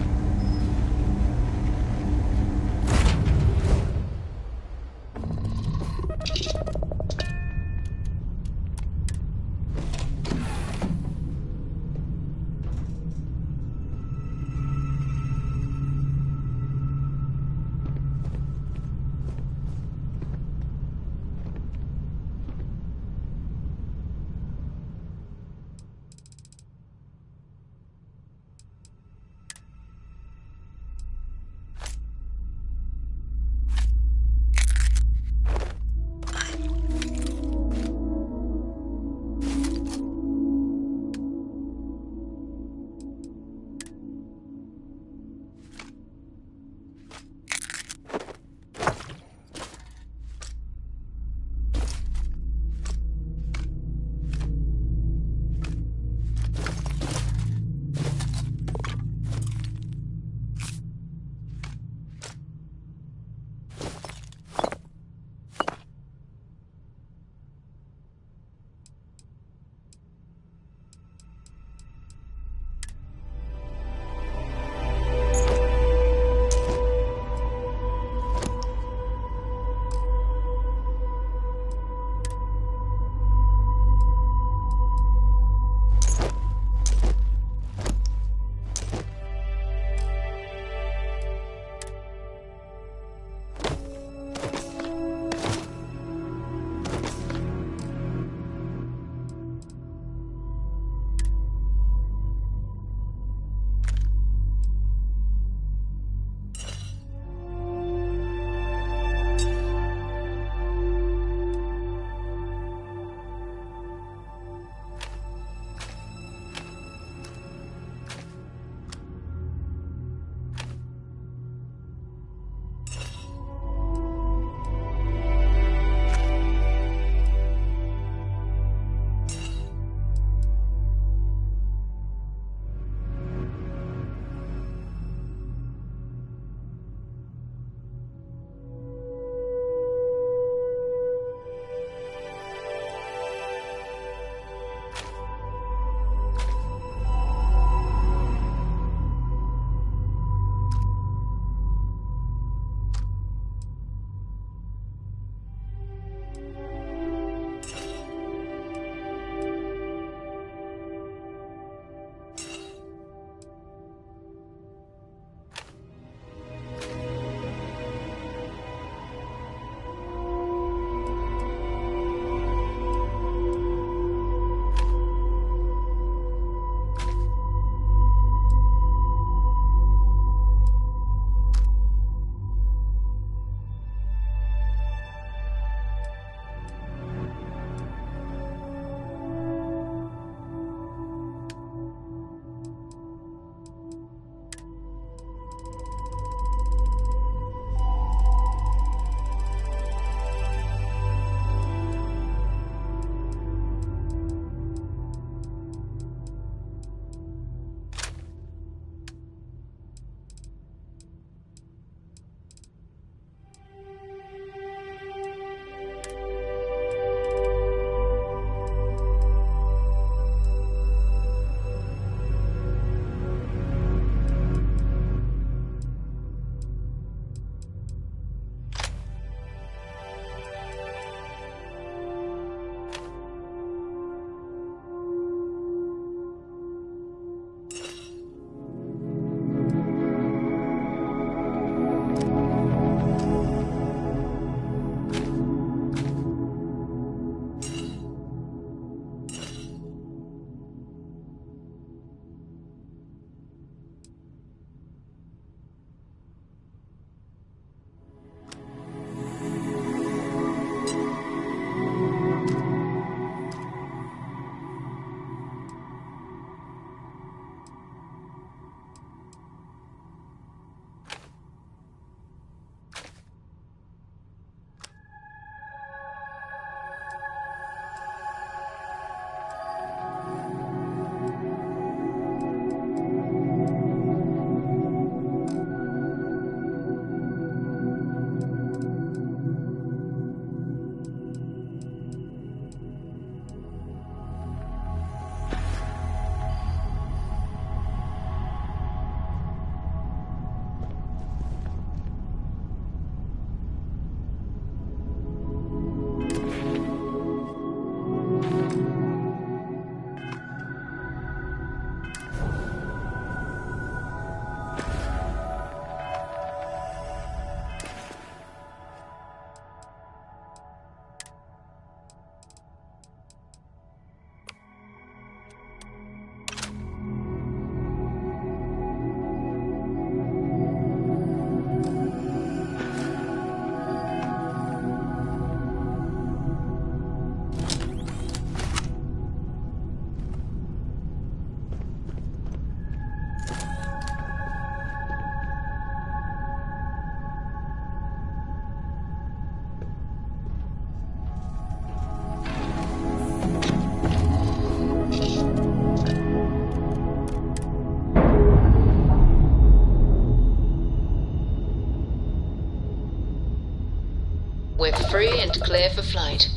free and clear for flight.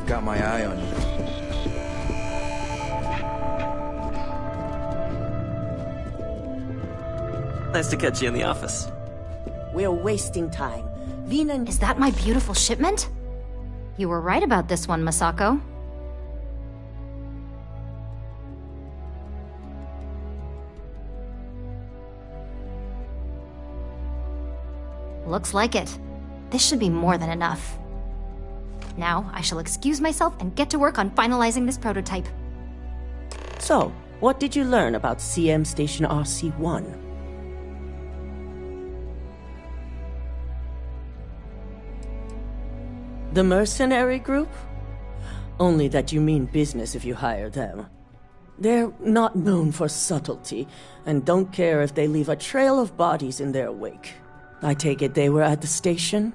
Got my eye on you. Nice to catch you in the office. We're wasting time. Vina... Is that my beautiful shipment? You were right about this one, Masako. Looks like it. This should be more than enough. Now, I shall excuse myself and get to work on finalizing this prototype. So, what did you learn about CM Station RC-1? The mercenary group? Only that you mean business if you hire them. They're not known for subtlety, and don't care if they leave a trail of bodies in their wake. I take it they were at the station?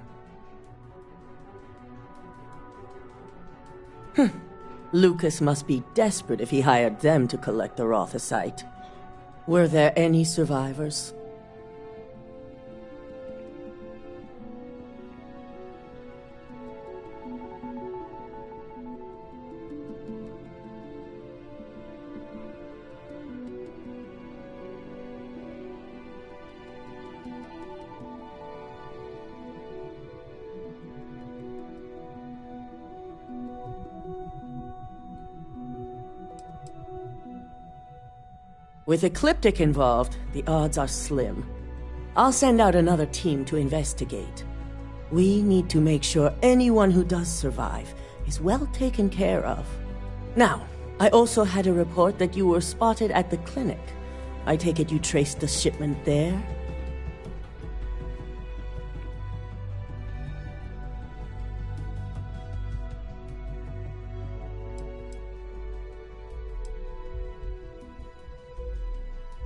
Lucas must be desperate if he hired them to collect the Rothicite. Were there any survivors? With Ecliptic involved, the odds are slim. I'll send out another team to investigate. We need to make sure anyone who does survive is well taken care of. Now, I also had a report that you were spotted at the clinic. I take it you traced the shipment there?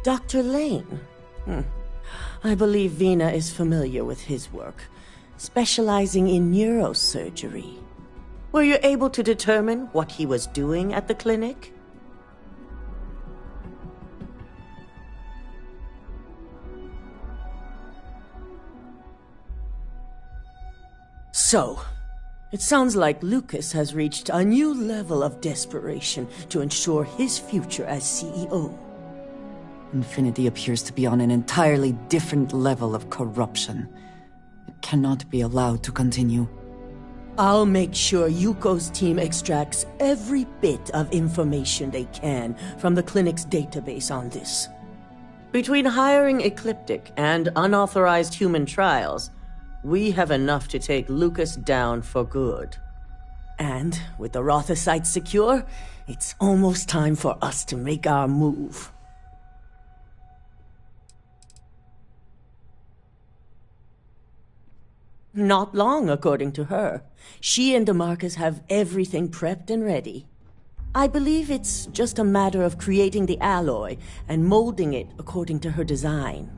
Dr. Lane? I believe Vina is familiar with his work, specializing in neurosurgery. Were you able to determine what he was doing at the clinic? So, it sounds like Lucas has reached a new level of desperation to ensure his future as CEO. Infinity appears to be on an entirely different level of corruption. It cannot be allowed to continue. I'll make sure Yuko's team extracts every bit of information they can from the clinic's database on this. Between hiring Ecliptic and unauthorized human trials, we have enough to take Lucas down for good. And with the Rothicite secure, it's almost time for us to make our move. Not long, according to her. She and DeMarcus have everything prepped and ready. I believe it's just a matter of creating the alloy and molding it according to her design.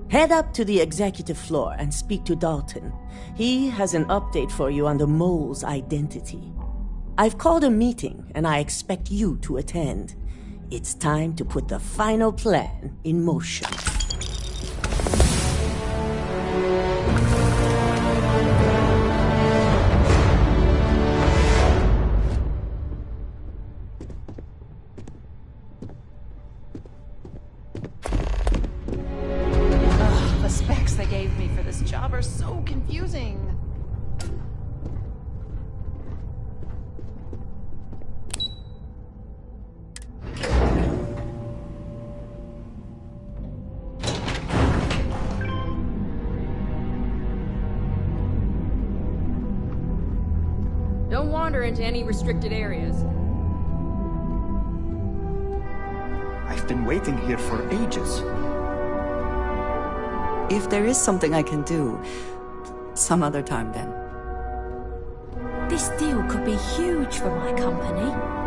Head up to the executive floor and speak to Dalton. He has an update for you on the mole's identity. I've called a meeting, and I expect you to attend. It's time to put the final plan in motion. The specs they gave me for this job are so confusing. Don't wander into any restricted areas. I've been waiting here for ages. If there is something I can do, some other time then. This deal could be huge for my company.